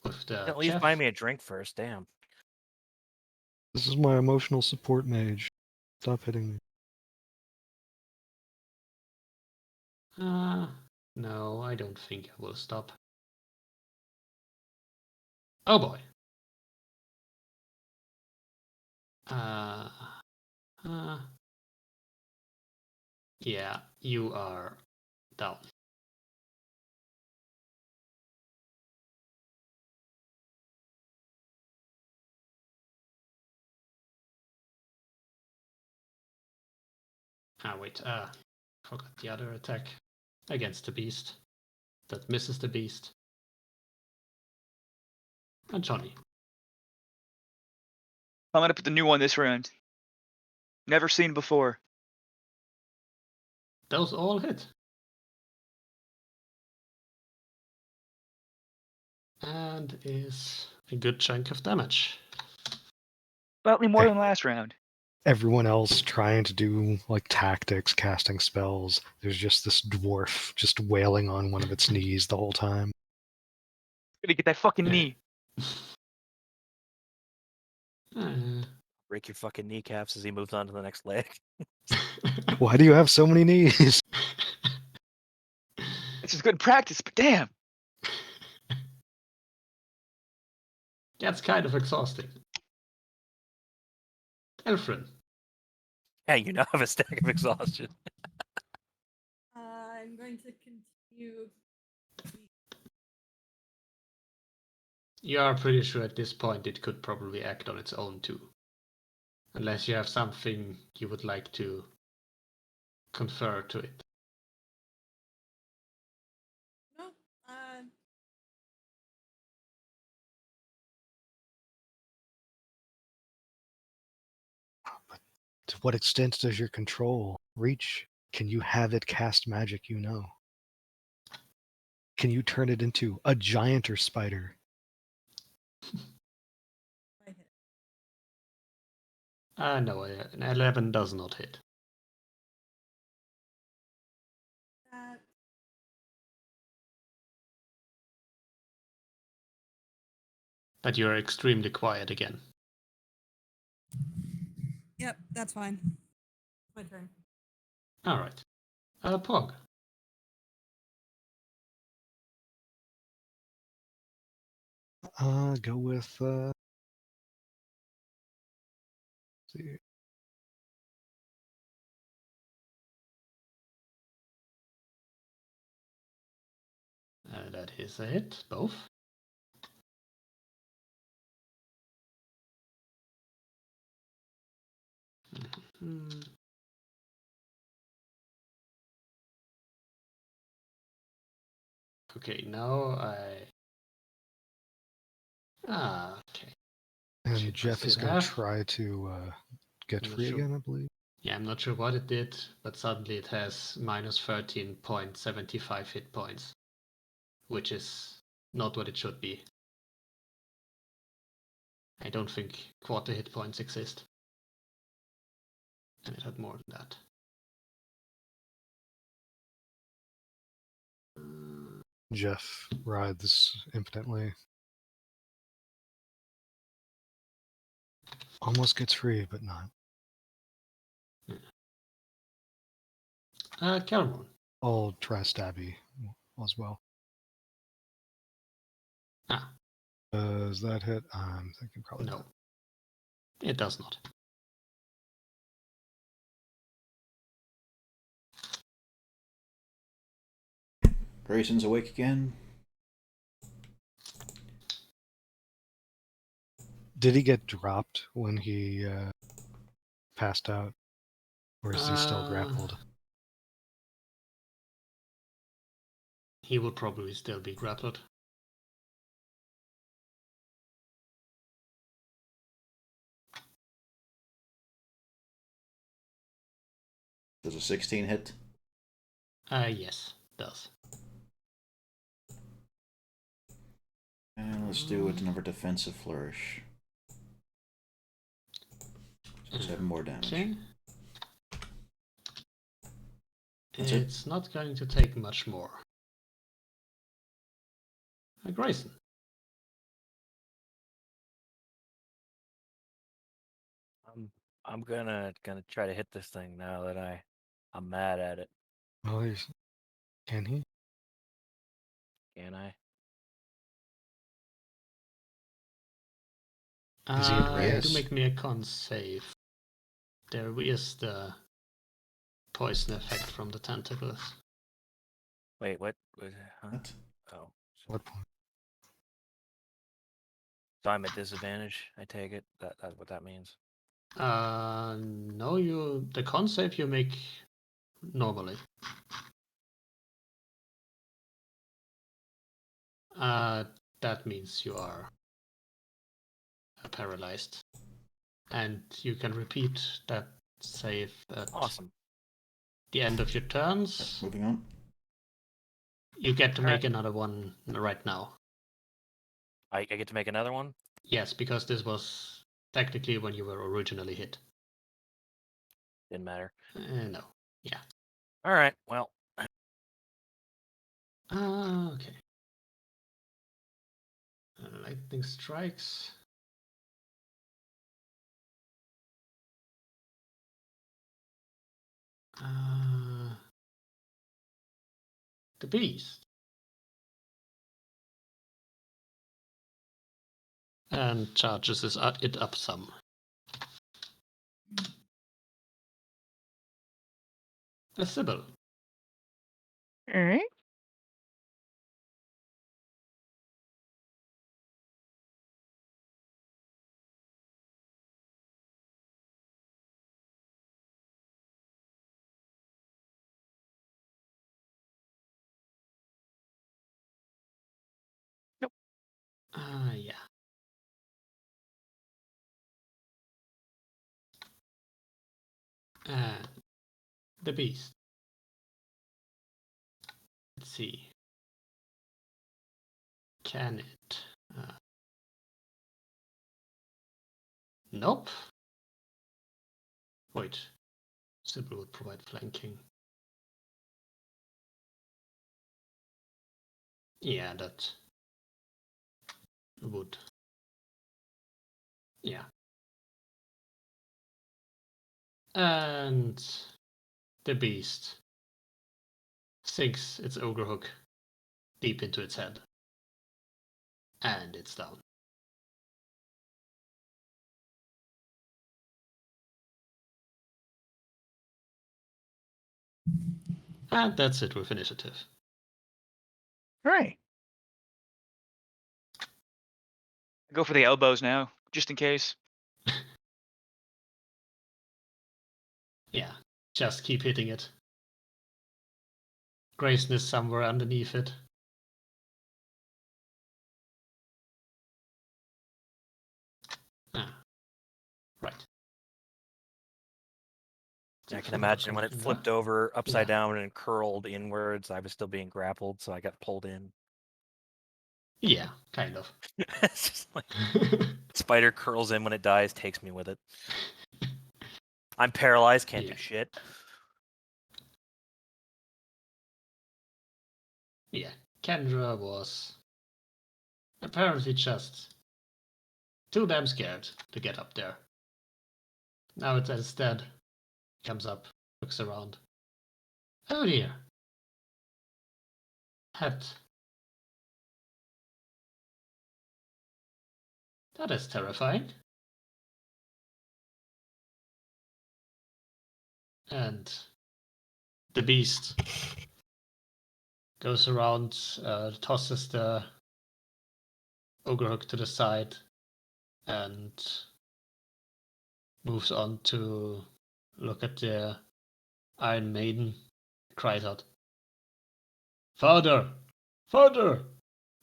with the At least Jeff. buy me a drink first. Damn. This is my emotional support mage. Stop hitting me. No, I don't think I will stop. Oh boy. Yeah, you are down. Wait, forgot the other attack against the beast. That misses the beast. And Johnny. I'm gonna put the new one this round. Never seen before. Those all hit. And is a good chunk of damage. Slightly more than last round. Everyone else trying to do like tactics, casting spells. There's just this dwarf just wailing on one of its knees the whole time. Gonna get that fucking knee. Break your fucking kneecaps as he moves on to the next leg. Why do you have so many knees? This is good practice, but damn. That's kind of exhausting. Elfrin. Yeah, you now have a stack of exhaustion. I'm going to continue. You are pretty sure at this point it could probably act on its own too. Unless you have something you would like to confer to it. No. But to what extent does your control reach? Can you have it cast magic you know? Can you turn it into a gianter spider? No, an 11 does not hit. But you're extremely quiet again. Yep, that's fine. My turn. All right. Pog. Go with see. That is a hit, both. Mhm. Okay, now I... okay. And Shit, I Jeff is still going to have. try to get I'm not free sure. again, I believe. Yeah, I'm not sure what it did, but suddenly it has minus 13.75 hit points, which is not what it should be. I don't think quarter hit points exist. And it had more than that. Jeff writhes impotently. Almost gets free, but not. Cameron. I'll try stabby as well. Ah, Does that hit? I'm thinking probably no. not. It does not. Grayson's awake again. Did he get dropped when he passed out? Or is he still grappled? He would probably still be grappled. Does a 16 hit? Yes, does. And let's do another defensive flourish. So 7 more damage. Okay. That's it? It's not going to take much more. Grayson. I'm gonna try to hit this thing now that I'm mad at it. Oh, can he? Can I? Is he in range? Do make me a con save. There is the poison effect from the tentacles. Wait, what? Huh? What? Oh, What point? so I'm at disadvantage. I take it. That's what that means. No, the con save you make normally. That means you are paralyzed, and you can repeat that save at Awesome. the end of your turns. Moving on. You get to All make right. another one right now. I get to make another one. Yes, because this was technically when you were originally hit. Didn't matter. No. Yeah. All right. Well, Okay. Lightning strikes. The beast. And charges it up some. A Sybil. All right. Yeah. The beast. Let's see. Can it? Nope. Wait. Sybil would provide flanking. Yeah, that would. Yeah. And the beast sinks its ogre hook deep into its head. And it's down. And that's it with initiative. Right. Go for the elbows now, just in case. Yeah, just keep hitting it. Grayson is somewhere underneath it. Right. I can imagine when it flipped over upside down and curled inwards, I was still being grappled, so I got pulled in. Yeah, kind of. It's just like spider curls in when it dies, takes me with it. I'm paralyzed, can't Yeah. do shit. Yeah, Kendra was apparently just too damn scared to get up there. Now it instead comes up, looks around. Oh dear. That is terrifying. And the beast goes around, tosses the ogre hook to the side, and moves on to look at the Iron Maiden, cries out, "Father! Father!"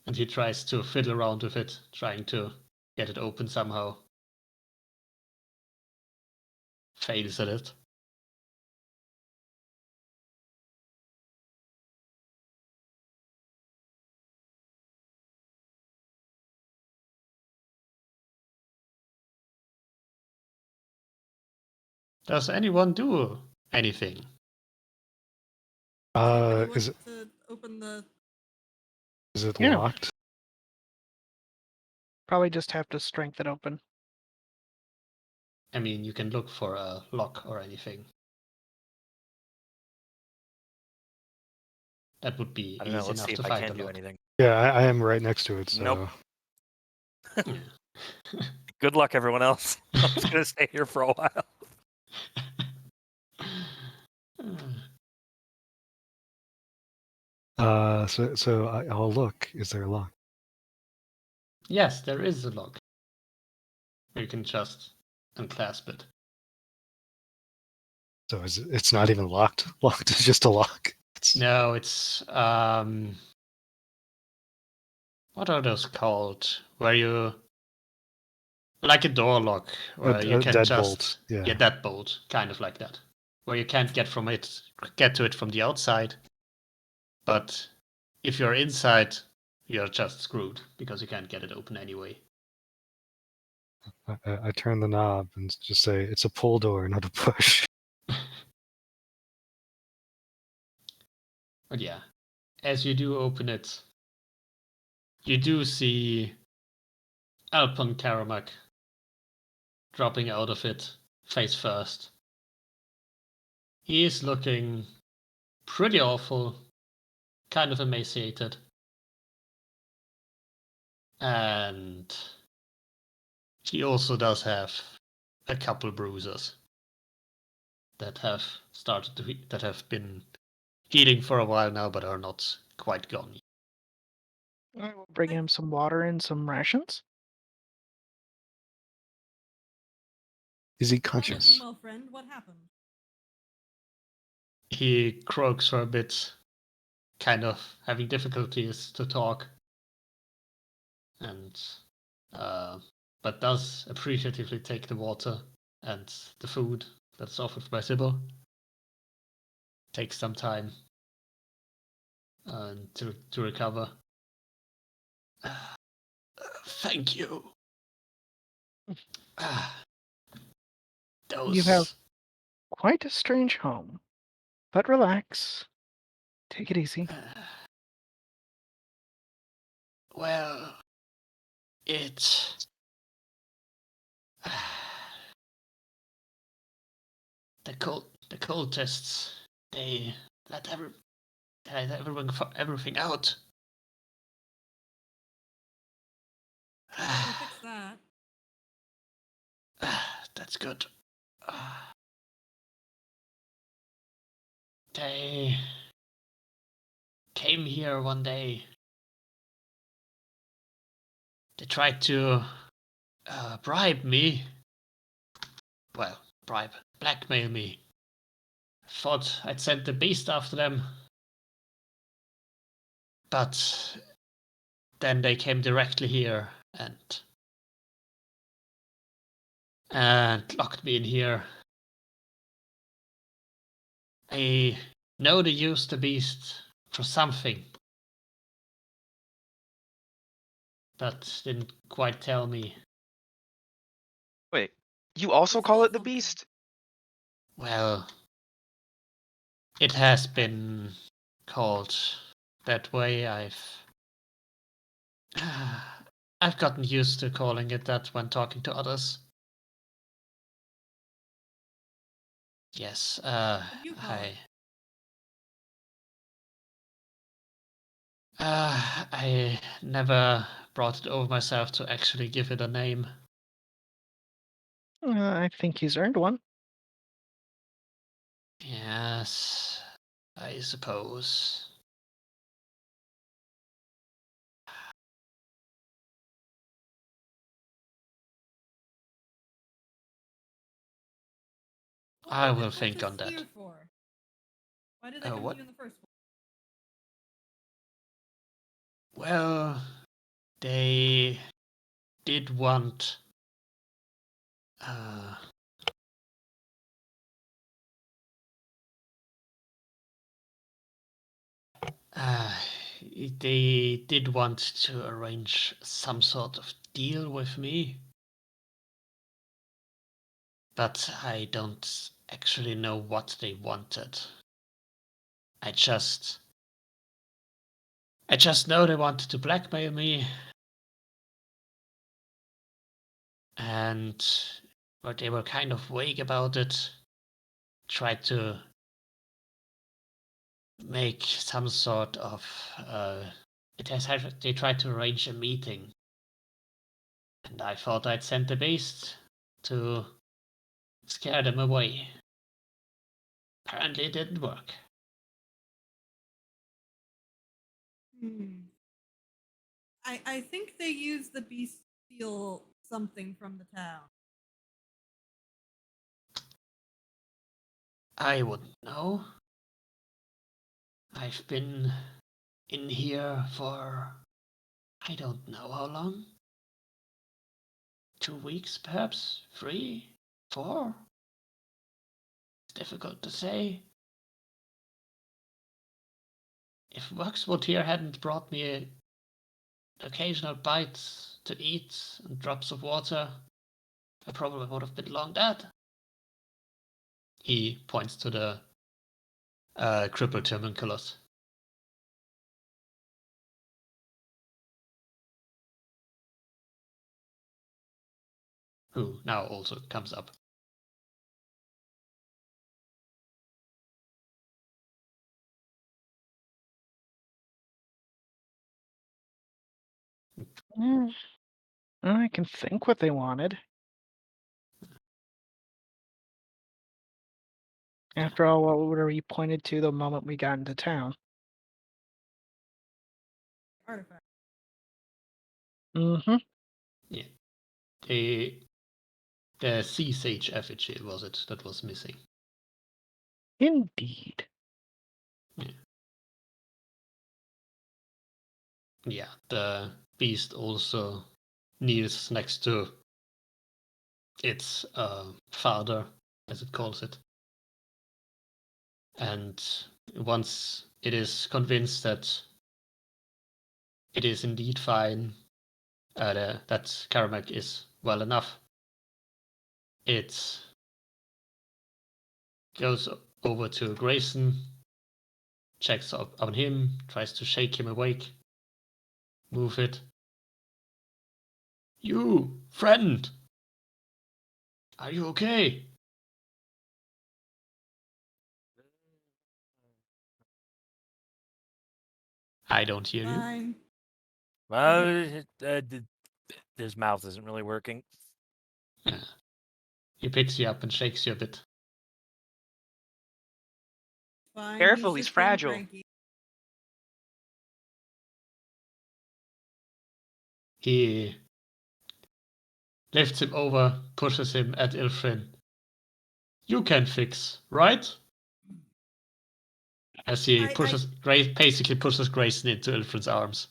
And he tries to fiddle around with it, trying to get it open somehow. Fails at it. Does anyone do anything? Somebody Is it wants to open the. Yeah. locked? Probably just have to strength it open. I mean, you can look for a lock or anything. That would be I don't know, easy let's enough see to if I find can a do lock. anything. Yeah, I am right next to it. So Nope. Yeah. Good luck, everyone else. I'm just gonna stay here for a while. I'll look. Is there a lock? Yes, there is a lock. You can just unclasp it. So it's not even locked. Locked is just a lock. No, it's what are those called? Where you like a door lock, where you A can deadbolt. just deadbolt, kind of like that, where you can't get to it from the outside, but if you're inside, you're just screwed because you can't get it open anyway. I turn the knob and just say it's a pull door, not a push. But yeah, as you do open it, you do see Alpon Karamak dropping out of it face first. He is looking pretty awful, kind of emaciated. And he also does have a couple bruises that have been healing for a while now, but are not quite gone. I will bring him some water and some rations. Is he Not conscious? looking well, friend. What happened? He croaks for a bit, kind of having difficulties to talk, and but does appreciatively take the water and the food that's offered by Sybil. Takes some time to recover. Thank you. Ah, You have those. quite a strange home. But relax. Take it easy. Well, it. The cultists, they let everything out. We'll fix that. That's good. They came here one day. They tried to bribe me. Well, blackmail me. Thought I'd send the beast after them. But then they came directly here and locked me in here. I know they used the beast for something, but didn't quite tell me. Wait, you also It's call called it the something. beast? Well, it has been called that way. I've gotten used to calling it that when talking to others. Yes, What do you call it? I never brought it over myself to actually give it a name. I think he's earned one. Yes, I suppose. I What were will the think on cultists that. here for? Why did they come What? to you in the first place? Well, they did want. Uh, uh, they did want to arrange some sort of deal with me, but I don't actually know what they wanted. I just know they wanted to blackmail me, and but they were kind of vague about it. Tried to make some sort of they tried to arrange a meeting, and I thought I'd send the beast to scare them away. Apparently it didn't work. I think they used the beast to steal something from the town. I wouldn't know. I've been in here for I don't know how long. 2 weeks, perhaps? 3? 4? It's difficult to say. If Waxwood here hadn't brought me occasional bites to eat and drops of water, I probably would have been long dead. He points to the crippled homunculus, who now also comes up. Mm, I can think what they wanted. After all, what were we pointed to the moment we got into town? Artifact. Mm-hmm. Yeah. The sea sage effigy was it that was missing. Indeed. Yeah, the beast also kneels next to its father, as it calls it. And once it is convinced that it is indeed fine, that Karamek is well enough. It goes over to Grayson, checks up on him, tries to shake him awake, move it. You, friend! Are you okay? I don't hear you. Fine. His mouth isn't really working. Yeah. He picks you up and shakes you a bit. Fine. Careful, he's just being fragile. cranky. He lifts him over, pushes him at Ilfrin. You can fix, right? As he basically pushes Grayson into Ilfrin's arms.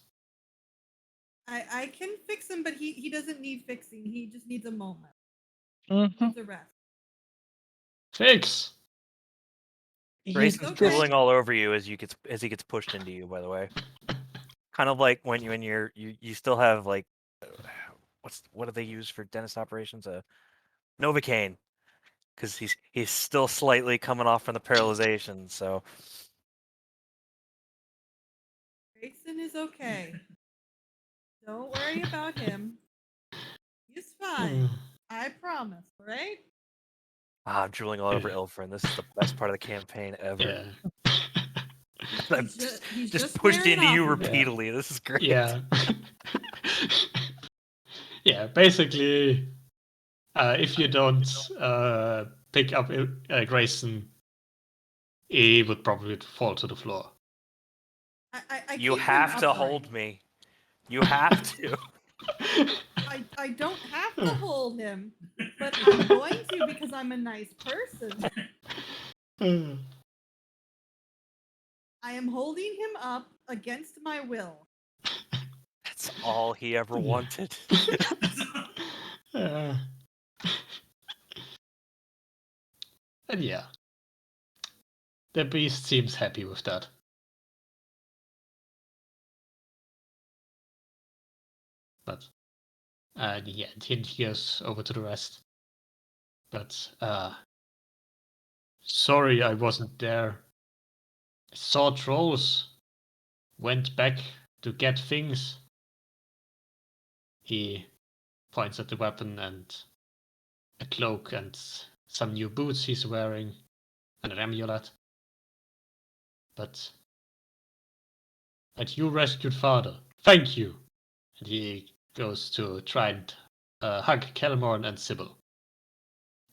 I can fix him, but he doesn't need fixing. He just needs a moment. Mm-hmm. Needs a rest. Fix! Grayson's okay. drooling all over you as he gets pushed into you. By the way, kind of like when you still have like what do they use for dentist operations? Novocaine, because he's still slightly coming off from the paralyzation. So Grayson is okay. Don't worry about him. He's fine. I promise, right? I'm drooling all over Ilfrin. This is the best part of the campaign ever. Yeah. I'm He's just pushed wearing into you off of it. repeatedly. This is great. Yeah. Yeah, basically, if you don't pick up Grayson, he would probably fall to the floor. I You keep him have to upright. hold me. You have to. I don't have to hold him, but I'm going to because I'm a nice person. I am holding him up against my will. That's all he ever wanted. And yeah, the beast seems happy with that. But yeah, he goes over to the rest. But sorry I wasn't there. I saw trolls. Went back to get things. He points at the weapon and a cloak and some new boots he's wearing and an amulet. But you rescued father. Thank you. And he goes to try and hug Kelmorn and Sybil.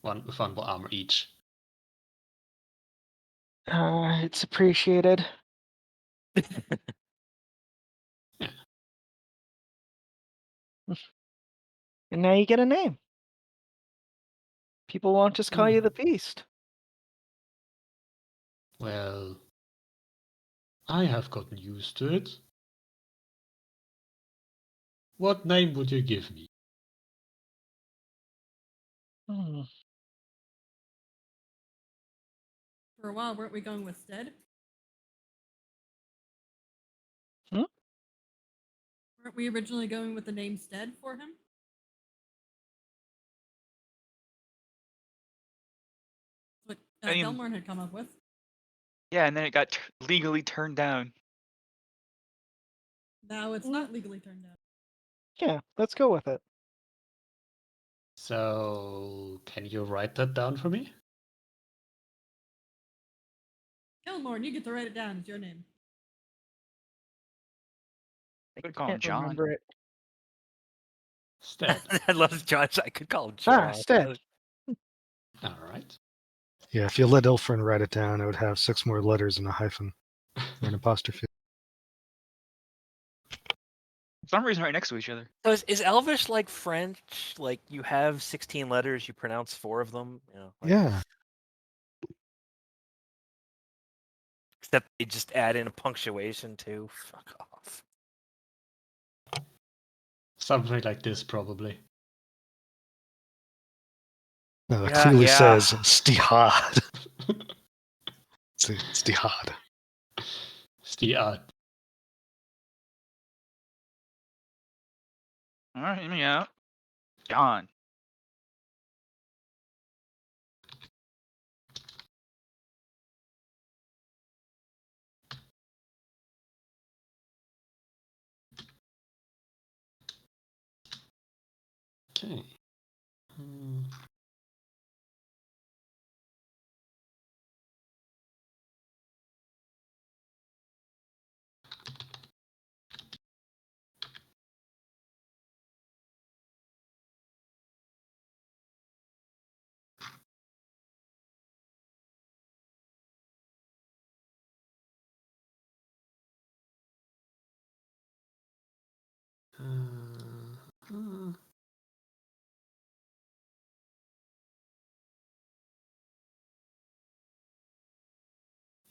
One with one armor each. It's appreciated. Yeah. And now you get a name. People won't just call you the Beast. Well, I have gotten used to it. What name would you give me? Hmm. For a while, weren't we going with Stead? Hmm? Weren't we originally going with the name Stead for him? What I mean- Delmorn had come up with. Yeah, and then it got legally turned down. Now it's not legally turned down. Yeah, let's go with it. So, can you write that down for me? Delmorn, you get to write it down. It's your name. I could call him Can't John. remember it. Stead. I love John. I could call him John. Stead. All right. Yeah, if you let Ilfrin write it down, it would have 6 more letters and a hyphen or an apostrophe. For some reason, right next to each other. So is Elvish like French? Like you have 16 letters, you pronounce 4 of them. You know, like, Yeah. except they just add in a punctuation too. Fuck off. Something like this, probably. No, it Yeah, clearly yeah. says Stihad. Stihad. Stiad. All right, hear me out. Gone. Okay. Hmm. Uh,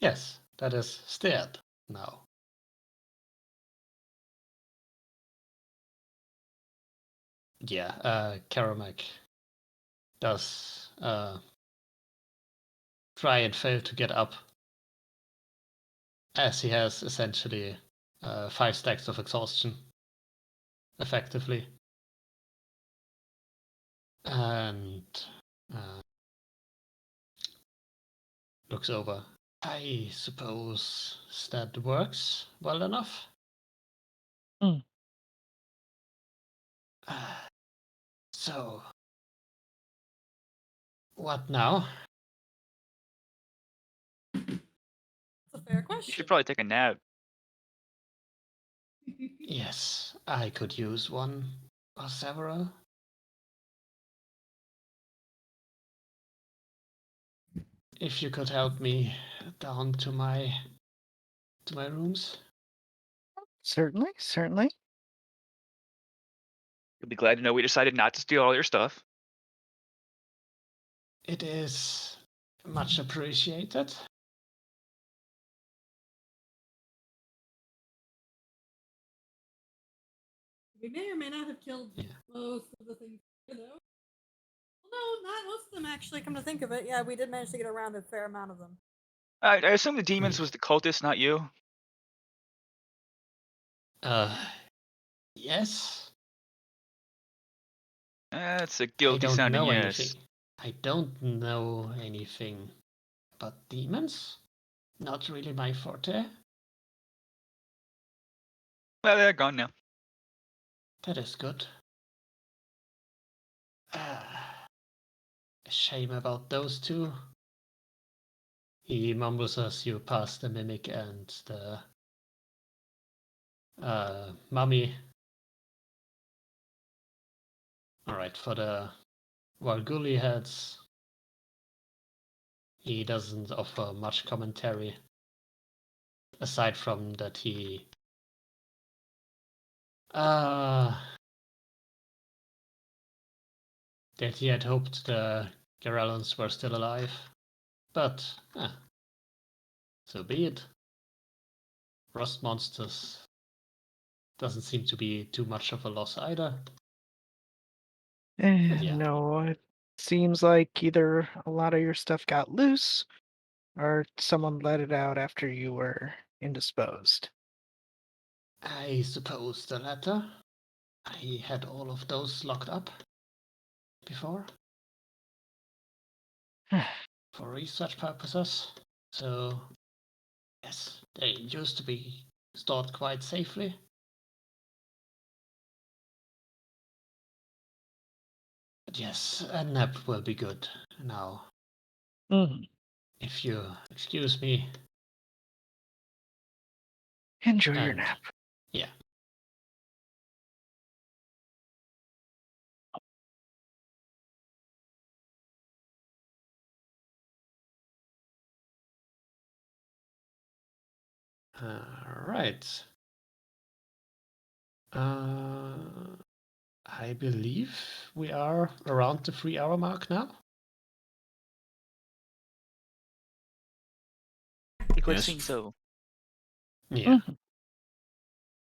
yes, that is steered now. Yeah, Karamak does try and fail to get up, as he has essentially 5 stacks of exhaustion, effectively. And looks over. I suppose that works well enough. Hmm. So, what now? That's a fair You question. should probably take a nap. Yes, I could use one or several. If you could help me down to my rooms. Certainly, certainly. You'll be glad to know we decided not to steal all your stuff. It is much appreciated. We may or may not have killed Yeah. most of the things, you know. Well, no, not most of them actually. Come to think of it, yeah, we did manage to get around a fair amount of them. I assume the demons was the cultist, not you. Yes. That's a I guilty don't sounding know yes. anything. I don't know anything about demons. Not really my forte. Well, they're gone now. That is good. A shame about those two. He mumbles as you pass the mimic and the mummy. Alright, for the Warguli heads, he doesn't offer much commentary. Aside from that that he had hoped the Garellans were still alive. But, so be it. Rust monsters doesn't seem to be too much of a loss either. Yeah. No, it seems like either a lot of your stuff got loose or someone let it out after you were indisposed. I suppose the latter. I had all of those locked up before for research purposes. So, yes, they used to be stored quite safely. But yes, a nap will be good now. Mhm. If you excuse me. Enjoy your And nap. yeah. Right. I believe we are around the 3-hour mark now. It would Yes. seem so. Yeah. Mhm.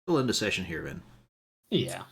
Still in the session here, then. Yeah.